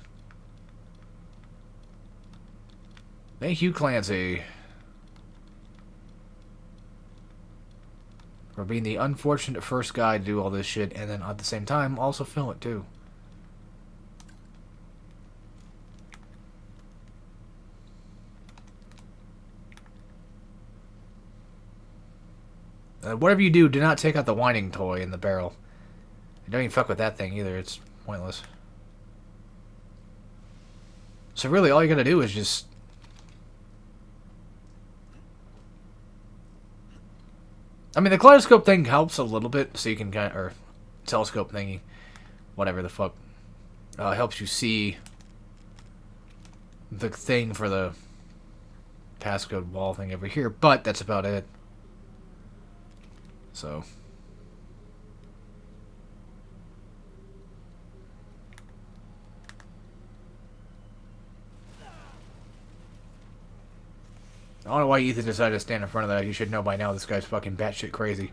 Thank you, Clancy, for being the unfortunate first guy to do all this shit, and then at the same time, also film it, too. Whatever you do not take out the whining toy in the barrel. And don't even fuck with that thing, either. It's pointless. So really, all you gotta do is just... I mean, the kaleidoscope thing helps a little bit, so you can kind of... Or telescope thingy. Whatever the fuck. Helps you see the thing for the passcode wall thing over here, but that's about it. So... I don't know why Ethan decided to stand in front of that. You should know by now this guy's fucking batshit crazy.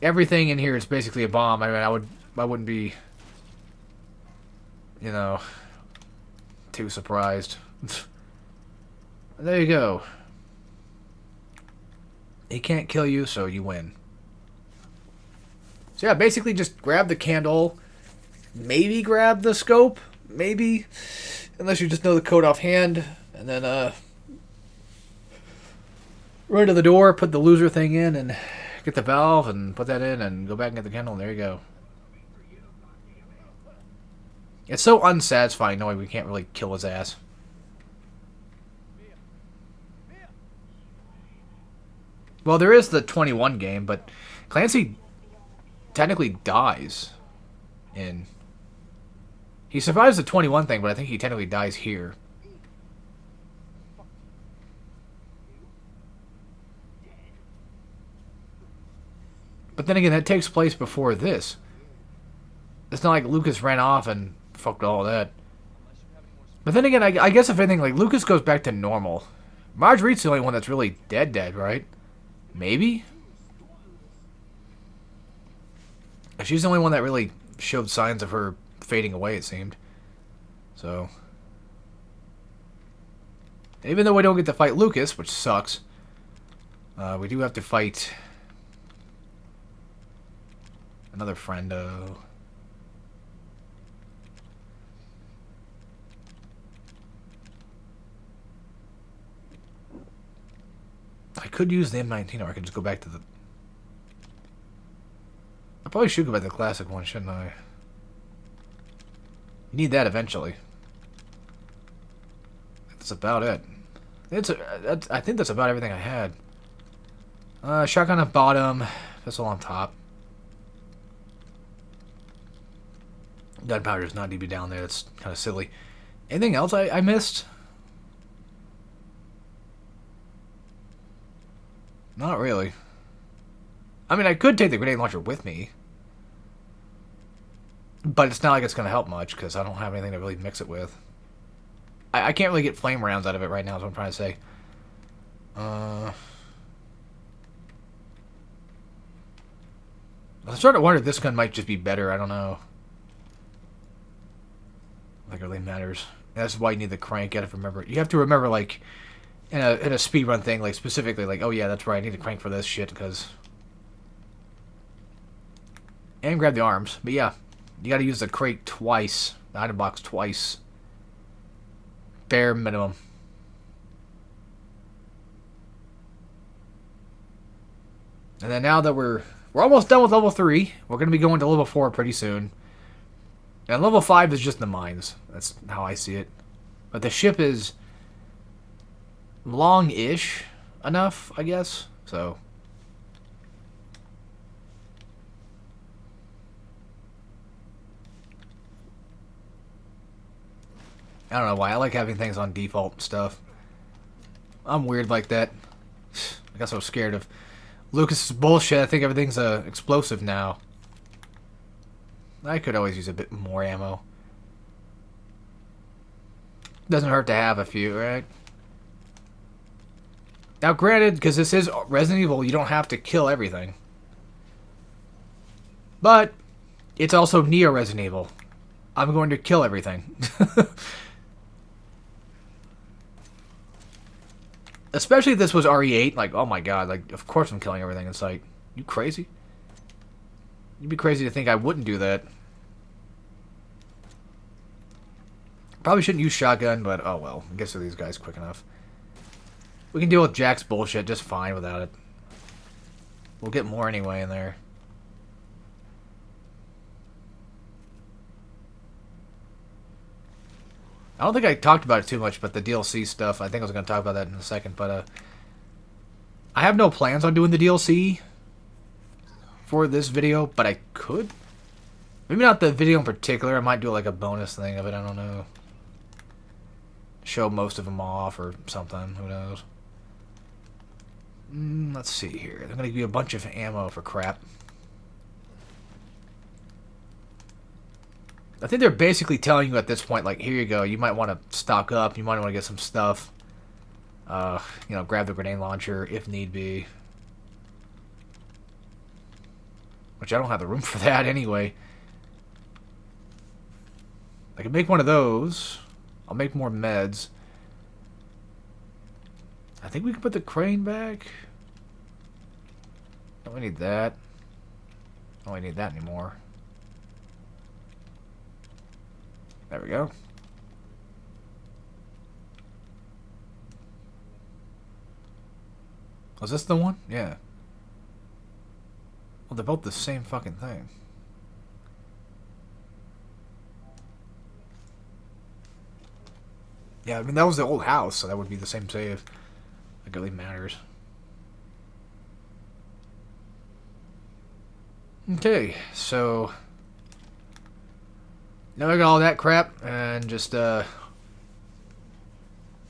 Everything in here is basically a bomb. I mean, I wouldn't be, you know, too surprised. There you go. He can't kill you, so you win. So yeah, basically just grab the candle. Maybe grab the scope. Maybe. Unless you just know the code offhand. And then, run to the door, put the loser thing in, and get the valve, and put that in, and go back and get the candle, and there you go. It's so unsatisfying knowing we can't really kill his ass. Well, there is the 21 game, but Clancy technically dies in... He survives the 21 thing, but I think he technically dies here. But then again, that takes place before this. It's not like Lucas ran off and fucked all that. But then again, I guess if anything, like, Lucas goes back to normal. Marguerite's the only one that's really dead, right? Maybe? She's the only one that really showed signs of her fading away, it seemed. So... Even though we don't get to fight Lucas, which sucks, we do have to fight... Another friendo. I could use the M19, or I could just go back to the... I probably should go back to the classic one, shouldn't I? You need that eventually. That's about it. I think that's about everything I had. Shotgun at bottom, pistol on top. Gunpowder does not need to be down there. That's kind of silly. Anything else I missed? Not really. I mean, I could take the grenade launcher with me. But it's not like it's going to help much, because I don't have anything to really mix it with. I can't really get flame rounds out of it right now, is what I'm trying to say. I'm starting to wonder if this gun might just be better. I don't know. Like, it really matters. That's why you need the crank. You have to remember. You have to remember, like, in a speedrun thing, like, specifically, like, oh yeah, that's right, I need a crank for this shit, because... And grab the arms. But yeah, you gotta use the crate twice. The item box twice. Bare minimum. And then now that we're almost done with level 3, we're going to be going to level 4 pretty soon. And level 5 is just the mines. That's how I see it. But the ship is long-ish enough, I guess. So I don't know why. I like having things on default and stuff. I'm weird like that. I guess I was scared of Lucas's bullshit. I think everything's explosive now. I could always use a bit more ammo. Doesn't hurt to have a few, right? Now, granted, because this is Resident Evil, you don't have to kill everything. But it's also Neo Resident Evil. I'm going to kill everything. Especially if this was RE8. Like, oh my god, like, of course I'm killing everything in sight. You crazy? You'd be crazy to think I wouldn't do that. Probably shouldn't use shotgun, but oh well. I guess these guys quick enough. We can deal with Jack's bullshit just fine without it. We'll get more anyway in there. I don't think I talked about it too much, but the DLC stuff, I think I was going to talk about that in a second, but I have no plans on doing the DLC for this video, but I could. Maybe not the video in particular. I might do like a bonus thing of it. I don't know. Show most of them off or something. Who knows? Let's see here. They're going to give you a bunch of ammo for crap. I think they're basically telling you at this point, like, here you go. You might want to stock up. You might want to get some stuff. You know, grab the grenade launcher if need be. Which I don't have the room for that anyway. I can make one of those. I'll make more meds. I think we can put the crane back. Don't we need that? Don't we need that anymore? There we go. Was this the one? Yeah. Well, they're both the same fucking thing. Yeah, I mean, that was the old house, so that would be the same save. Like, it really matters. Okay, so now I got all that crap, and just, go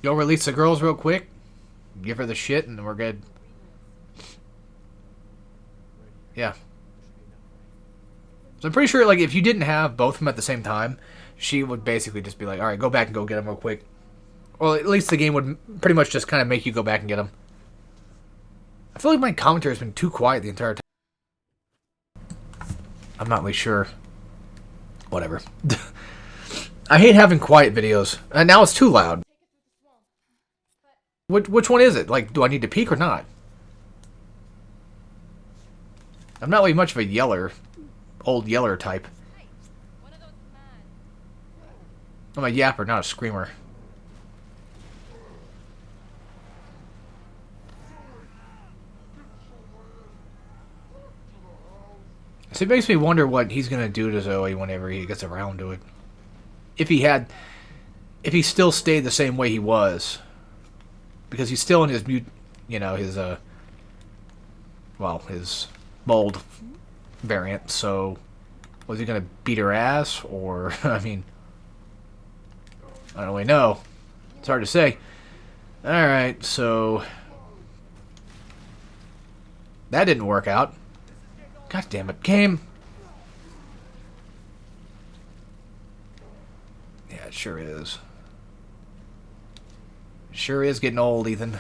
release the girls real quick, give her the shit, and we're good. Yeah. So I'm pretty sure, like, if you didn't have both of them at the same time, she would basically just be like, alright, go back and go get them real quick. Or at least the game would pretty much just kind of make you go back and get them. I feel like my commentary has been too quiet the entire time. I'm not really sure. Whatever. I hate having quiet videos. And now it's too loud. Which one is it? Like, do I need to peek or not? I'm not really much of a yeller. Old yeller type. I'm a yapper, not a screamer. So it makes me wonder what he's gonna do to Zoe whenever he gets around to it. If he still stayed the same way he was, because he's still in his his mold variant. So was he gonna beat her ass, or I mean, I don't really know. It's hard to say. All right, so that didn't work out. God damn it, game. Yeah, it sure is. It sure is getting old, Ethan.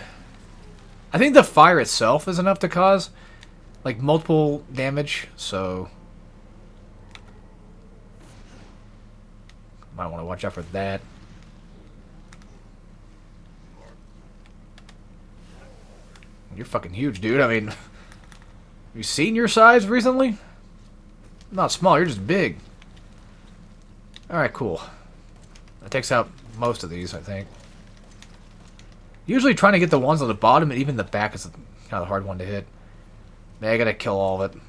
I think the fire itself is enough to cause, like, multiple damage, so might want to watch out for that. You're fucking huge, dude. I mean, have you seen your size recently? Not small, you're just big. Alright, cool. That takes out most of these, I think. Usually trying to get the ones on the bottom and even the back is kind of the hard one to hit. Man, I gotta kill all of it.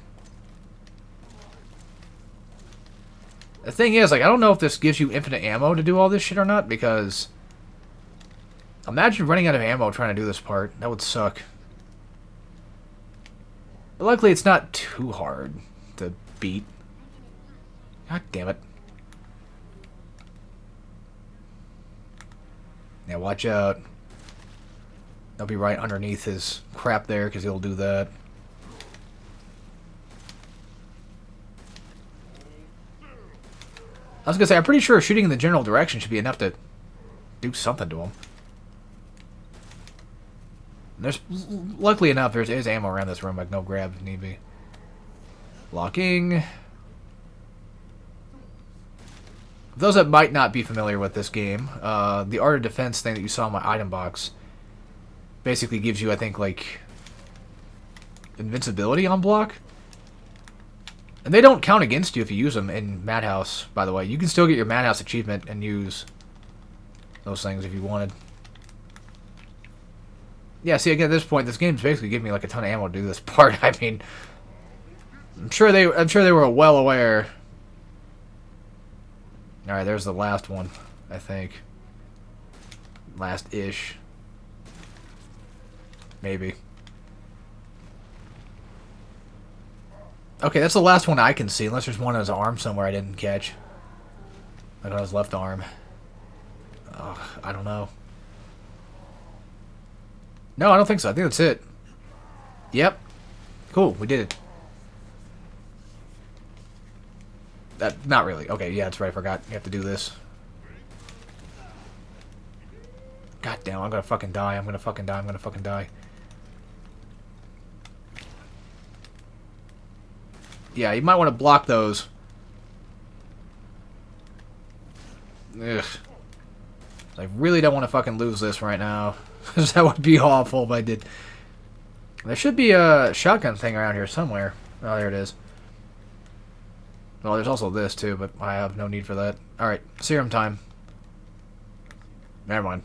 The thing is, like, I don't know if this gives you infinite ammo to do all this shit or not, because... Imagine running out of ammo trying to do this part. That would suck. But luckily, it's not too hard to beat. God damn it. Yeah, watch out. They'll be right underneath his crap there, because he'll do that. I was gonna say, I'm pretty sure shooting in the general direction should be enough to do something to him. There's, luckily enough, there is ammo around this room I can go grab if need be. Blocking. Those that might not be familiar with this game, the Art of Defense thing that you saw in my item box basically gives you, I think, like, invincibility on block. And they don't count against you if you use them in Madhouse, by the way. You can still get your Madhouse achievement and use those things if you wanted. Yeah, see, again, at this point, this game's basically giving me like a ton of ammo to do this part. I mean, I'm sure they were well aware. All right, there's the last one, I think. Last-ish. Maybe. Okay, that's the last one I can see, unless there's one on his arm somewhere I didn't catch. Like on his left arm. Oh, I don't know. No, I don't think so. I think that's it. Yep. Cool, we did it. Not really. Okay, yeah, that's right. I forgot. You have to do this. God damn, I'm gonna fucking die. I'm gonna fucking die. I'm gonna fucking die. Yeah, you might want to block those. Ugh. I really don't want to fucking lose this right now. That would be awful if I did. There should be a shotgun thing around here somewhere. Oh, there it is. Well, there's also this too, but I have no need for that. Alright, serum time. Never mind.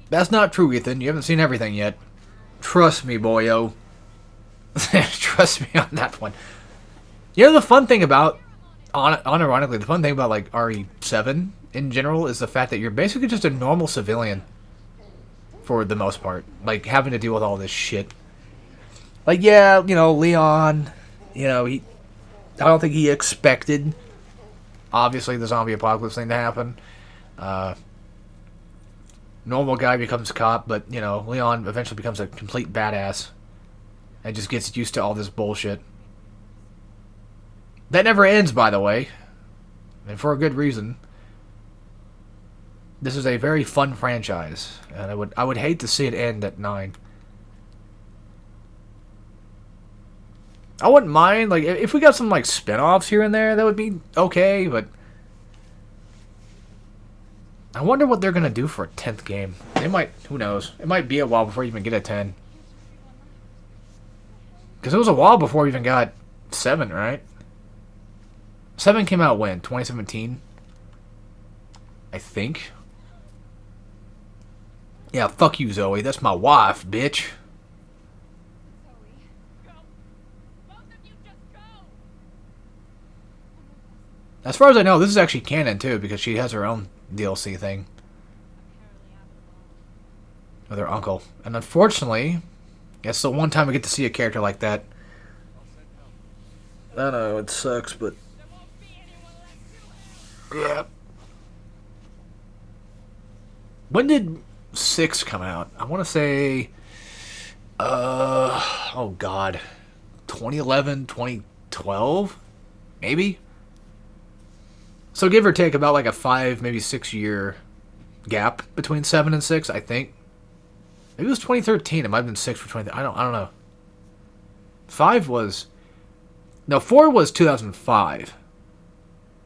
That's not true, Ethan. You haven't seen everything yet. Trust me, boyo. Trust me on that one. You know the fun thing about, unironically, the fun thing about like RE7 in general is the fact that you're basically just a normal civilian for the most part. Like, having to deal with all this shit. Like, yeah, you know, Leon, you know, I don't think he expected, obviously, the zombie apocalypse thing to happen. Normal guy becomes cop, but, you know, Leon eventually becomes a complete badass. And just gets used to all this bullshit. That never ends, by the way. And for a good reason. This is a very fun franchise. And I would hate to see it end at 9. I wouldn't mind, like, if we got some, like, spin-offs here and there, that would be okay, but... I wonder what they're gonna do for a 10th game. They might, who knows. It might be a while before you even get a 10. Because it was a while before we even got 7, right? 7 came out when? 2017? I think. Yeah, fuck you, Zoe. That's my wife, bitch. As far as I know, this is actually canon, too, because she has her own DLC thing. With her uncle. And unfortunately, it's the one time we get to see a character like that. I know, it sucks, but... yeah. When did 6 come out? I want to say... oh god. 2011, 2012? Maybe? So give or take about like a 5, maybe 6 year gap between 7 and 6, I think. Maybe it was 2013. It might have been 6 for 20. I don't know. 5 was... no, 4 was 2005.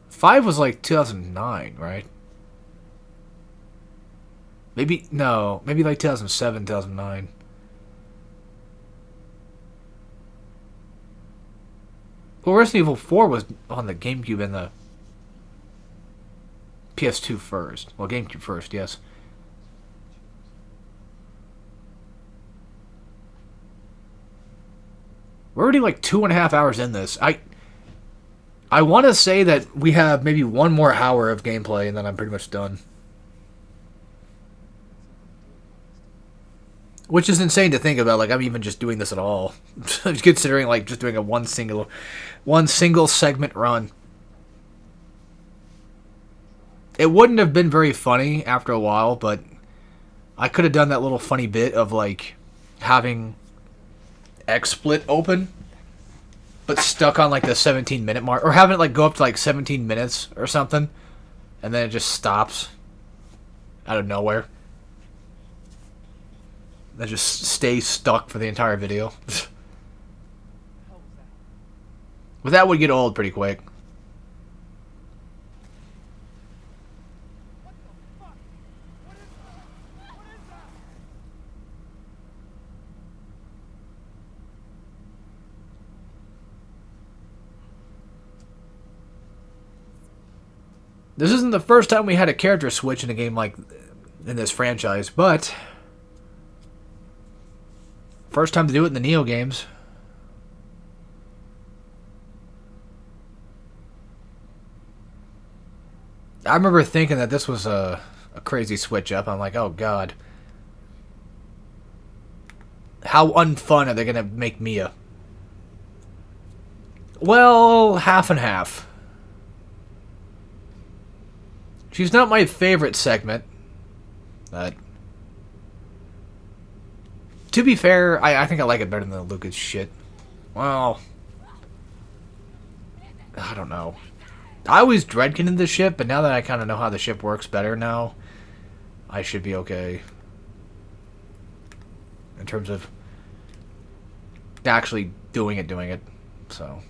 5 was like 2009, right? Maybe, no. Maybe like 2007, 2009. Well, Resident Evil 4 was on the GameCube and the PS2 first. Well, GameCube first, yes. We're already like 2.5 hours in this. I want to say that we have maybe one more hour of gameplay and then I'm pretty much done. Which is insane to think about. Like, I'm even just doing this at all. Considering, like, just doing a one single segment run. It wouldn't have been very funny after a while, but I could have done that little funny bit of, like, having XSplit open, but stuck on, like, the 17-minute mark. Or having it, like, go up to, like, 17 minutes or something, and then it just stops out of nowhere. That just stays stuck for the entire video. But that would get old pretty quick. This isn't the first time we had a character switch in a game like in this franchise, but first time to do it in the Neo games. I remember thinking that this was a crazy switch up. I'm like, oh god. How unfun are they going to make Mia? Well, half and half. She's not my favorite segment, but to be fair, I think I like it better than the Lucas shit. Well, I don't know. I always dread getting into the ship, but now that I kind of know how the ship works better now, I should be okay. In terms of actually doing it. So,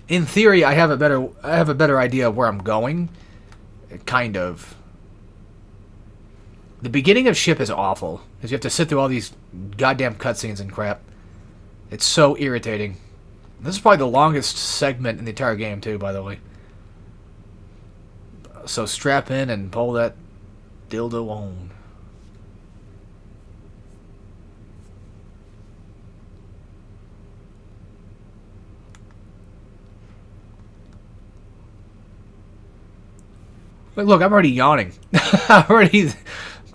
in theory, I have a better idea of where I'm going. Kind of. The beginning of ship is awful, because you have to sit through all these goddamn cutscenes and crap. It's so irritating. This is probably the longest segment in the entire game, too, by the way. So strap in and pull that dildo on. Look, I'm already yawning. I'm already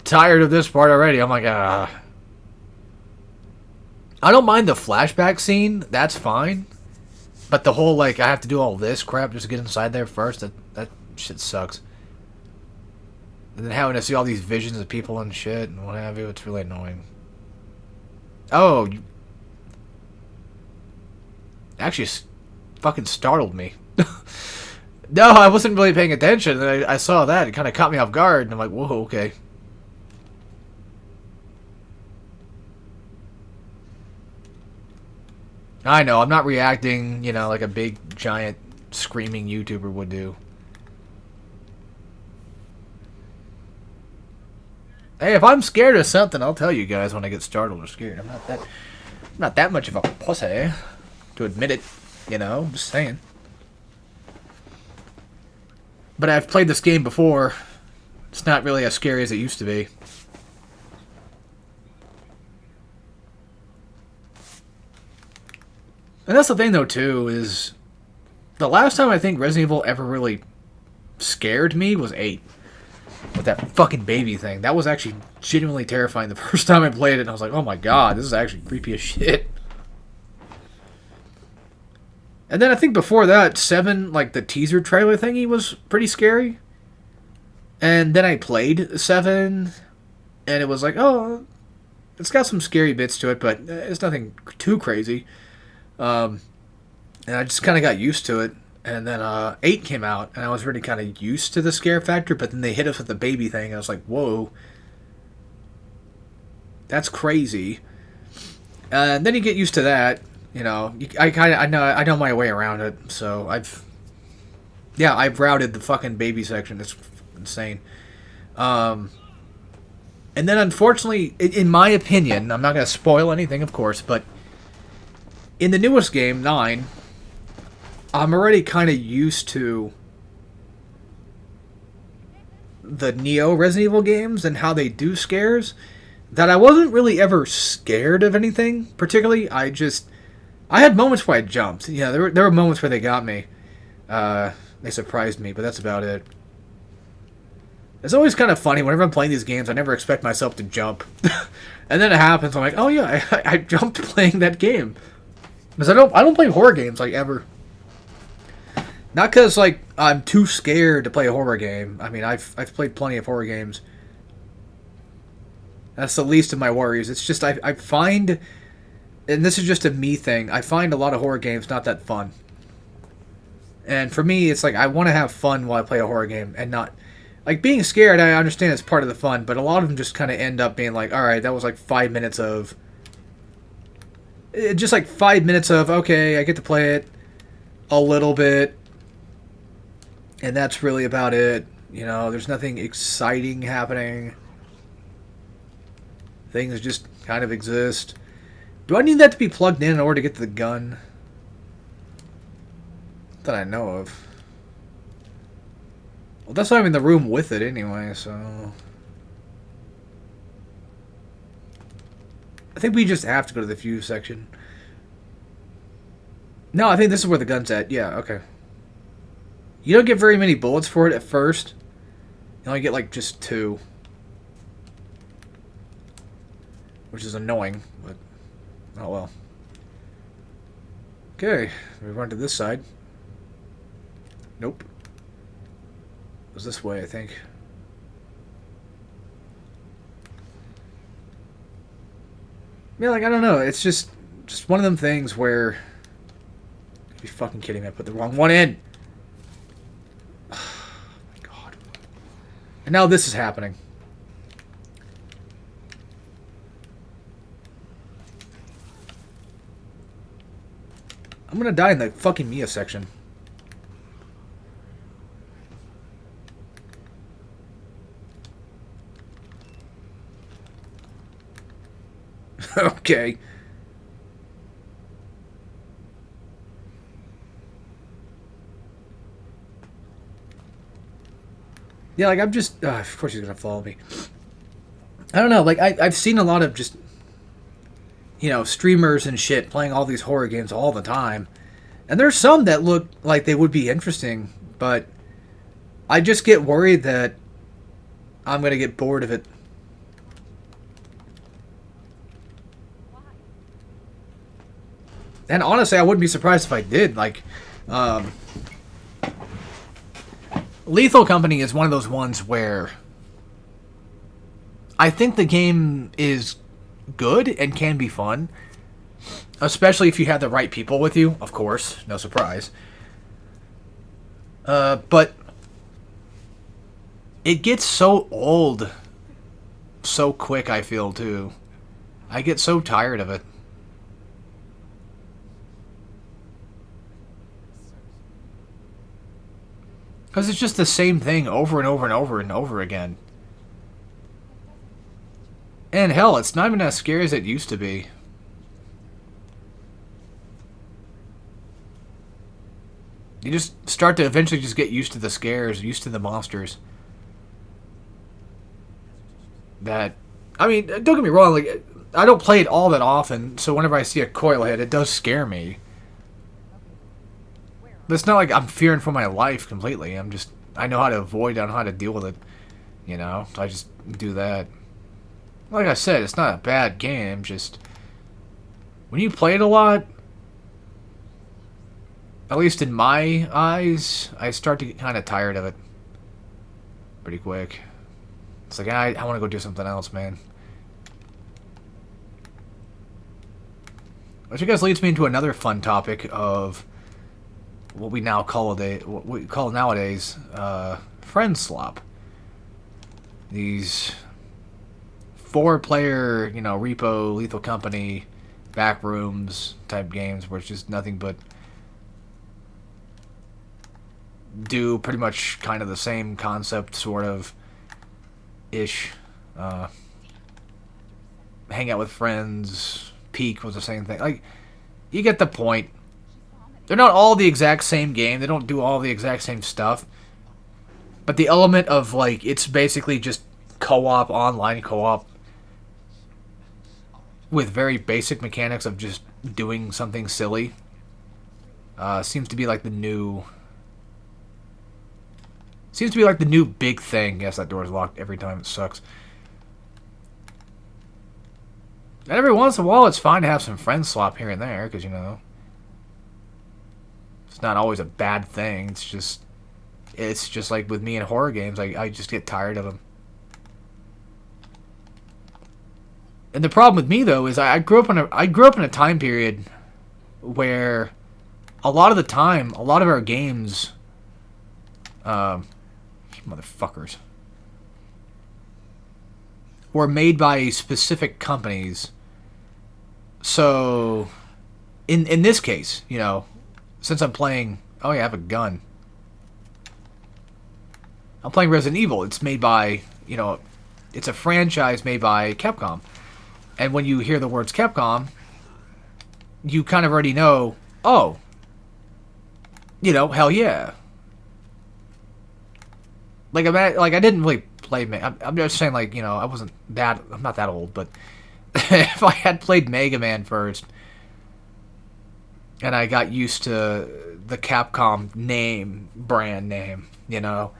tired of this part already. I'm like, ah. I don't mind the flashback scene. That's fine. But the whole, like, I have to do all this crap just to get inside there first, that shit sucks. And then having to see all these visions of people and shit and what have you, it's really annoying. Oh, you actually fucking startled me. No, I wasn't really paying attention, and I saw that. It kind of caught me off guard, and I'm like, whoa, okay. I know, I'm not reacting, you know, like a big, giant, screaming YouTuber would do. Hey, if I'm scared of something, I'll tell you guys when I get startled or scared. I'm not that much of a pussy to admit it, you know, I'm just saying. But I've played this game before. It's not really as scary as it used to be. And that's the thing, though, too, is the last time I think Resident Evil ever really scared me was 8. With that fucking baby thing. That was actually genuinely terrifying the first time I played it, and I was like, oh my god, this is actually creepy as shit. And then I think before that, 7, like the teaser trailer thingy was pretty scary. And then I played 7, and it was like, oh, it's got some scary bits to it, but it's nothing too crazy. And I just kind of got used to it. And then 8 came out, and I was really kind of used to the scare factor, but then they hit us with the baby thing, and I was like, whoa. That's crazy. And then you get used to that. You know, I know my way around it. So I've routed the fucking baby section. It's insane. And then unfortunately, in my opinion, I'm not going to spoil anything, of course, but in the newest game, 9, I'm already kind of used to the Neo Resident Evil games and how they do scares, that I wasn't really ever scared of anything particularly. I had moments where I jumped. Yeah, there were moments where they got me. They surprised me, but that's about it. It's always kind of funny whenever I'm playing these games. I never expect myself to jump, and then it happens. I'm like, oh yeah, I jumped playing that game, because I don't play horror games like ever. Not because like I'm too scared to play a horror game. I mean, I've played plenty of horror games. That's the least of my worries. It's just I find, and this is just a me thing, I find a lot of horror games not that fun. And for me, it's like I want to have fun while I play a horror game, and not like being scared. I understand it's part of the fun, but a lot of them just kind of end up being like, all right, that was like 5 minutes of, just like 5 minutes of, okay, I get to play it a little bit, and that's really about it. You know, there's nothing exciting happening. Things just kind of exist. Do I need that to be plugged in order to get to the gun? That I know of. Well, that's not even the room with it anyway, so... I think we just have to go to the fuse section. No, I think this is where the gun's at. Yeah, okay. You don't get very many bullets for it at first. You only get, like, just 2. Which is annoying, but... oh well. Okay, we run to this side. Nope. It was this way, I think. Yeah, like, I don't know. It's just one of them things where... you'd be fucking kidding me. I put the wrong one in. Oh, my God. And now this is happening. I'm gonna die in the fucking Mia section. Okay. Yeah, like, I'm just... of course he's gonna follow me. I don't know, like, I've seen a lot of just... you know, streamers and shit playing all these horror games all the time. And there's some that look like they would be interesting, but I just get worried that I'm gonna get bored of it. And honestly, I wouldn't be surprised if I did. Like, Lethal Company is one of those ones where I think the game is good and can be fun, especially if you have the right people with you, of course, no surprise. But it gets so old so quick, I feel, too. I get so tired of it. Because it's just the same thing over and over and over and over again. And hell, it's not even as scary as it used to be. You just start to eventually just get used to the scares, used to the monsters. That, I mean, don't get me wrong, like, I don't play it all that often, so whenever I see a coil head, it does scare me. But it's not like I'm fearing for my life completely. I know how to avoid it, I know how to deal with it. You know, so I just do that. Like I said, it's not a bad game, just... when you play it a lot, at least in my eyes, I start to get kind of tired of it. Pretty quick. It's like, I want to go do something else, man. Which I guess leads me into another fun topic of what we now call what we call nowadays friend slop. These 4-player, you know, Repo, Lethal Company, Backrooms type games where it's just nothing but do pretty much kind of the same concept, sort of ish. Hang out with friends. Peak was the same thing. Like, You get the point. They're not all the exact same game. They don't do all the exact same stuff. But the element of, like, it's basically just co-op, online co-op, with very basic mechanics of just doing something silly, seems to be like the new... Seems to be like the new big thing. Yes, that door's locked every time. It sucks. And every once in a while, it's fine to have some friends swap here and there, because, you know, it's not always a bad thing. It's just like with me in horror games. I just get tired of them. And the problem with me, though, is I grew up in a time period where a lot of the time, a lot of our games, motherfuckers, were made by specific companies. So, in this case, you know, since I'm playing, oh yeah, I have a gun. I'm playing Resident Evil. It's made by, you know, it's a franchise made by Capcom. And when you hear the words Capcom, you kind of already know, oh, you know, hell yeah. Like I didn't really play. I'm just saying, like, you know, I'm not that old, but if I had played Mega Man first, and I got used to the Capcom brand name, you know,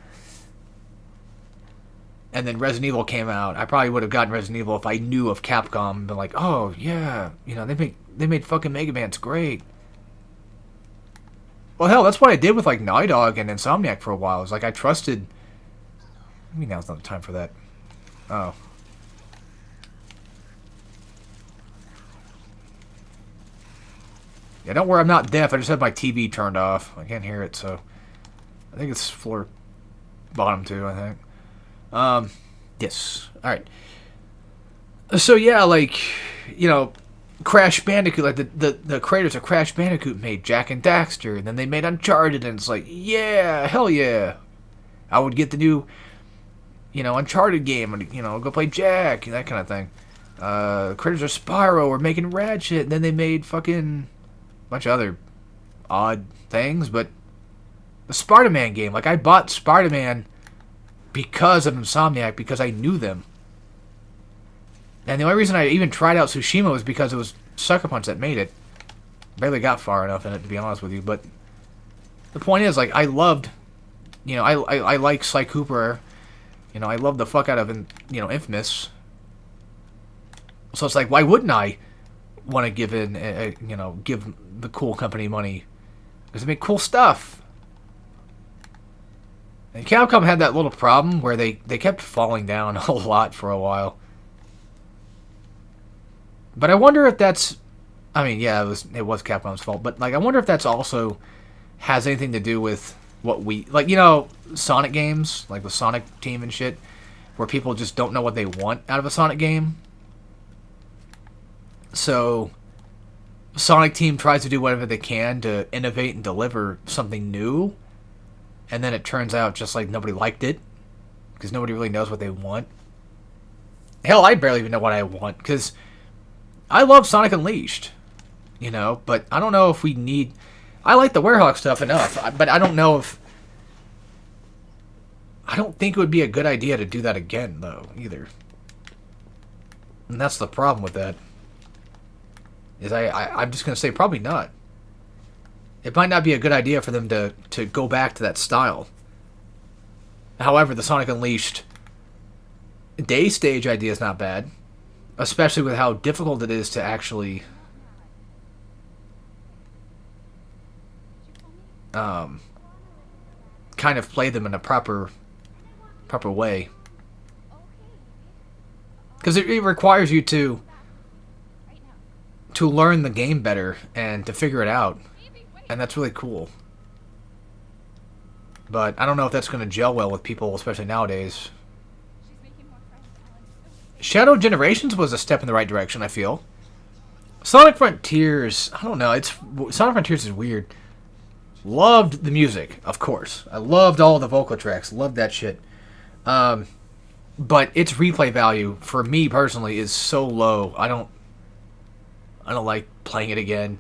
and then Resident Evil came out, I probably would have gotten Resident Evil if I knew of Capcom and been like, oh yeah, you know, they made fucking Mega Man's great. Well, hell, that's what I did with, like, Naughty Dog and Insomniac for a while. It was like I trusted. I mean, now's not the time for that. Oh. Yeah, don't worry, I'm not deaf. I just have my TV turned off. I can't hear it, so I think it's floor bottom too, I think. Yes. Alright. So yeah, like, you know, Crash Bandicoot, like the creators of Crash Bandicoot made Jak and Daxter, and then they made Uncharted, and it's like, yeah, hell yeah. I would get the new, you know, Uncharted game, and, you know, go play Jak, that kind of thing. Creators of Spyro were making rad shit, and then they made fucking bunch of other odd things, but the Spider-Man game, like, I bought Spider-Man because of Insomniac, because I knew them. And the only reason I even tried out Tsushima was because it was Sucker Punch that made it. Barely got far enough in it, to be honest with you, but the point is, like, I loved, you know, I like Sly Cooper, you know, I love the fuck out of, you know, Infamous. So it's like, why wouldn't I want to give you know, give the cool company money? Because they make cool stuff. And Capcom had that little problem where they kept falling down a lot for a while. But I wonder if that's, I mean, yeah, it was Capcom's fault, but, like, I wonder if that's also has anything to do with what we, like, you know, Sonic games, like the Sonic team and shit, where people just don't know what they want out of a Sonic game. So Sonic Team tries to do whatever they can to innovate and deliver something new, and then it turns out just like nobody liked it, because nobody really knows what they want. Hell, I barely even know what I want, because I love Sonic Unleashed, you know, but I don't know if we need... I like the Werehog stuff enough, but I don't know if... I don't think it would be a good idea to do that again, though, either. And that's the problem with that. Is I'm just going to say probably not. It might not be a good idea for them to go back to that style. However, the Sonic Unleashed day stage idea is not bad. Especially with how difficult it is to actually... kind of play them in a proper way. Because it requires you to learn the game better and to figure it out. And that's really cool. But I don't know if that's going to gel well with people, especially nowadays. Shadow Generations was a step in the right direction, I feel. Sonic Frontiers, I don't know, Sonic Frontiers is weird. Loved the music, of course. I loved all the vocal tracks, loved that shit. But its replay value, for me personally, is so low. I don't like playing it again.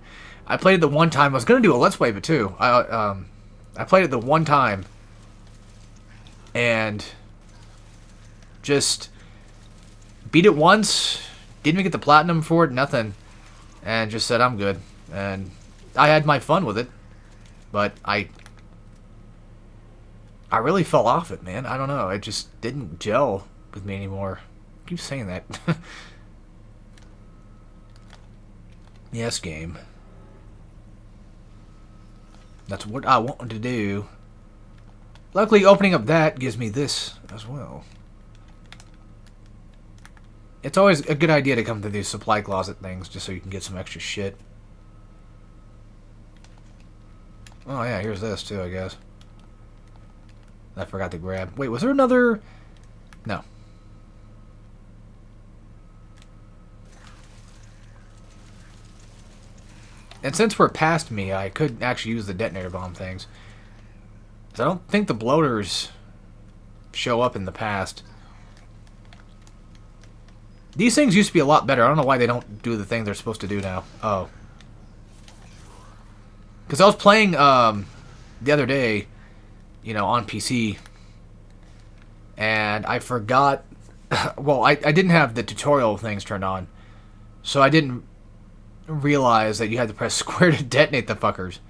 I played it the one time. I was gonna do a Let's Play of it too. I played it the one time, and just beat it once. Didn't even get the platinum for it. Nothing, and just said I'm good. And I had my fun with it, but I really fell off it, man. I don't know. It just didn't gel with me anymore. I keep saying that. Yes, game. That's what I want to do. Luckily, opening up that gives me this as well. It's always a good idea to come to these supply closet things just so you can get some extra shit. Oh yeah, here's this too, I guess. I forgot to grab. Wait, was there another? No. And since we're past me, I could actually use the detonator bomb things. Because I don't think the bloaters show up in the past. These things used to be a lot better. I don't know why they don't do the thing they're supposed to do now. Oh. Because I was playing the other day, you know, on PC. And I forgot... well, I didn't have the tutorial things turned on. So I didn't realize that you had to press square to detonate the fuckers.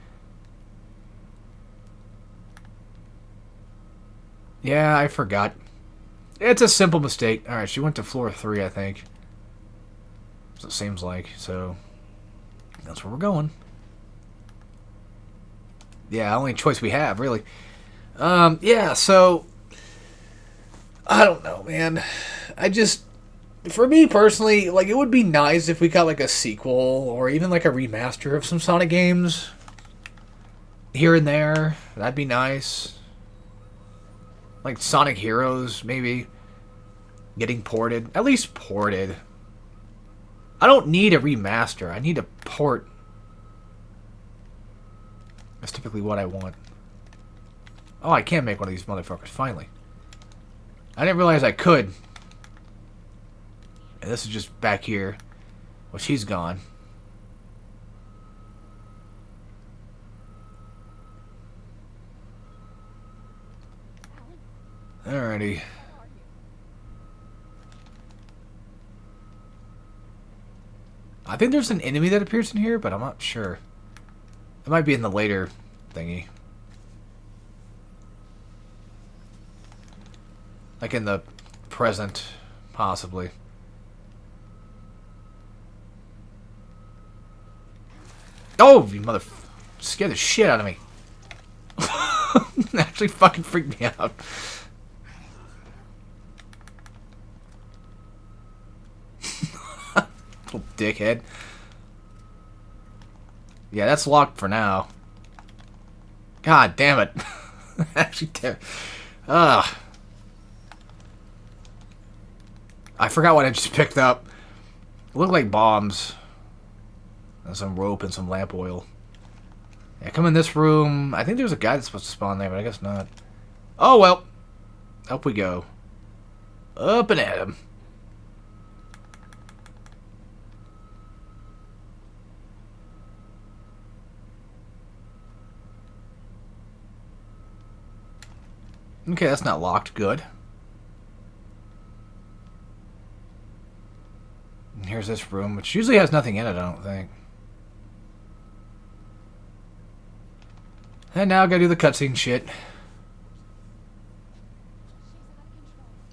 Yeah, I forgot. It's a simple mistake. Alright, she went to floor 3, I think. So it seems like. So, that's where we're going. Yeah, only choice we have, really. Yeah, so... I don't know, man. I just... For me, personally, like, it would be nice if we got, like, a sequel or even, like, a remaster of some Sonic games here and there. That'd be nice. Like, Sonic Heroes, maybe, getting ported. At least ported. I don't need a remaster. I need a port. That's typically what I want. Oh, I can make one of these motherfuckers, finally. I didn't realize I could. And this is just back here. Well, she's gone. Alrighty. I think there's an enemy that appears in here, but I'm not sure. It might be in the later thingy. Like in the present, possibly. Oh, you mother... Scared the shit out of me. Actually fucking freaked me out. Little dickhead. Yeah, that's locked for now. God damn it. Actually, damn it. Ugh. I forgot what I just picked up. It looked like bombs. And some rope and some lamp oil. Yeah, come in this room. I think there's a guy that's supposed to spawn there, but I guess not. Oh, well. Up we go. Up and at him. Okay, that's not locked. Good. And here's this room, which usually has nothing in it, I don't think. And now I gotta do the cutscene shit.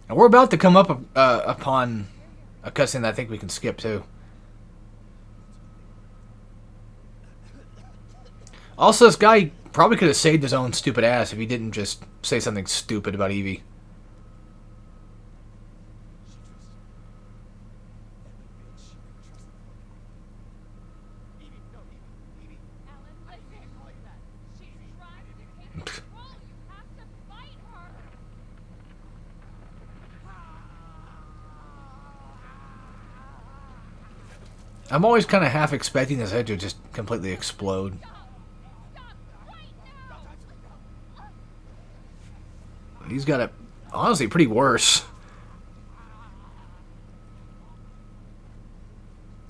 And we're about to come up upon a cutscene that I think we can skip too. Also, this guy probably could have saved his own stupid ass if he didn't just say something stupid about Evie. I'm always kind of half expecting his head to just completely explode. He's got it, honestly, pretty worse.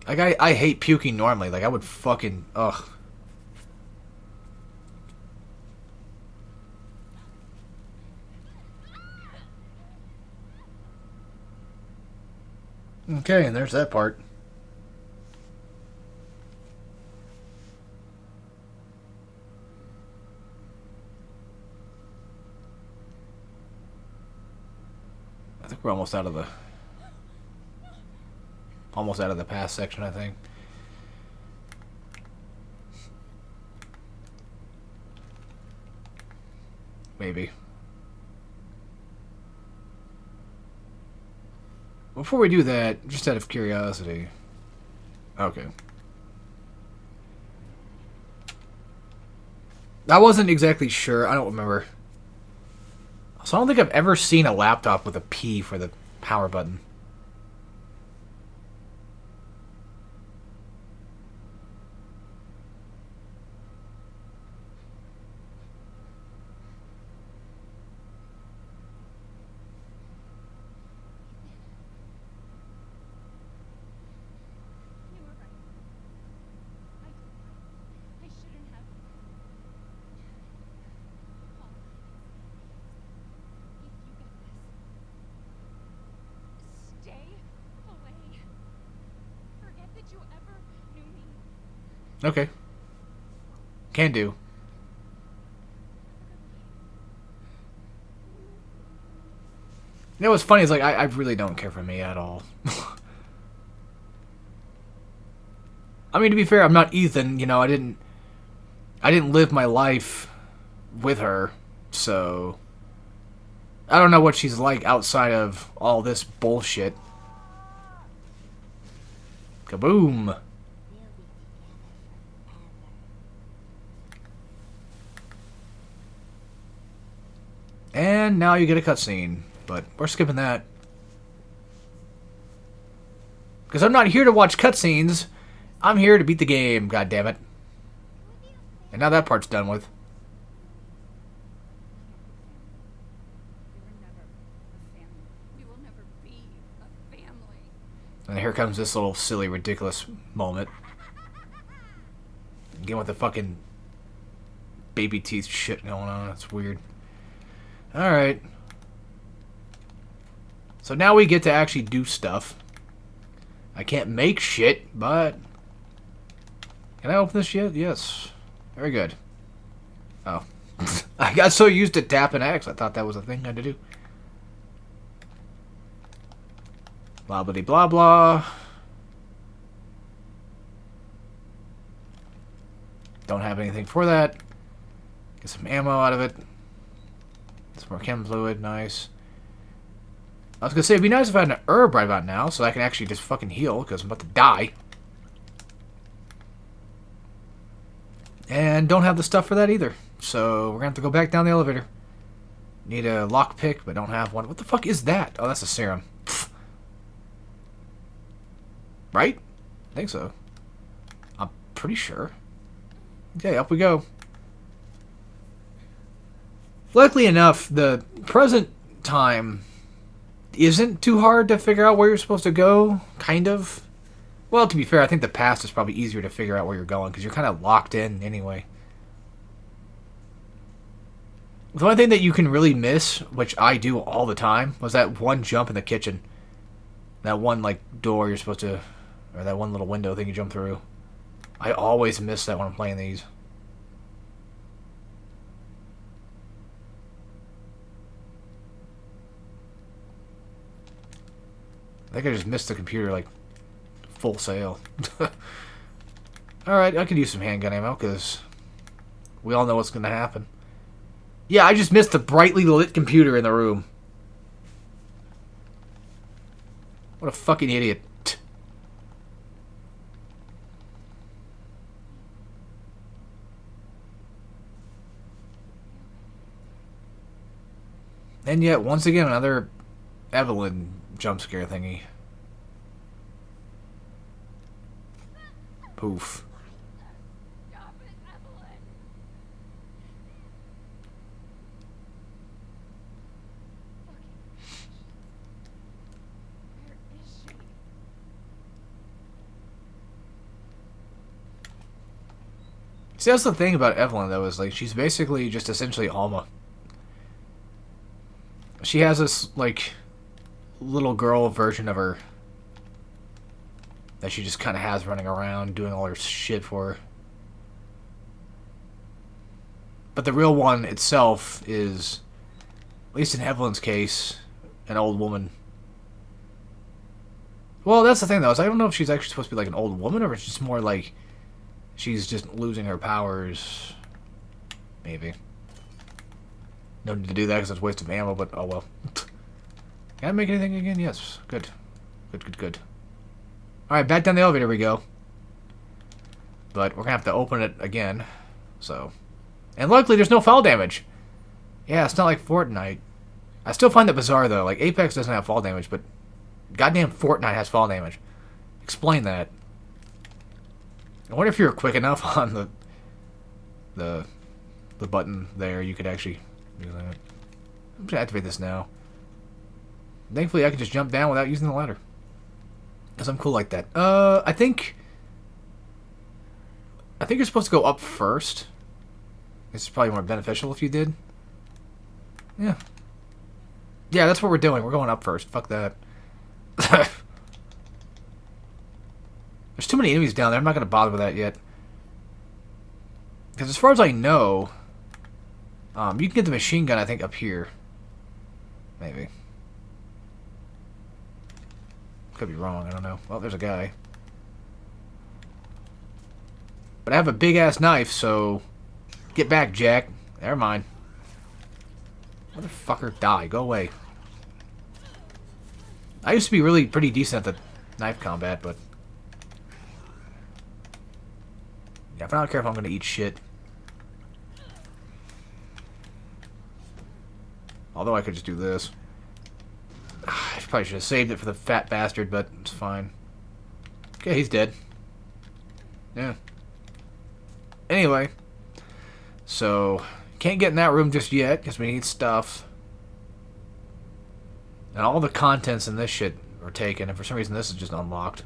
Like, I hate puking normally. Like, I would fucking... Ugh. Okay, and there's that part. I think we're almost out of the past section, I think. Maybe. Before we do that, just out of curiosity. Okay. I wasn't exactly sure. I don't remember. So I don't think I've ever seen a laptop with a P for the power button. Okay. Can do. You know what's funny is, like, I really don't care for me at all. I mean, to be fair, I'm not Ethan. You know, I didn't live my life with her, so I don't know what she's like outside of all this bullshit. Kaboom! And now you get a cutscene, but we're skipping that. Because I'm not here to watch cutscenes. I'm here to beat the game, goddammit. And now that part's done with. And here comes this little silly, ridiculous moment. Again with the fucking baby teeth shit going on. It's weird. Alright. So now we get to actually do stuff. I can't make shit, but... Can I open this yet? Yes. Very good. Oh. I got so used to tapping X, I thought that was a thing I had to do. Blah, blah, blah, blah. Don't have anything for that. Get some ammo out of it. Some more chem fluid, nice. I was gonna say, it'd be nice if I had an herb right about now, so I can actually just fucking heal, because I'm about to die. And don't have the stuff for that either. So, we're gonna have to go back down the elevator. Need a lockpick, but don't have one. What the fuck is that? Oh, that's a serum. Pfft. Right? I think so. I'm pretty sure. Okay, up we go. Luckily enough, the present time isn't too hard to figure out where you're supposed to go, kind of. Well, to be fair, I think the past is probably easier to figure out where you're going, because you're kind of locked in anyway. The only thing that you can really miss, which I do all the time, was that one jump in the kitchen. That one, like, door you're supposed to... Or that one little window thing you jump through. I always miss that when I'm playing these. I think I just missed the computer, like, full sail. Alright, I could use some handgun ammo, because we all know what's going to happen. Yeah, I just missed the brightly lit computer in the room. What a fucking idiot. And yet, once again, another Evelyn jump scare thingy. Poof. Stop it, Evelyn. Where is she? See, that's the thing about Evelyn, though, is, like, she's basically just essentially Alma. She has this, like, little girl version of her that she just kind of has running around doing all her shit for her. But the real one itself is, at least in Evelyn's case, an old woman. Well, that's the thing, though, is I don't know if she's actually supposed to be like an old woman, or it's just more like she's just losing her powers. Maybe. No need to do that because it's a waste of ammo, but oh well. Can I make anything again? Yes. Good. Good, good, good. Alright, back down the elevator we go. But we're going to have to open it again. So. And luckily there's no fall damage. Yeah, it's not like Fortnite. I still find that bizarre, though. Like, Apex doesn't have fall damage, but goddamn Fortnite has fall damage. Explain that. I wonder if you were quick enough on the button there, you could actually do that. I'm going to activate this now. Thankfully, I can just jump down without using the ladder. Because I'm cool like that. I think you're supposed to go up first. This is probably more beneficial if you did. Yeah. Yeah, that's what we're doing. We're going up first. Fuck that. There's too many enemies down there. I'm not going to bother with that yet. Because as far as I know, you can get the machine gun, I think, up here. Maybe. Could be wrong. I don't know. Well, there's a guy. But I have a big-ass knife, so... Get back, Jack. Never mind. Motherfucker, die. Go away. I used to be really pretty decent at the knife combat, but... Yeah, if I'm not careful, I'm gonna eat shit. Although I could just do this. I probably should have saved it for the fat bastard, but it's fine. Okay, he's dead. Yeah. Anyway. So, can't get in that room just yet, because we need stuff. And all the contents in this shit are taken, and for some reason this is just unlocked.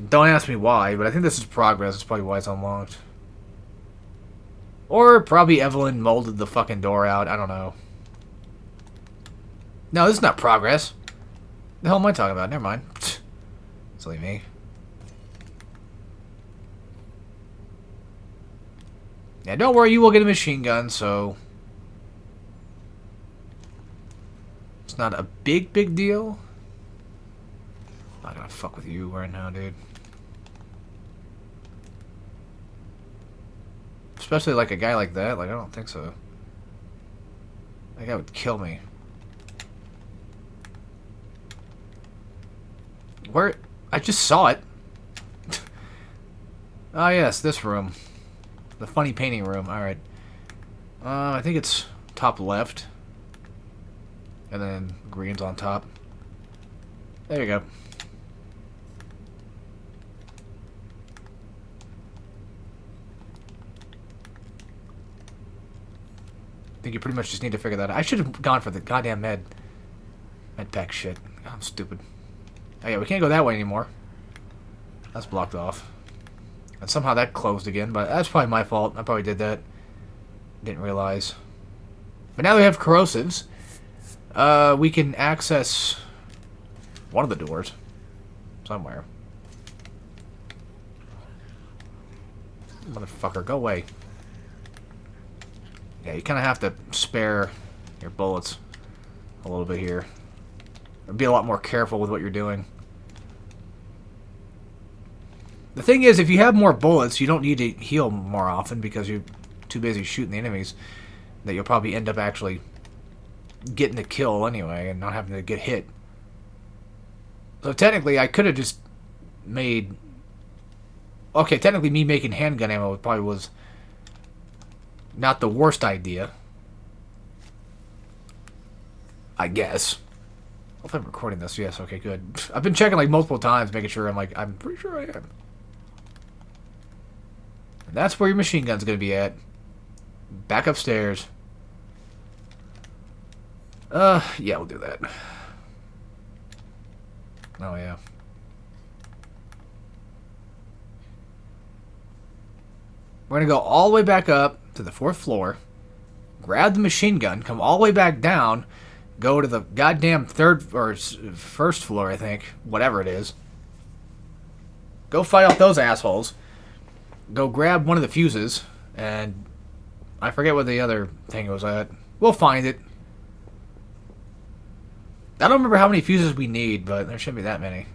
Don't ask me why, but I think this is progress. That's probably why it's unlocked. Or probably Evelyn molded the fucking door out. I don't know. No, this is not progress. The hell am I talking about? Never mind. Silly me. Yeah, don't worry, you will get a machine gun, so... It's not a big deal. I'm not gonna fuck with you right now, dude. Especially like a guy like that. Like, I don't think so. That guy would kill me. Where? I just saw it. Ah, yes, this room. The funny painting room. Alright. I think it's top left. And then green's on top. There you go. I think you pretty much just need to figure that out. I should have gone for the goddamn med pack shit. I'm stupid. Oh yeah, we can't go that way anymore. That's blocked off. And somehow that closed again, but that's probably my fault. I probably did that. Didn't realize. But now we have corrosives. We can access one of the doors. Somewhere. Motherfucker, go away. Yeah, you kind of have to spare your bullets a little bit here. Be a lot more careful with what you're doing. The thing is, if you have more bullets, you don't need to heal more often because you're too busy shooting the enemies. That you'll probably end up actually getting the kill anyway and not having to get hit. So technically, I could have just made... Okay, technically me making handgun ammo probably was not the worst idea. I guess. If I'm recording this, yes, okay, good. I've been checking like multiple times, making sure I'm pretty sure I am. And that's where your machine gun's gonna be at. Back upstairs. Yeah, we'll do that. Oh, yeah. We're gonna go all the way back up to the 4th floor, grab the machine gun, come all the way back down, go to the goddamn 3rd or 1st floor, I think, whatever it is, Go fight off those assholes. Go grab one of the fuses, and I forget what the other thing was at. We'll find it. I don't remember how many fuses we need, but there shouldn't be that many.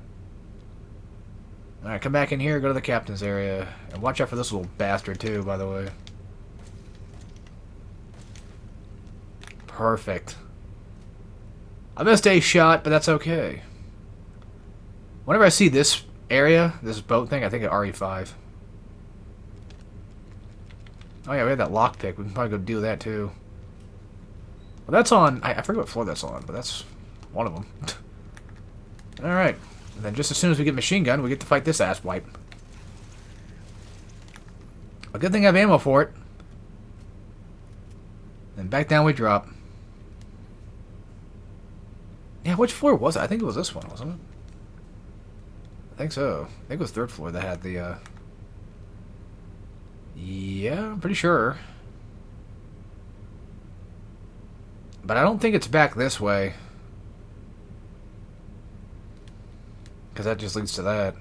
Alright, come back in here, go to the captain's area. And watch out for this little bastard, too, by the way. Perfect. I missed a shot, but that's okay. Whenever I see this area, this boat thing, I think of RE5. Oh yeah, we have that lockpick. We can probably go do that, too. Well, that's on... I forget what floor that's on, but that's one of them. Alright. And then just as soon as we get machine gun, we get to fight this ass wipe. A good thing I have ammo for it. And back down we drop. Yeah, which floor was it? I think it was this one, wasn't it? I think so. I think it was third floor that had the, Yeah, I'm pretty sure. But I don't think it's back this way. Because that just leads to that.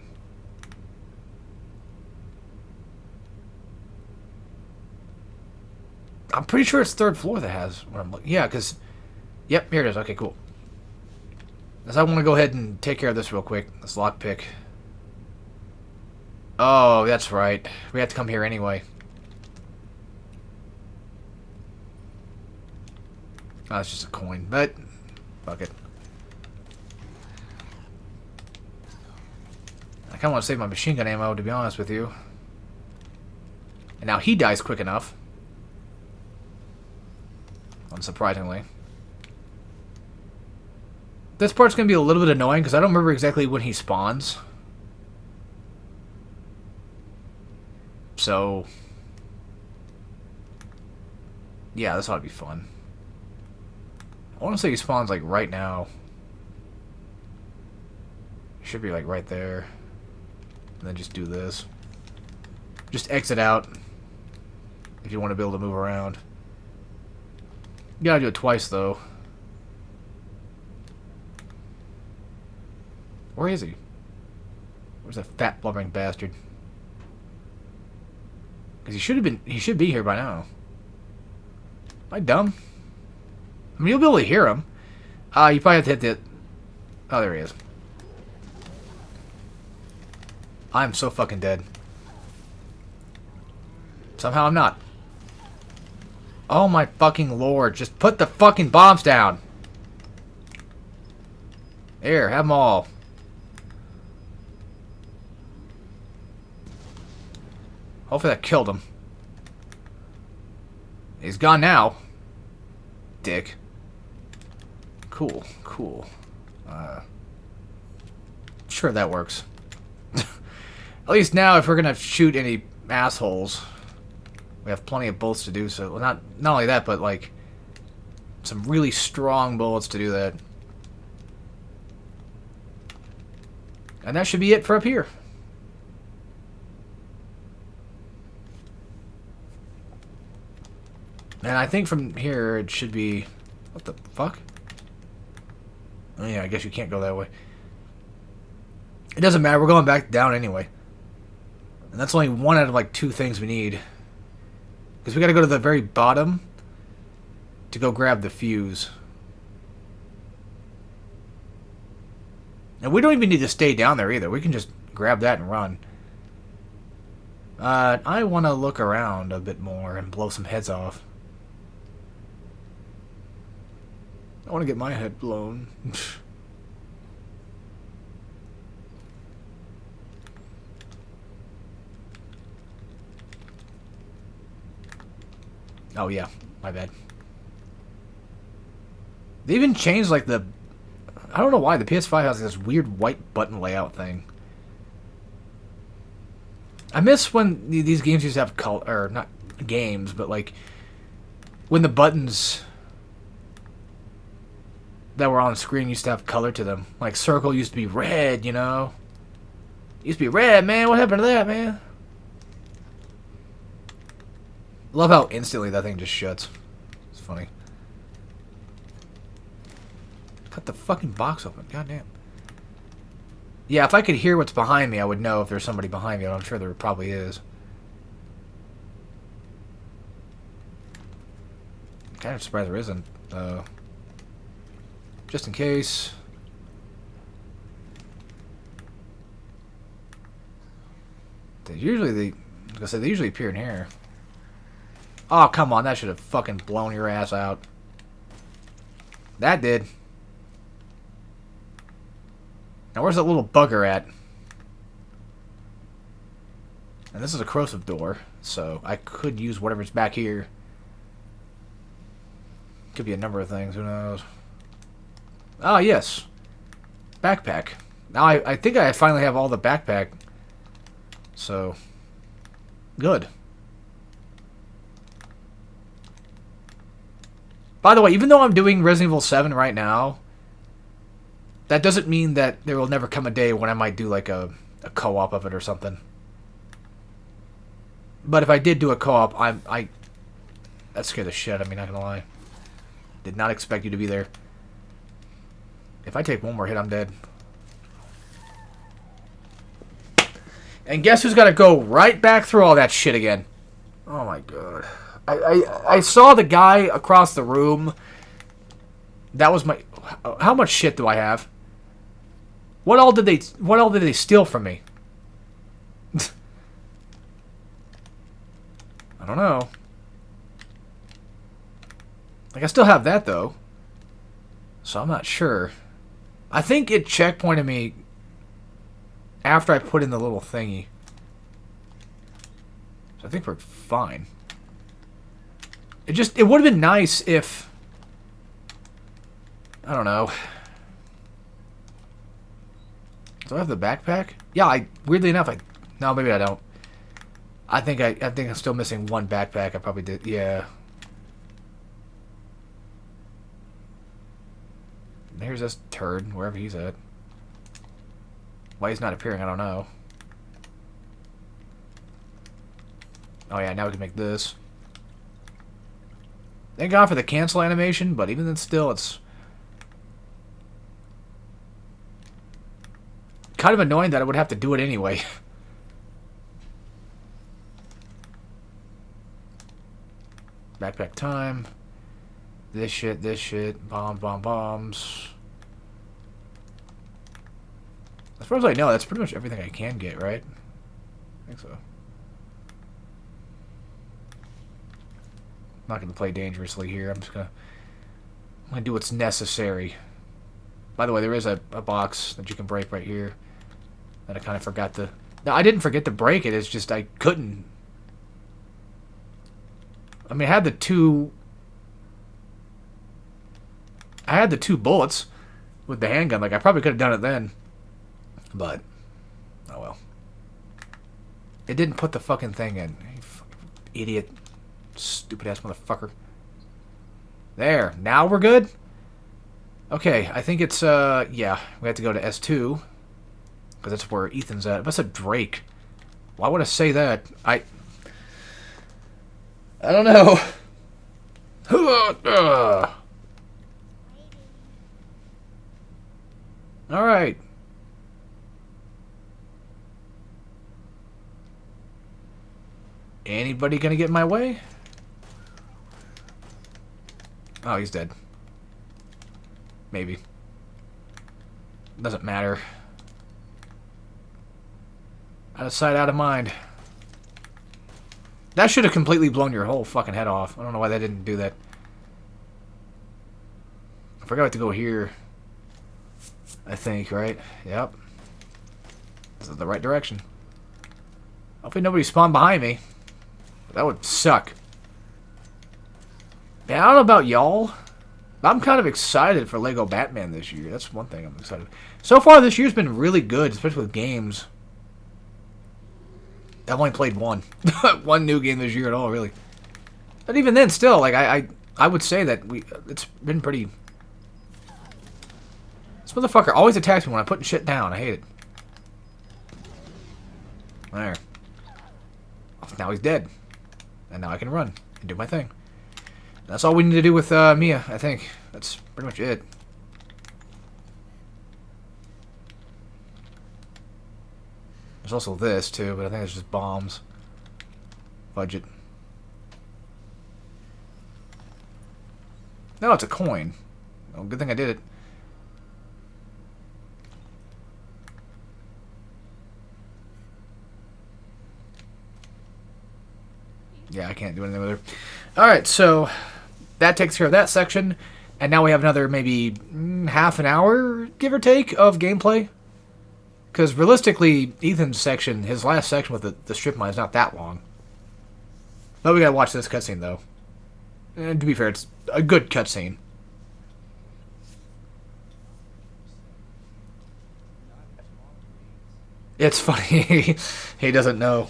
I'm pretty sure it's third floor that has what I'm looking. Yeah, because... Yep, here it is. Okay, cool. Because I want to go ahead and take care of this real quick. This lockpick. Oh, that's right. We have to come here anyway. Oh, it's just a coin, but... Fuck it. I kind of want to save my machine gun ammo, to be honest with you. And now he dies quick enough. Unsurprisingly. This part's going to be a little bit annoying, because I don't remember exactly when he spawns. So... Yeah, this ought to be fun. I want to say he spawns, like, right now. He should be, like, right there. And then just do this. Just exit out. If you want to be able to move around. You gotta do it twice, though. Where is he? Where's that fat blubbering bastard? Because he should be here by now. Am I dumb? I mean, you'll be able to hear him. You probably have to hit the... Oh, there he is. I'm so fucking dead. Somehow I'm not. Oh my fucking lord. Just put the fucking bombs down. Here, have them all. Hopefully that killed him. He's gone now. Dick. Cool, cool. Sure, that works. At least now, if we're gonna shoot any assholes, we have plenty of bullets to do so. Well, not only that, but like some really strong bullets to do that. And that should be it for up here. And I think from here it should be... What the fuck? Oh yeah, I guess you can't go that way. It doesn't matter, we're going back down anyway. And that's only one out of like 2 things we need. Because we gotta go to the very bottom to go grab the fuse. And we don't even need to stay down there either. We can just grab that and run. I want to look around a bit more and blow some heads off. I want to get my head blown. Oh yeah, my bad. They even changed like the... I don't know why the PS5 has this weird white button layout thing. I miss when these games used to have color, or not games, but like when the buttons that were on the screen used to have color to them. Like circle used to be red, you know? Used to be red, man. What happened to that, man? Love how instantly that thing just shuts. It's funny. Cut the fucking box open. Goddamn. Yeah, if I could hear what's behind me, I would know if there's somebody behind me. I'm sure there probably is. I'm kind of surprised there isn't. Just in case. They usually appear in here. Oh, come on. That should have fucking blown your ass out. That did. Now, where's that little bugger at? And this is a corrosive door, so I could use whatever's back here. Could be a number of things, who knows? Ah, yes. Backpack. Now, I think I finally have all the backpack. So, good. By the way, even though I'm doing Resident Evil 7 right now, that doesn't mean that there will never come a day when I might do like a co-op of it or something. But if I did do a co-op, that scared the shit out of me, not gonna lie. Did not expect you to be there. If I take one more hit, I'm dead. And guess who's gotta go right back through all that shit again? Oh my god. I saw the guy across the room. That was my... How much shit do I have? What all did they steal from me? I don't know. Like, I still have that, though. So I'm not sure. I think it checkpointed me after I put in the little thingy. So I think we're fine. It would have been nice if... I don't know. Do I have the backpack? Yeah, weirdly enough, no, maybe I don't. I think I'm still missing one backpack. I probably did. Yeah. Here's this turd, wherever he's at. Why he's not appearing, I don't know. Oh yeah, now we can make this. Thank God for the cancel animation, but even then still, it's kind of annoying that I would have to do it anyway. Backpack time. This shit. Bombs. As far as I know, that's pretty much everything I can get, right? I think so. I'm not going to play dangerously here. I'm gonna do what's necessary. By the way, there is a box that you can break right here that I kind of forgot to... No, I didn't forget to break it. It's just I couldn't. I mean, I had the two bullets with the handgun. Like, I probably could have done it then. But, oh well. It didn't put the fucking thing in. You fucking idiot. Stupid-ass motherfucker. There. Now we're good? Okay, I think it's, yeah. We have to go to S2. Because that's where Ethan's at. But it's a Drake. Why would I say that? I don't know. Alright. Anybody gonna get in my way? Oh, he's dead. Maybe. Doesn't matter. Out of sight, out of mind. That should have completely blown your whole fucking head off. I don't know why that didn't do that. I forgot to go here. I think, right? Yep. This is the right direction. Hopefully nobody spawned behind me. That would suck. Man, I don't know about y'all. I'm kind of excited for Lego Batman this year. That's one thing I'm excited. So far, this year's been really good, especially with games. I've only played one. One new game this year at all, really. But even then, still, like, I would say that it's been pretty... This motherfucker always attacks me when I'm putting shit down. I hate it. There. Now he's dead. And now I can run and do my thing. That's all we need to do with Mia, I think. That's pretty much it. There's also this, too, but I think it's just bombs. Budget. No, it's a coin. Oh, good thing I did it. Yeah, I can't do anything with her. Alright, so that takes care of that section. And now we have another maybe half an hour, give or take, of gameplay. Because realistically, Ethan's section, his last section with the strip mine is not that long. But we gotta watch this cutscene, though. And to be fair, it's a good cutscene. It's funny. He doesn't know.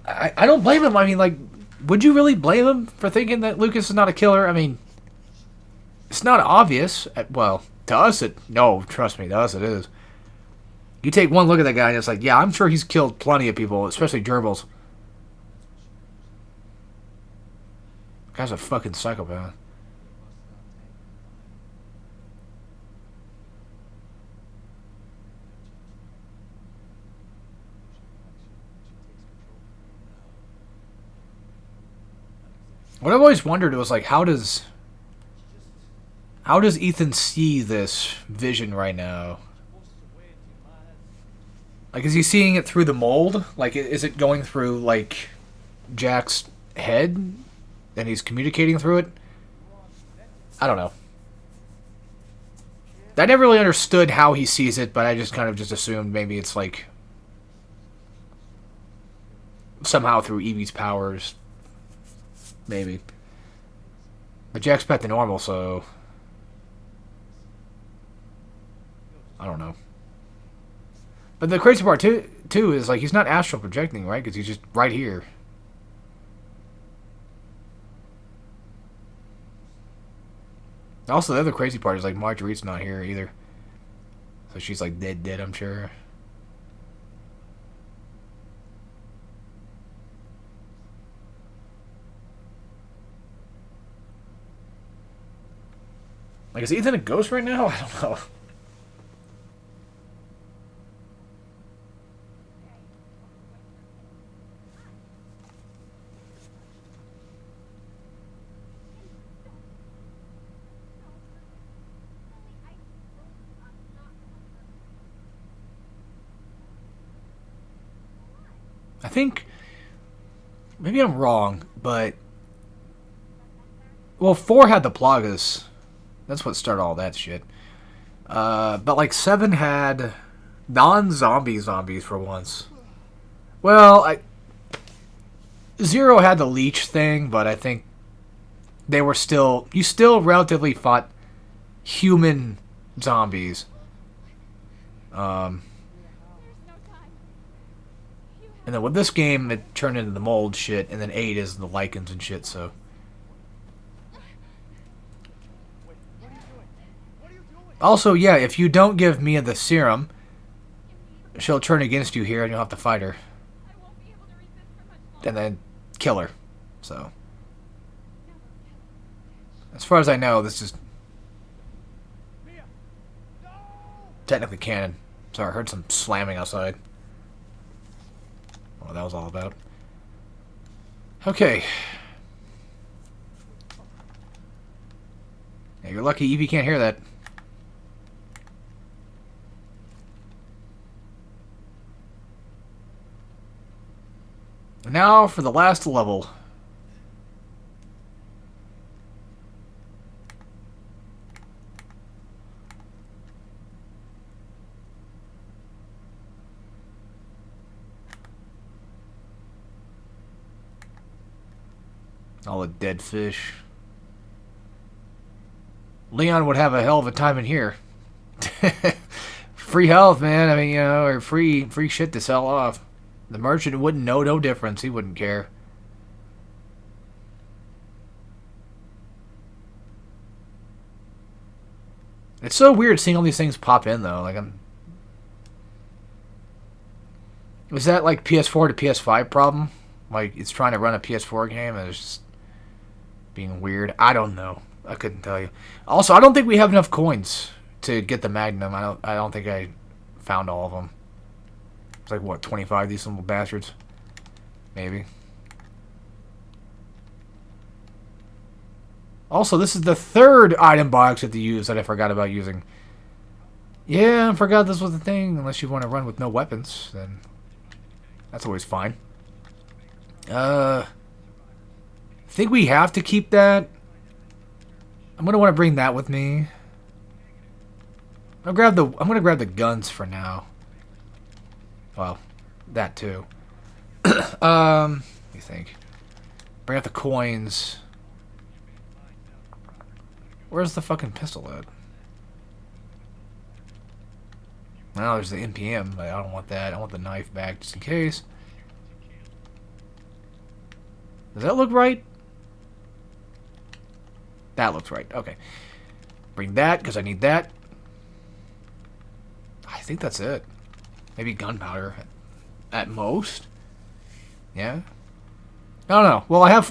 I don't blame him. I mean, like, would you really blame him for thinking that Lucas is not a killer? I mean, it's not obvious. Well, to us, no, trust me, to us it is. You take one look at that guy and it's like, yeah, I'm sure he's killed plenty of people, especially gerbils. Guy's a fucking psychopath. What I've always wondered was, like, how does Ethan see this vision right now? Like, is he seeing it through the mold? Like, is it going through, like, Jack's head? And he's communicating through it? I don't know. I never really understood how he sees it, but I just kind of just assumed maybe it's, like, somehow through Evie's powers. Maybe. But Jack's back to normal, so... I don't know. But the crazy part, too is, like, he's not astral projecting, right? Because he's just right here. Also, the other crazy part is, like, Marguerite's not here either. So she's, like, dead, I'm sure. Like, is Ethan a ghost right now? I don't know. I think... Maybe I'm wrong, but... Well, 4 had the Plagas. That's what started all that shit. But, like, 7 had non-zombie zombies for once. Well, 0 had the leech thing, but I think they were still... You still relatively fought human zombies. And then with this game, it turned into the mold shit, and then 8 is the lichens and shit, so... Also, yeah, if you don't give Mia the serum, she'll turn against you here and you'll have to fight her. And then kill her. So. As far as I know, this is technically canon. Sorry, I heard some slamming outside. What that was all about. Okay. Yeah, you're lucky Evie can't hear that. Now for the last level. All the dead fish. Leon would have a hell of a time in here. Free health, man. I mean, you know, or free shit to sell off. The merchant wouldn't know no difference. He wouldn't care. It's so weird seeing all these things pop in, though. Like, is that like PS4 to PS5 problem? Like, it's trying to run a PS4 game and it's just being weird? I don't know. I couldn't tell you. Also, I don't think we have enough coins to get the Magnum. I don't think I found all of them. It's like, what, 25, these little bastards? Maybe. Also, this is the third item box you have to use that I forgot about using. Yeah, I forgot this was the thing. Unless you want to run with no weapons, then that's always fine. I think we have to keep that. I'm gonna want to bring that with me. I'm gonna grab the guns for now. Well, that too. Let me think. Bring out the coins. Where's the fucking pistol at? Well, there's the NPM, but I don't want that. I want the knife back just in case. Does that look right? That looks right. Okay. Bring that, because I need that. I think that's it. Maybe gunpowder at most. Yeah. I don't know. Well, I have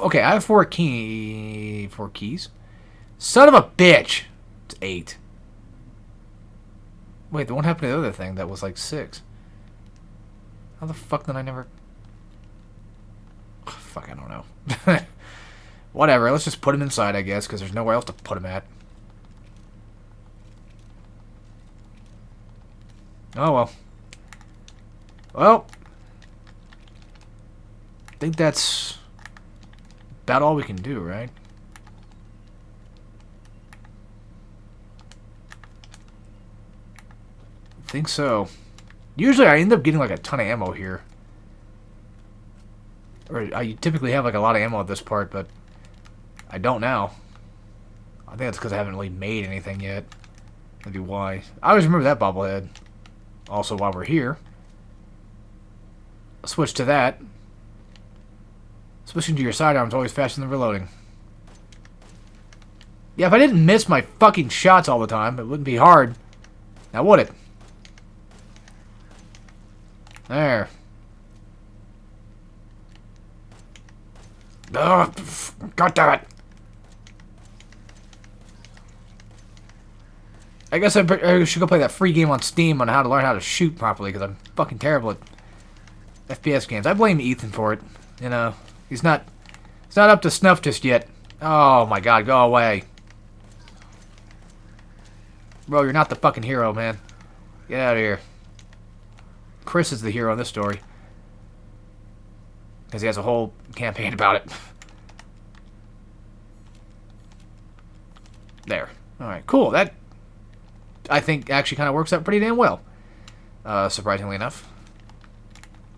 4 keys. Son of a bitch. It's 8. Wait, what happened to the other thing that was like 6? How the fuck did I never... Fuck, I don't know. Whatever, let's just put him inside, I guess, because there's nowhere else to put him at. Oh, well. Well. I think that's about all we can do, right? I think so. Usually I end up getting like a ton of ammo here. Or I typically have like a lot of ammo at this part, but I don't now. I think that's because I haven't really made anything yet. Maybe why. I always remember that bobblehead. Also, while we're here, I'll switch to that. Switching to your sidearm's always faster than reloading. Yeah, if I didn't miss my fucking shots all the time, it wouldn't be hard. Now would it? There. Ugh, God damn it. I guess I should go play that free game on Steam on how to learn how to shoot properly, because I'm fucking terrible at FPS games. I blame Ethan for it. You know, he's not up to snuff just yet. Oh my god, go away. Bro, you're not the fucking hero, man. Get out of here. Chris is the hero in this story. Because he has a whole campaign about it. There. Alright, cool. That, I think, actually kind of works out pretty damn well. Surprisingly enough.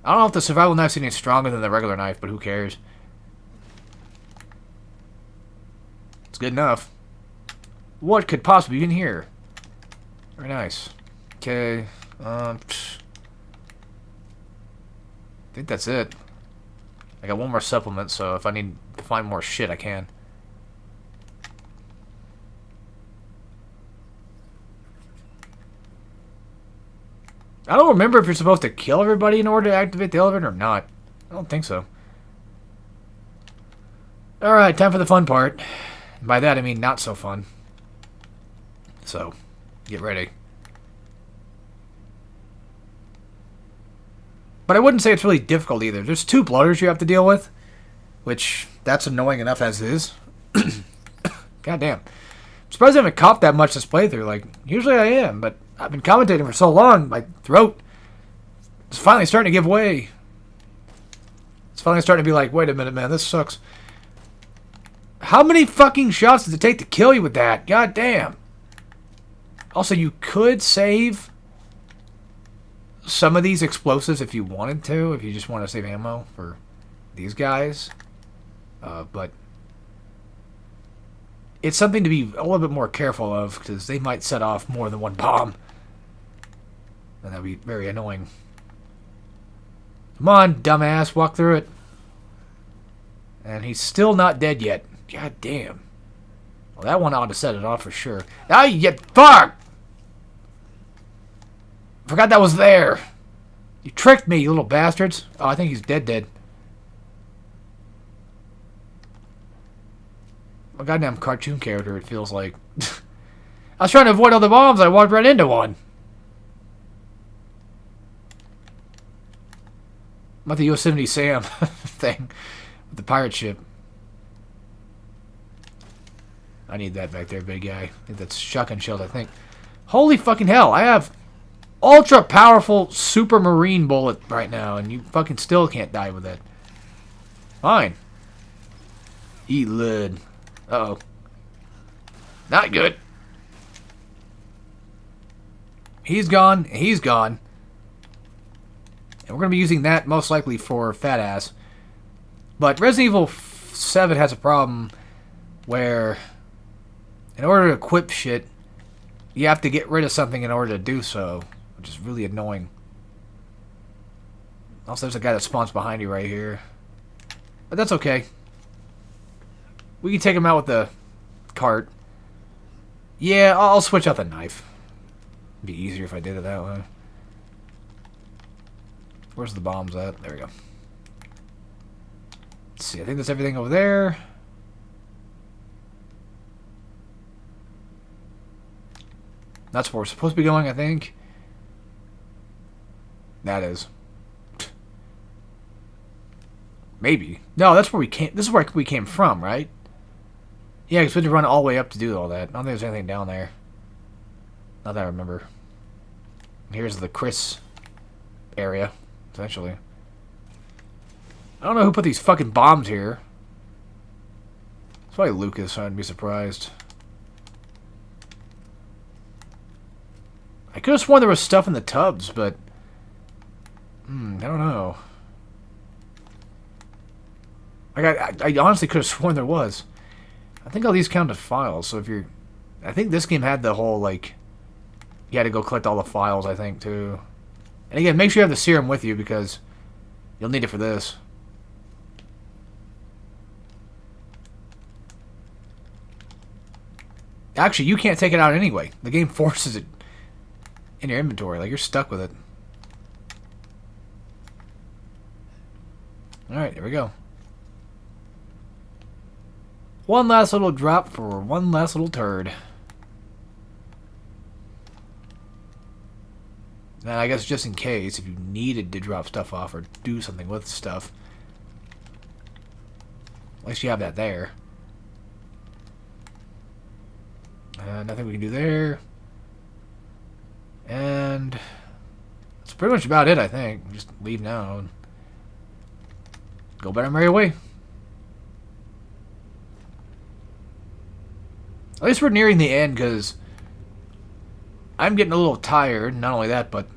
I don't know if the survival knife's any stronger than the regular knife, but who cares? It's good enough. What could possibly be in here? Very nice. Okay. I think that's it. I got one more supplement, so if I need to find more shit, I can. I don't remember if you're supposed to kill everybody in order to activate the elevator or not. I don't think so. Alright, time for the fun part. By that, I mean not so fun. So, get ready. But I wouldn't say it's really difficult either. There's 2 bloaters you have to deal with, which, that's annoying enough as is. God damn. I'm surprised I haven't coughed that much this playthrough. Like, usually I am, but I've been commentating for so long, my throat is finally starting to give way. It's finally starting to be like, wait a minute, man, this sucks. How many fucking shots does it take to kill you with that? God damn. Also, you could save some of these explosives if you wanted to, if you just want to save ammo for these guys. But it's something to be a little bit more careful of, because they might set off more than one bomb. And that'd be very annoying. Come on, dumbass, walk through it. And he's still not dead yet. God damn. Well, that one ought to set it off for sure. Ah, you fuck! Forgot that was there. You tricked me, you little bastards. Oh, I think he's dead. A goddamn cartoon character, it feels like. I was trying to avoid all the bombs, I walked right into one. About the Yosemite Sam thing with the pirate ship. I need that back there, big guy. I think that's shotgun shells, I think. Holy fucking hell, I have ultra powerful super marine bullet right now, and you fucking still can't die with it. Fine. Eat lead. Uh-oh. Not good. He's gone. He's gone. And we're going to be using that most likely for fat ass. But Resident Evil 7 has a problem where in order to equip shit, you have to get rid of something in order to do so, which is really annoying. Also, there's a guy that spawns behind you right here. But that's okay. We can take him out with the cart. Yeah, I'll switch out the knife. It'd be easier if I did it that way. Where's the bombs at? There we go. Let's see, I think that's everything over there. That's where we're supposed to be going, I think. That is. Maybe. No, that's where we came. This is where we came from, right? Yeah, because we had to run all the way up to do all that. I don't think there's anything down there. Not that I remember. Here's the Chris area, essentially. I don't know who put these fucking bombs here. It's probably Lucas. I'd be surprised. I could have sworn there was stuff in the tubs, but I don't know. I honestly could have sworn there was. I think all these count as files, so if you're... I think this game had the whole, like... You had to go collect all the files, I think, too. And again, make sure you have the serum with you, because you'll need it for this. Actually, you can't take it out anyway. The game forces it in your inventory. Like, you're stuck with it. Alright, here we go. One last little drop for one last little turd. And I guess just in case, if you needed to drop stuff off or do something with stuff, at least you have that there. Nothing we can do there. And that's pretty much about it, I think. Just leave now and go better merry way. At least we're nearing the end, because I'm getting a little tired. Not only that, but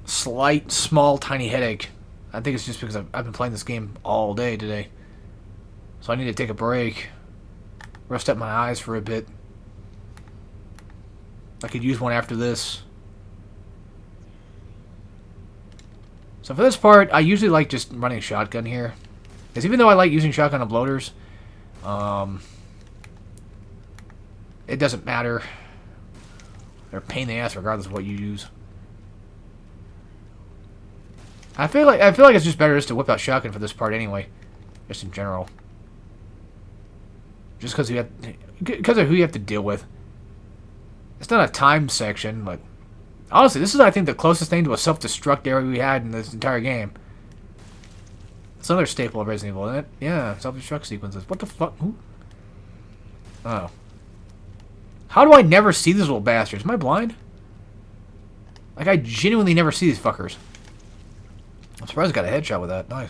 slight, small, tiny headache. I think it's just because I've been playing this game all day today. So I need to take a break. Rest up my eyes for a bit. I could use one after this. So for this part, I usually like just running shotgun here. Because even though I like using shotgun on bloaters, it doesn't matter. They're a pain in the ass regardless of what you use. I feel like it's just better just to whip out shotgun for this part anyway, just in general. Just because of who you have to deal with. It's not a time section, but honestly, this is I think the closest thing to a self-destruct area we had in this entire game. It's another staple of Resident Evil, isn't it? Yeah, self-destruct sequences. What the fuck? Who? Oh. How do I never see these little bastards? Am I blind? Like, I genuinely never see these fuckers. I'm surprised I got a headshot with that. Nice.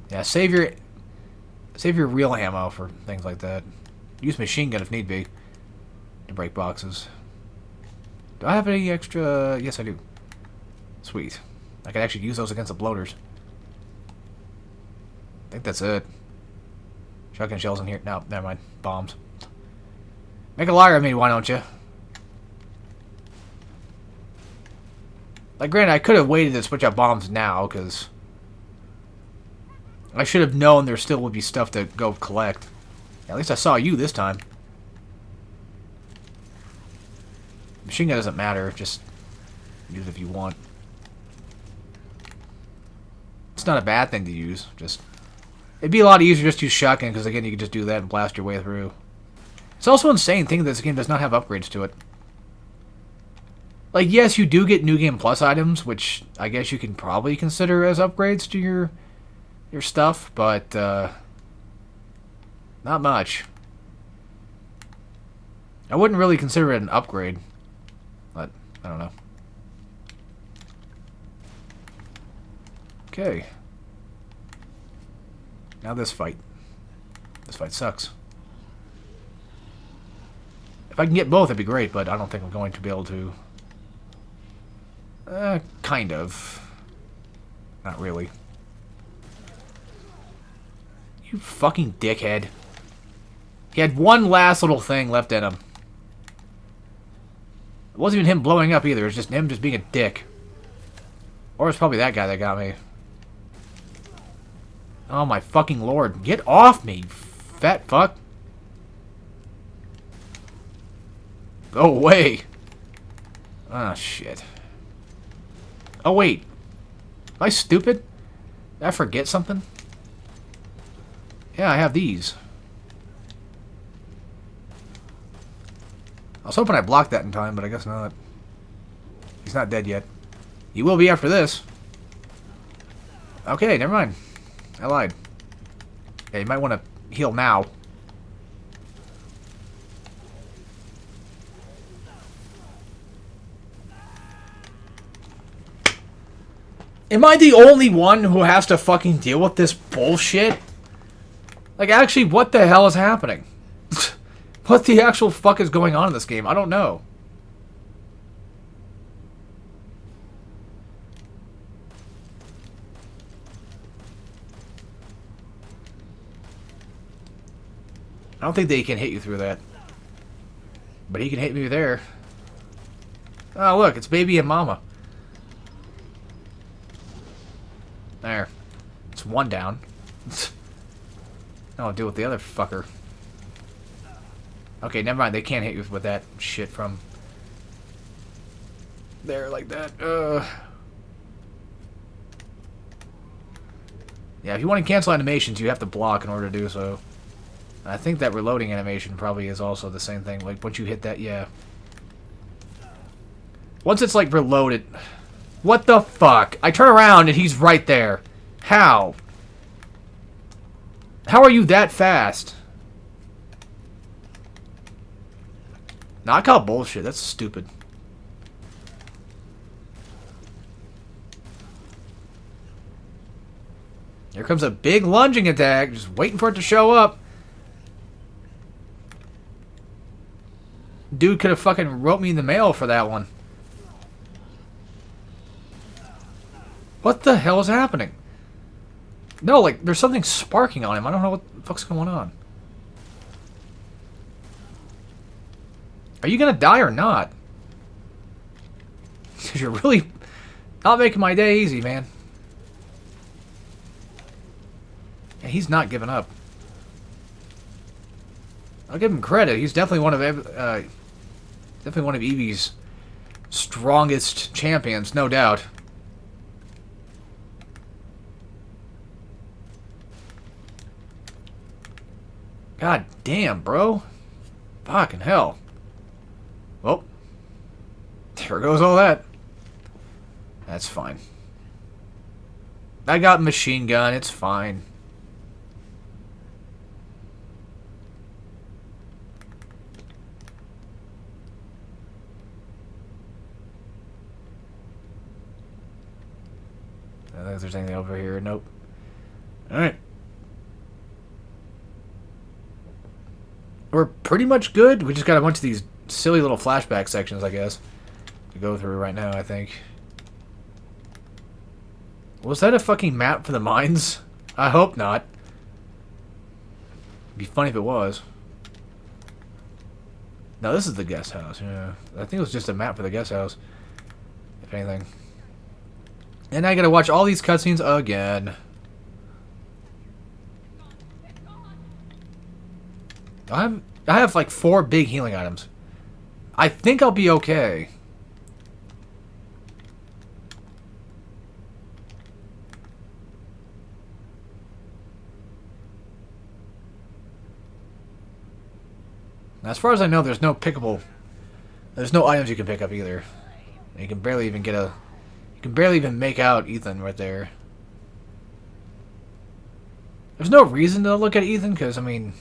Yeah, save your real ammo for things like that. Use machine gun if need be to break boxes. Do I have any extra? Yes, I do. Sweet. I can actually use those against the bloaters. I think that's it. Shotgun shells in here. No, never mind. Bombs. Make a liar of me, why don't you? Like, granted, I could have waited to switch out bombs now, because I should have known there still would be stuff to go collect. At least I saw you this time. Machine gun doesn't matter. Just use it if you want. It's not a bad thing to use. Just it'd be a lot easier just to use shotgun, because again, you can just do that and blast your way through. It's also insane thinking that this game does not have upgrades to it. Like, yes, you do get New Game Plus items, which I guess you can probably consider as upgrades to your stuff, but not much. I wouldn't really consider it an upgrade, but I don't know. Okay. Now this fight. This fight sucks. If I can get both, that'd be great, but I don't think I'm going to be able to. Kind of. Not really. You fucking dickhead. He had one last little thing left in him. It wasn't even him blowing up either. It was just him just being a dick. Or it's probably that guy that got me. Oh my fucking lord. Get off me, fat fuck. Go away. Ah, shit. Oh, wait. Am I stupid? Did I forget something? Yeah, I have these. I was hoping I blocked that in time, but I guess not. He's not dead yet. He will be after this. Okay, never mind. I lied. Yeah, you might want to heal now. Am I the only one who has to fucking deal with this bullshit? Like, actually, what the hell is happening? What the actual fuck is going on in this game? I don't know. I don't think they can hit you through that. But he can hit me there. Oh, look, it's baby and mama. There. It's one down. Now I'll deal with the other fucker. Okay, never mind. They can't hit you with that shit from there like that. Yeah, if you want to cancel animations, you have to block in order to do so. I think that reloading animation probably is also the same thing. Like, once you hit that, yeah. Once it's, like, reloaded... What the fuck? I turn around and he's right there. How? How are you that fast? Nah, I call bullshit. That's stupid. Here comes a big lunging attack. Just waiting for it to show up. Dude could have fucking wrote me in the mail for that one. What the hell is happening? No, like, there's something sparking on him. I don't know what the fuck's going on. Are you gonna die or not? Because you're really not making my day easy, man. Yeah, he's not giving up. I'll give him credit. He's definitely one of Eevee's strongest champions, no doubt. God damn, bro. Fucking hell. Well, there goes all that. That's fine. I got machine gun. It's fine. I don't think there's anything over here. Nope. Alright. We're pretty much good. We just got a bunch of these silly little flashback sections, I guess, to go through right now, I think. Was that a fucking map for the mines? I hope not. It'd be funny if it was. No, this is the guest house. Yeah, I think it was just a map for the guest house, if anything. And I gotta watch all these cutscenes again. I have like 4 big healing items. I think I'll be okay. As far as I know, there's no items you can pick up either. You can barely even get a... You can barely even make out Ethan right there. There's no reason to look at Ethan, because, I mean...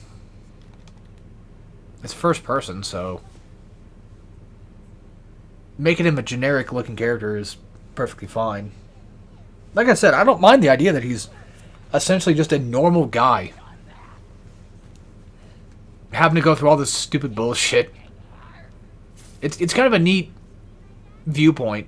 It's first person, so... Making him a generic-looking character is perfectly fine. Like I said, I don't mind the idea that he's essentially just a normal guy. Having to go through all this stupid bullshit. It's kind of a neat viewpoint.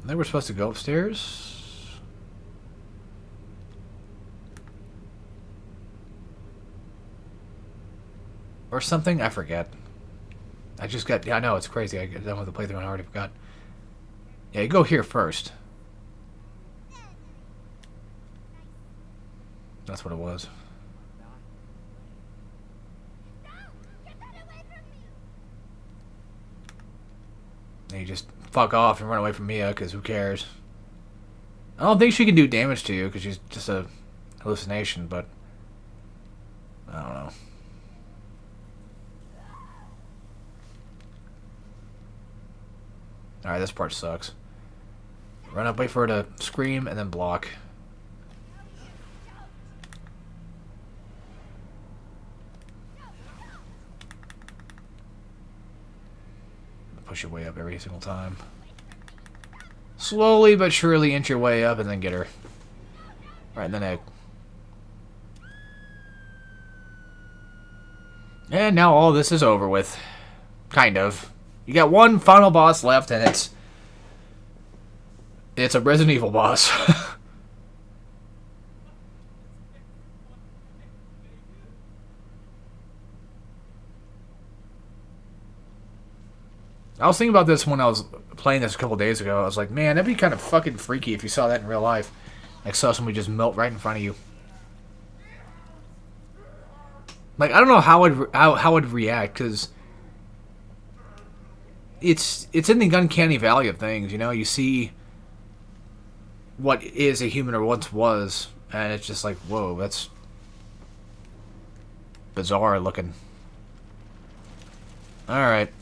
I think we're supposed to go upstairs. Or something? I forget. I just got... Yeah, I know, it's crazy. I don't have the playthrough and I already forgot. Yeah, you go here first. That's what it was. No! Get that away from me! And you just fuck off and run away from Mia, because who cares? I don't think she can do damage to you, because she's just a hallucination, but... I don't know. Alright, this part sucks. Run up, wait for her to scream, and then block. Push your way up every single time. Slowly but surely inch your way up and then get her. Right in the neck. And now all this is over with. Kind of. You got one final boss left, and it's a Resident Evil boss. I was thinking about this when I was playing this a couple days ago. I was like, man, that'd be kind of fucking freaky if you saw that in real life. Like, saw somebody just melt right in front of you. Like, I don't know how I'd react, because it's in the uncanny valley of things, you know? You see what is a human or once was, and it's just like, whoa, that's bizarre looking. Alright.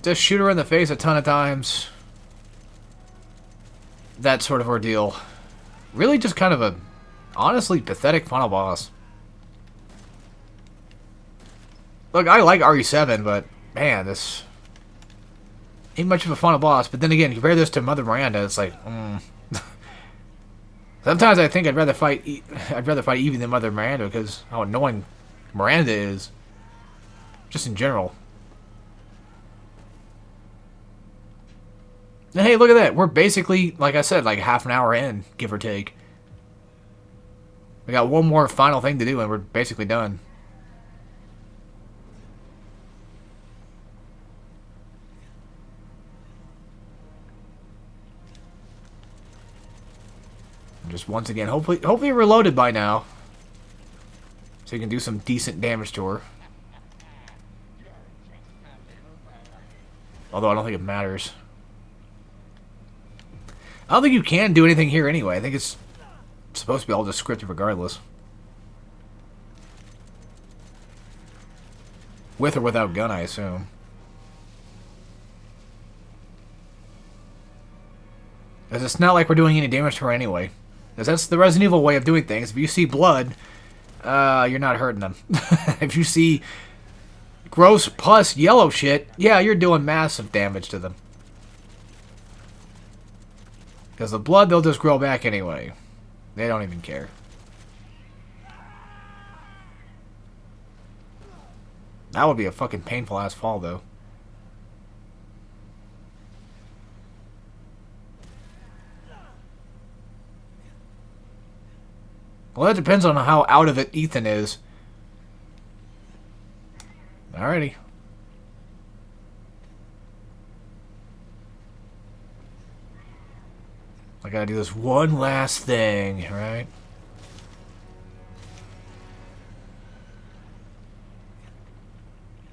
Just shoot her in the face a ton of times. That sort of ordeal. Really just kind of a, honestly, pathetic final boss. Look, I like RE7, but, man, this ain't much of a final boss. But then again, compare this to Mother Miranda, it's like, Sometimes I think I'd rather fight Evie than Mother Miranda, because how annoying Miranda is. Just in general. And hey, look at that. We're basically, like I said, like half an hour in, give or take. We got one more final thing to do, and we're basically done. Just once again, hopefully we're reloaded by now, so you can do some decent damage to her. Although I don't think it matters. I don't think you can do anything here anyway. I think it's supposed to be all just scripted regardless. With or without gun, I assume. Because it's not like we're doing any damage to her anyway. Because that's the Resident Evil way of doing things. If you see blood, you're not hurting them. If you see gross pus yellow shit, yeah, you're doing massive damage to them. Because the blood, they'll just grow back anyway. They don't even care. That would be a fucking painful ass fall, though. Well, that depends on how out of it Ethan is. Alrighty. I gotta do this one last thing, right?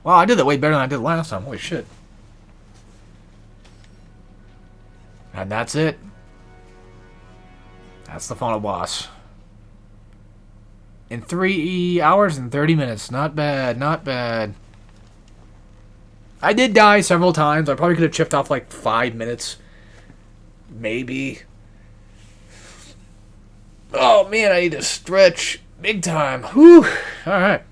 Wow, I did that way better than I did last time. Holy shit. And that's it. That's the final boss. In 3 hours and 30 minutes. Not bad, not bad. I did die several times. I probably could have chipped off like 5 minutes. Maybe. Oh man, I need to stretch big time. Whew. Alright.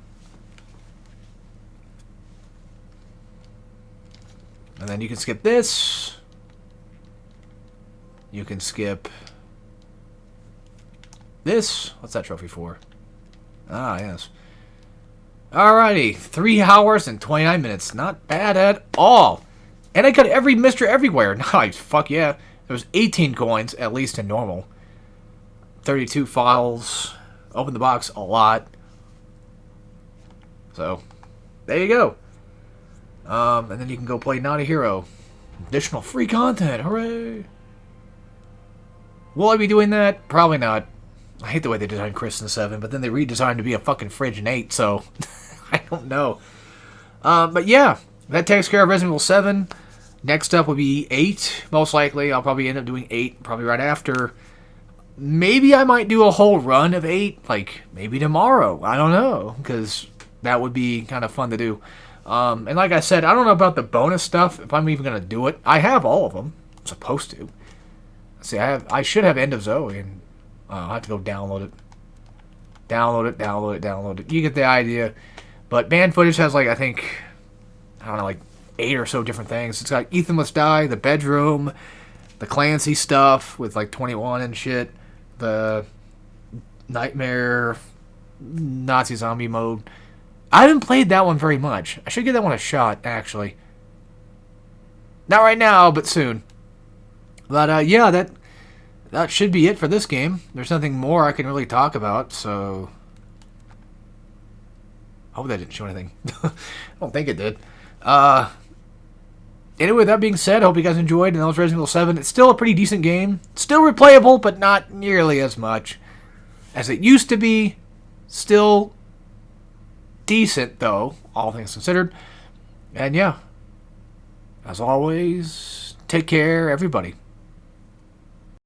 And then you can skip this. You can skip this. What's that trophy for? Ah, yes. Alrighty. 3 hours and 29 minutes. Not bad at all. And I got every Mr. Everywhere. Nice. Fuck yeah. There was 18 coins, at least in normal. 32 files. Open the box a lot. So, there you go. And then you can go play Not a Hero. Additional free content. Hooray. Will I be doing that? Probably not. I hate the way they designed Chris in 7, but then they redesigned to be a fucking fridge in 8, so I don't know. But yeah, that takes care of Resident Evil 7. Next up will be 8, most likely. I'll probably end up doing 8, probably right after. Maybe I might do a whole run of 8, like, maybe tomorrow. I don't know, because that would be kind of fun to do. And like I said, I don't know about the bonus stuff, if I'm even going to do it. I have all of them. I'm supposed to. See, I should have End of Zoe, and I'll have to go download it. Download it. You get the idea. But banned footage has, like, I think, I don't know, like 8 or so different things. It's got Ethan Must Die, The Bedroom, the Clancy stuff with, like, 21 and shit, the Nightmare Nazi Zombie mode. I haven't played that one very much. I should give that one a shot, actually. Not right now, but soon. But, yeah, that should be it for this game. There's nothing more I can really talk about, so... I hope that didn't show anything. I don't think it did. Anyway, with that being said, I hope you guys enjoyed, and that was Resident Evil 7. It's still a pretty decent game. Still replayable, but not nearly as much as it used to be. Still decent, though, all things considered. And yeah, as always, take care, everybody.